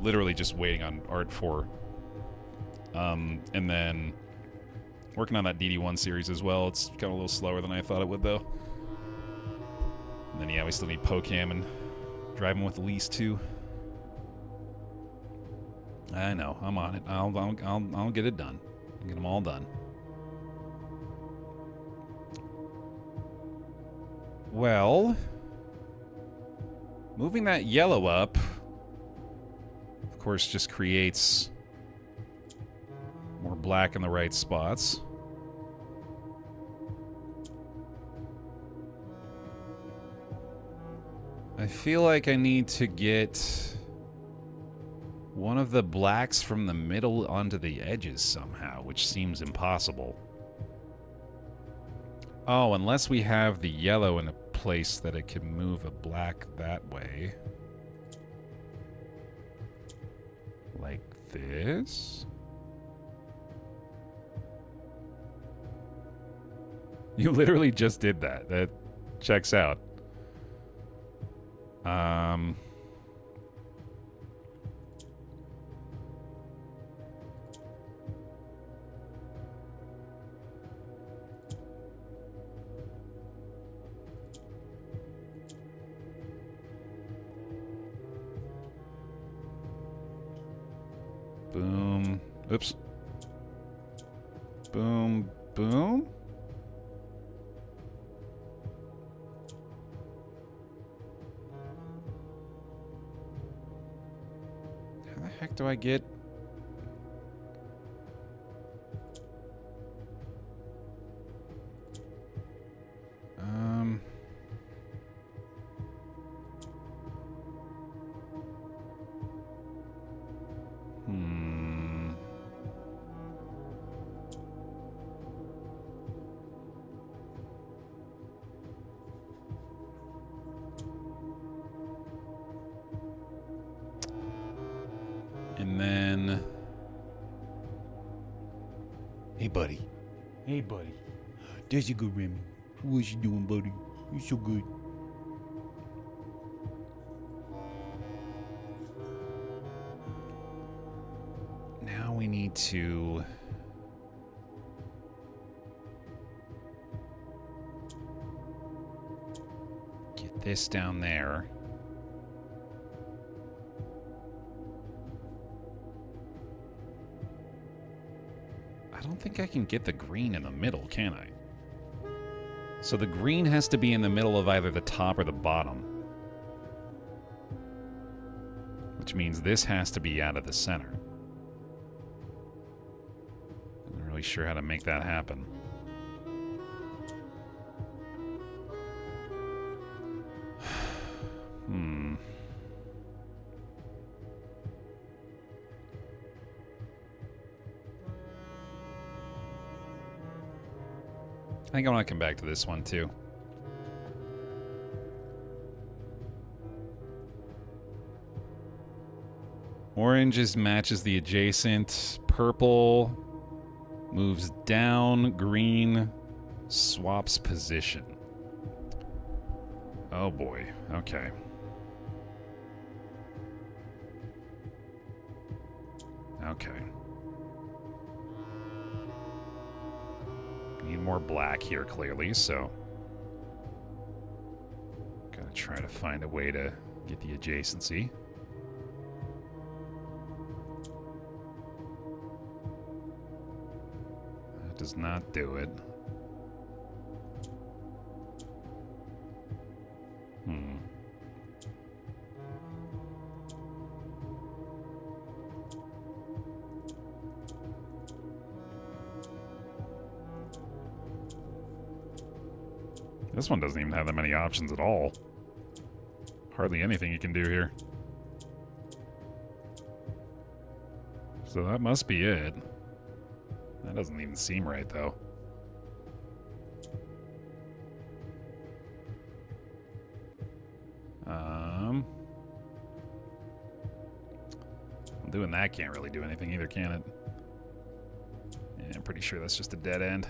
literally just waiting on art for. And then working on that DD1 series as well. It's kind of a little slower than I thought it would, though. And then, yeah, we still need PoCam and driving with Elise, too. I know. I'm on it. I'll get it done. I'll get them all done. Well, moving that yellow up, of course, just creates more black in the right spots. I feel like I need to get one of the blacks from the middle onto the edges somehow, which seems impossible. Oh, unless we have the yellow in a place that it can move a black that way. Like this? You literally just did that. That checks out. Boom. Oops. Boom. Boom. heck do I get? And then... Hey, buddy. Hey, buddy. There's your good Remy. What you doing, buddy? You're so good. Now we need to... get this down there. I don't think I can get the green in the middle, can I? So the green has to be in the middle of either the top or the bottom. Which means this has to be out of the center. I'm not really sure how to make that happen. I think I want to come back to this one, too. Orange matches the adjacent. Purple moves down. Green swaps position. Oh, boy. Okay. Okay. Need more black here, clearly, so... Gotta try to find a way to get the adjacency. That does not do it. This one doesn't even have that many options at all. Hardly anything you can do here. So that must be it. That doesn't even seem right, though. Doing that can't really do anything either, can it? Yeah, I'm pretty sure that's just a dead end.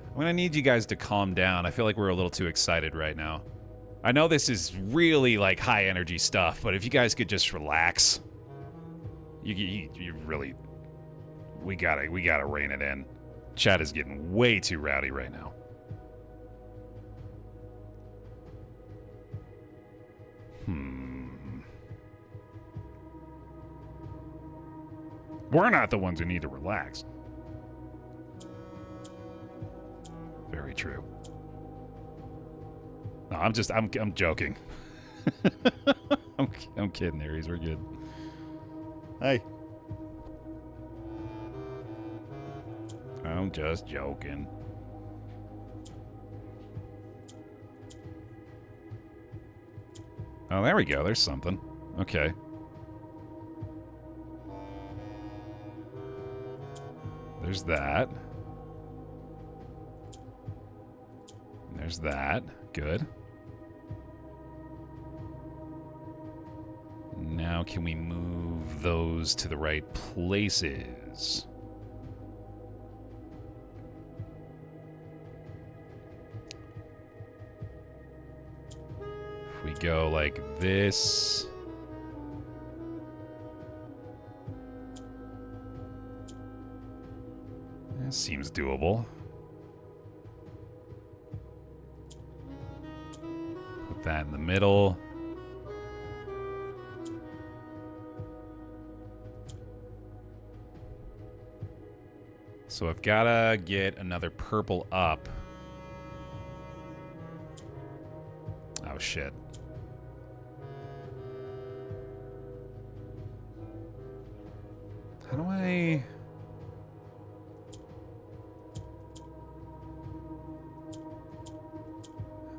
I'm gonna need you guys to calm down. I feel like we're a little too excited right now. I know this is really like high energy stuff, but if you guys could just relax, you really, we gotta rein it in. Chat is getting way too rowdy right now. We're not the ones who need to relax. Very true. No, I'm joking. I'm kidding, Aries. We're good. Hey. I'm just joking. Oh, there we go. There's something. Okay. There's that. There's that. Good. Now can we move those to the right places? If we go like this... That seems doable. that in the middle. So I've got to get another purple up. Oh, shit. How do I...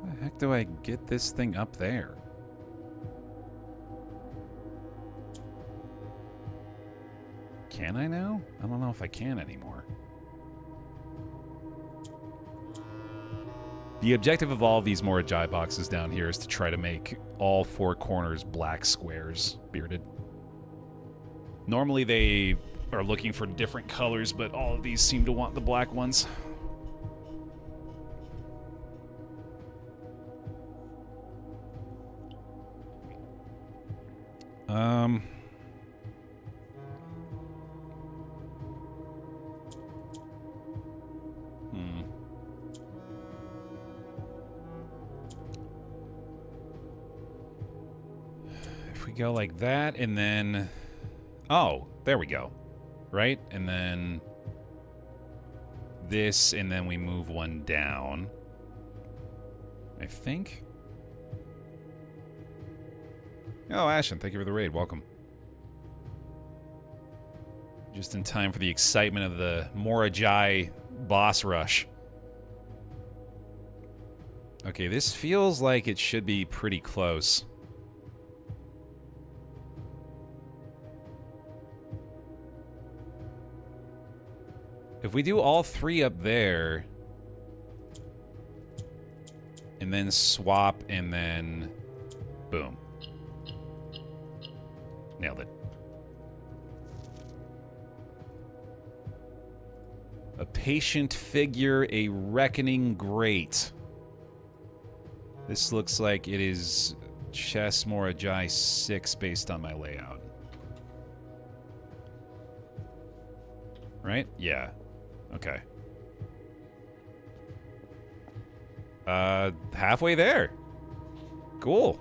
How the heck do I get this thing up there? Can I now? I don't know if I can anymore. The objective of all of these Mora Jai boxes down here is to try to make all four corners black squares, bearded. Normally they are looking for different colors, but all of these seem to want the black ones. If we go like that, and then... Oh, there we go. Right? And then... this, and then we move one down. I think? Oh, Ashen, thank you for the raid. Welcome. Just in time for the excitement of the Mora Jai boss rush. Okay, this feels like it should be pretty close. If we do all three up there, and then swap, and then boom. Nailed it. A patient figure, a reckoning great. This looks like it is Chess Mora Jai 6 based on my layout. Right? Yeah. Okay. Halfway there. Cool.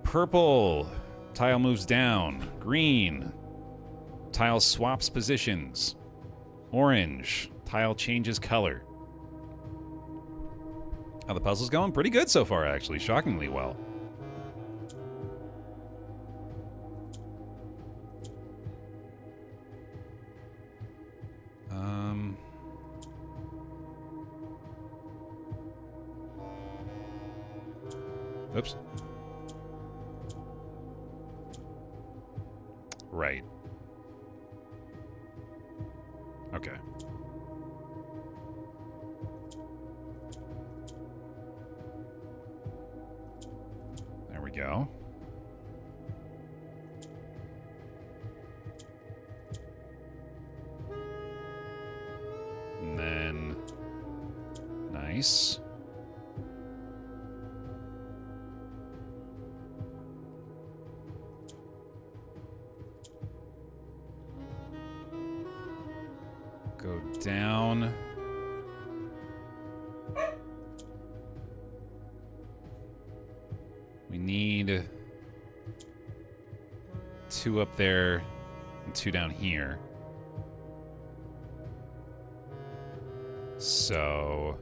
Purple. Tile moves down. Green. Tile swaps positions. Orange. Tile changes color. How the puzzle's going? Pretty good so far, actually. Shockingly well. Oops. Right. Okay. There we go. And then... nice. Go down. We need 2 up there and 2 down here. So...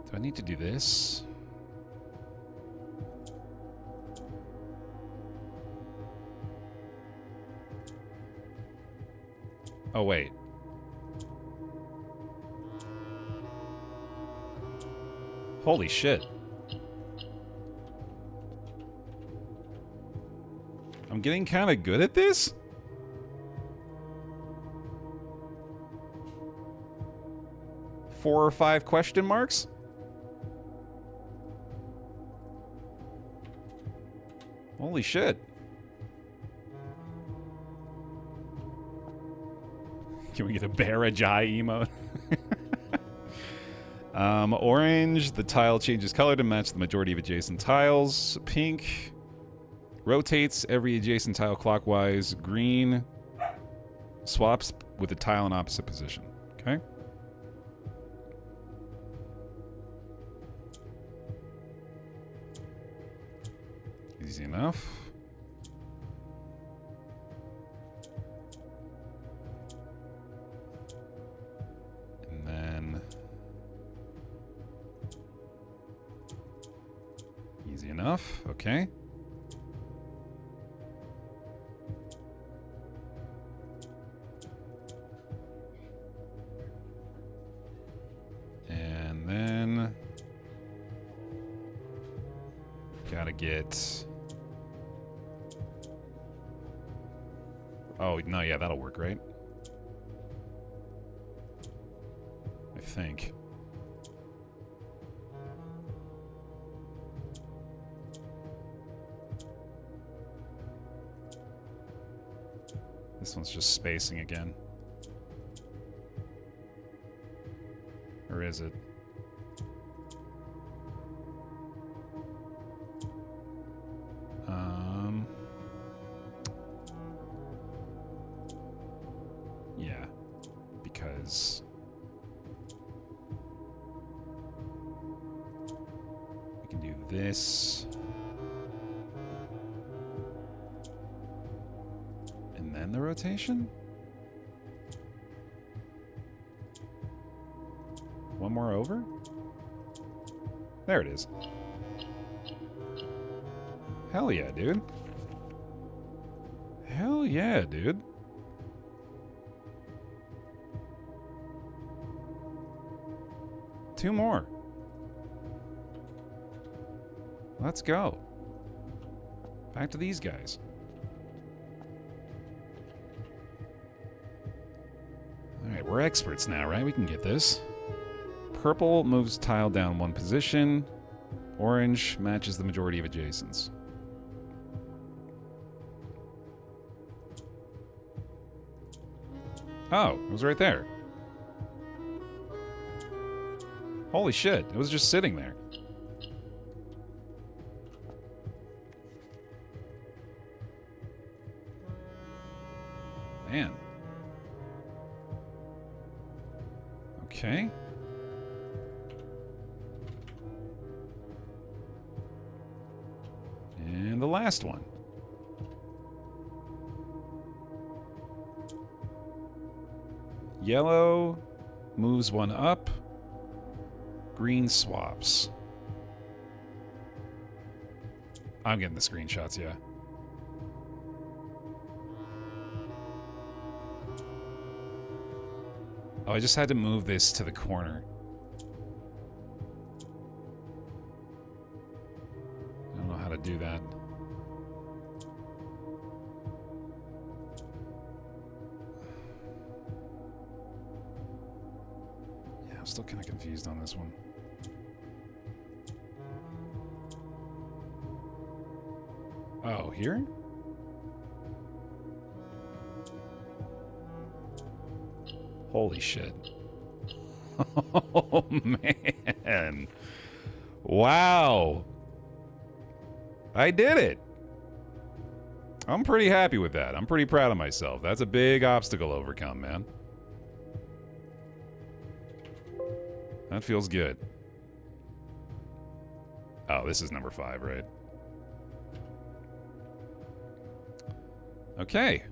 do I need to do this? Oh, wait. Holy shit. I'm getting kind of good at this? Four or 5 question marks? Holy shit. Can we get a Baer Jai emote? Orange, the tile changes color to match the majority of adjacent tiles. Pink, Rotates every adjacent tile clockwise. Green swaps with the tile in opposite position. Okay. Easy enough. And then easy enough. Okay. And then gotta get... Oh, no, yeah, that'll work, right? I think. This one's just spacing again. Or is it? Yeah, because we can do this. And then the rotation? One more over? There it is. Hell yeah, dude. Hell yeah, dude. Two more. Let's go. Back to these guys. Alright, we're experts now, right? We can get this. Purple moves tile down one position. Orange matches the majority of adjacents. Oh, it was right there. Holy shit, it was just sitting there. Man. Okay. And the last one. Yellow moves one up. Green swaps. I'm getting the screenshots, yeah. Oh, I just had to move this to the corner. I don't know how to do that. Yeah, I'm still kind of confused on this one. Oh, here? Holy shit. Oh, man. Wow. I did it. I'm pretty happy with that. I'm pretty proud of myself. That's a big obstacle overcome, man. That feels good. Oh, this is number 5, right? Okay.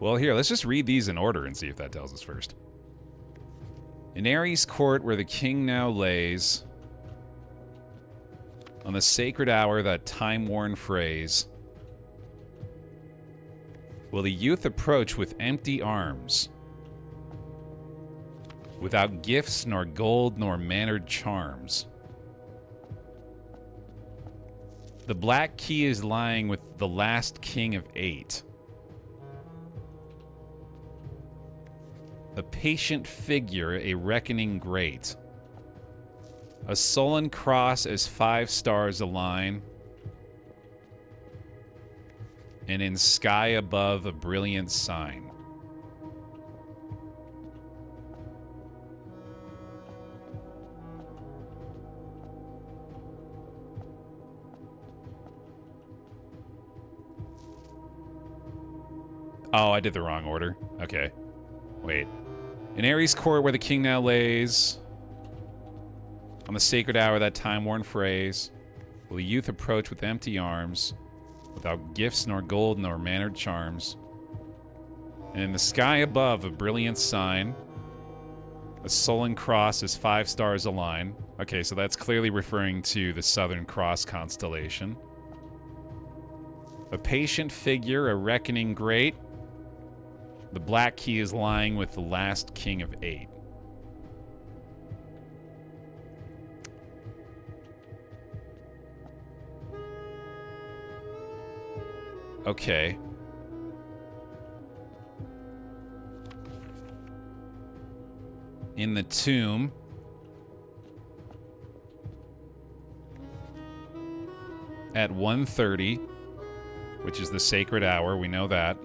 Well, here, let's just read these in order and see if that tells us first. In Ares' court, where the king now lays, on the sacred hour, that time-worn phrase, will the youth approach with empty arms, without gifts, nor gold, nor mannered charms. The black key is lying with the last king of 8. A patient figure, a reckoning great. A sullen cross as 5 stars align. And in sky above a brilliant sign. Oh, I did the wrong order. Okay. Wait. In Ares' court where the king now lays, on the sacred hour, that time-worn phrase, will the youth approach with empty arms, without gifts nor gold nor mannered charms. And in the sky above, a brilliant sign, a sullen cross as 5 stars align. Okay, so that's clearly referring to the Southern Cross constellation. A patient figure, a reckoning great. The black key is lying with the last king of 8. Okay. In the tomb. At 1:30, which is the sacred hour, we know that.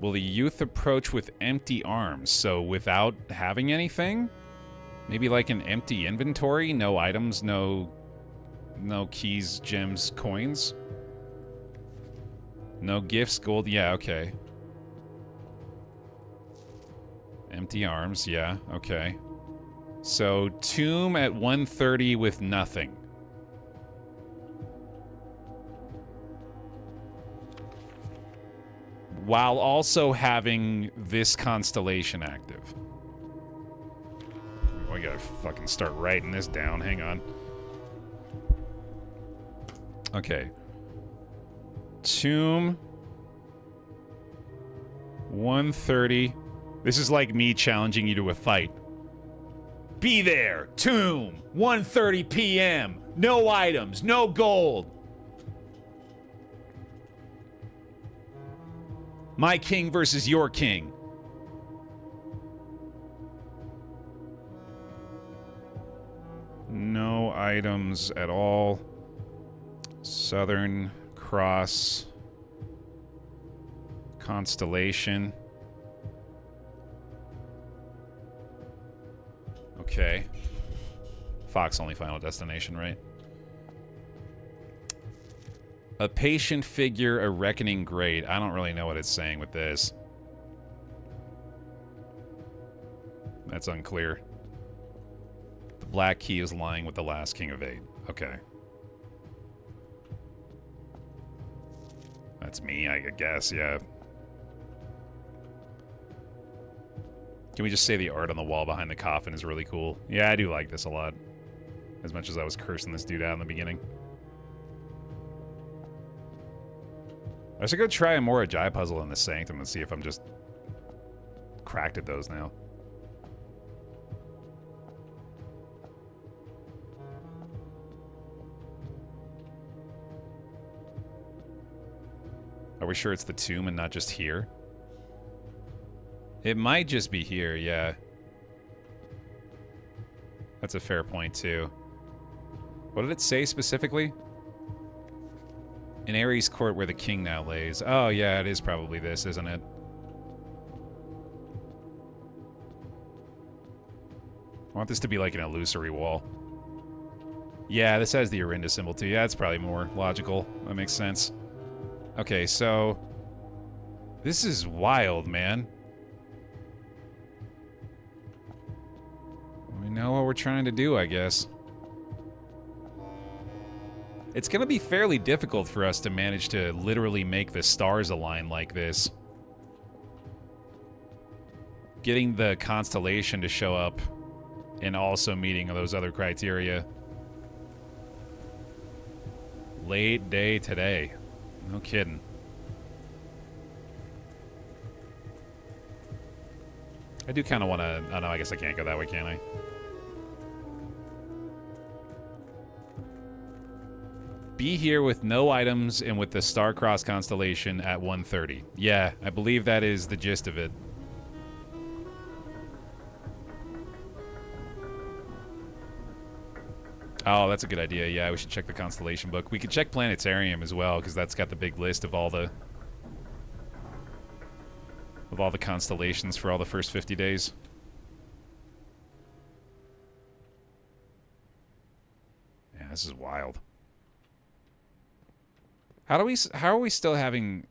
Will the youth approach with empty arms? So without having anything? Maybe like an empty inventory? No items, no keys, gems, coins? No gifts, gold? Yeah, okay. Empty arms, yeah, okay. So, tomb at 1:30 with nothing. While also having this constellation active. We gotta fucking start writing this down, hang on. Okay. Tomb 1:30. This is like me challenging you to a fight. Be there! Tomb! 1:30 p.m. No items, no gold. My king versus your king. No items at all. Southern Cross constellation. Okay. Fox only final destination, right? A patient figure, a reckoning great. I don't really know what it's saying with this. That's unclear. The black key is lying with the last king of 8. Okay. That's me, I guess, yeah. Can we just say the art on the wall behind the coffin is really cool? Yeah, I do like this a lot. As much as I was cursing this dude out in the beginning. I should go try a Mora Jai puzzle in the Sanctum and see if I'm just cracked at those now. Are we sure it's the tomb and not just here? It might just be here, yeah. That's a fair point, too. What did it say specifically? In Ares' court where the king now lays. Oh, yeah, it is probably this, isn't it? I want this to be like an illusory wall. Yeah, this has the Orinda symbol, too. Yeah, that's probably more logical. That makes sense. Okay, so... This is wild, man. We know what we're trying to do, I guess. It's gonna be fairly difficult for us to manage to literally make the stars align like this. Getting the constellation to show up and also meeting those other criteria. Late day today. No kidding. I do kind of want to... Oh, no, I guess I can't go that way, can I? Be here with no items and with the Star-Crossed constellation at 1:30. Yeah, I believe that is the gist of it. Oh, that's a good idea. Yeah, we should check the constellation book. We could check Planetarium as well, because that's got the big list of all the constellations for all the first 50 days. Yeah, this is wild. How are we still having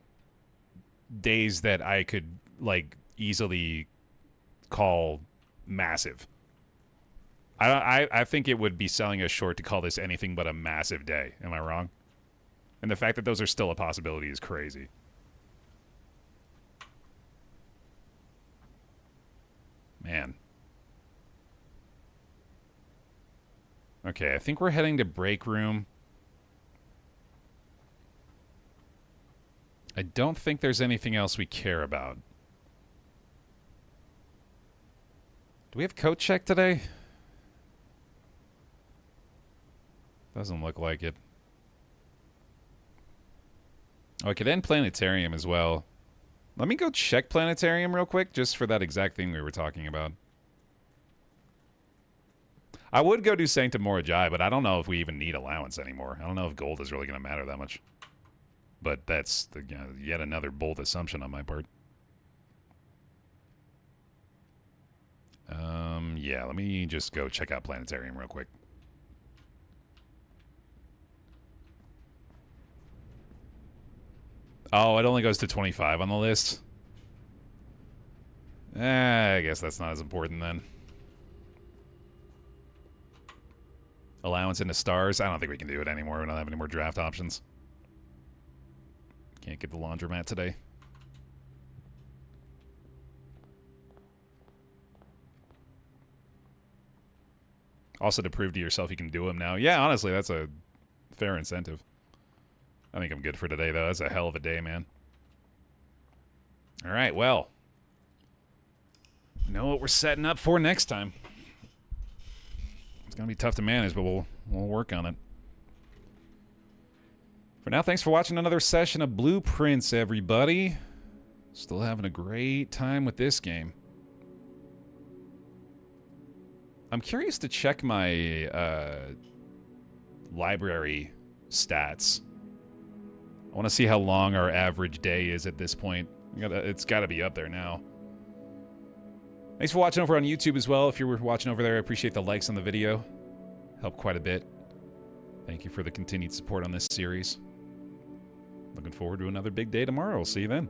days that I could like easily call massive? I think it would be selling us short to call this anything but a massive day. Am I wrong? And the fact that those are still a possibility is crazy. Man. Okay, I think we're heading to break room. I don't think there's anything else we care about. Do we have coat check today? Doesn't look like it. Oh, I could end planetarium as well. Let me go check planetarium real quick, just for that exact thing we were talking about. I would go do Sanctum Mora, but I don't know if we even need allowance anymore. I don't know if gold is really going to matter that much. But that's yet another bold assumption on my part. Yeah, let me just go check out planetarium real quick. Oh, it only goes to 25 on the list. I guess that's not as important then. Allowance into stars? I don't think we can do it anymore. We don't have any more draft options. Can't get the laundromat today. Also, to prove to yourself you can do them now. Yeah, honestly, that's a fair incentive. I think I'm good for today, though. That's a hell of a day, man. All right, well. Know what we're setting up for next time. It's going to be tough to manage, but we'll work on it. For now, thanks for watching another session of Blueprints, everybody. Still having a great time with this game. I'm curious to check my library stats. I want to see how long our average day is at this point. It's got to be up there now. Thanks for watching over on YouTube as well. If you're watching over there, I appreciate the likes on the video. Help quite a bit. Thank you for the continued support on this series. Looking forward to another big day tomorrow. We'll see you then.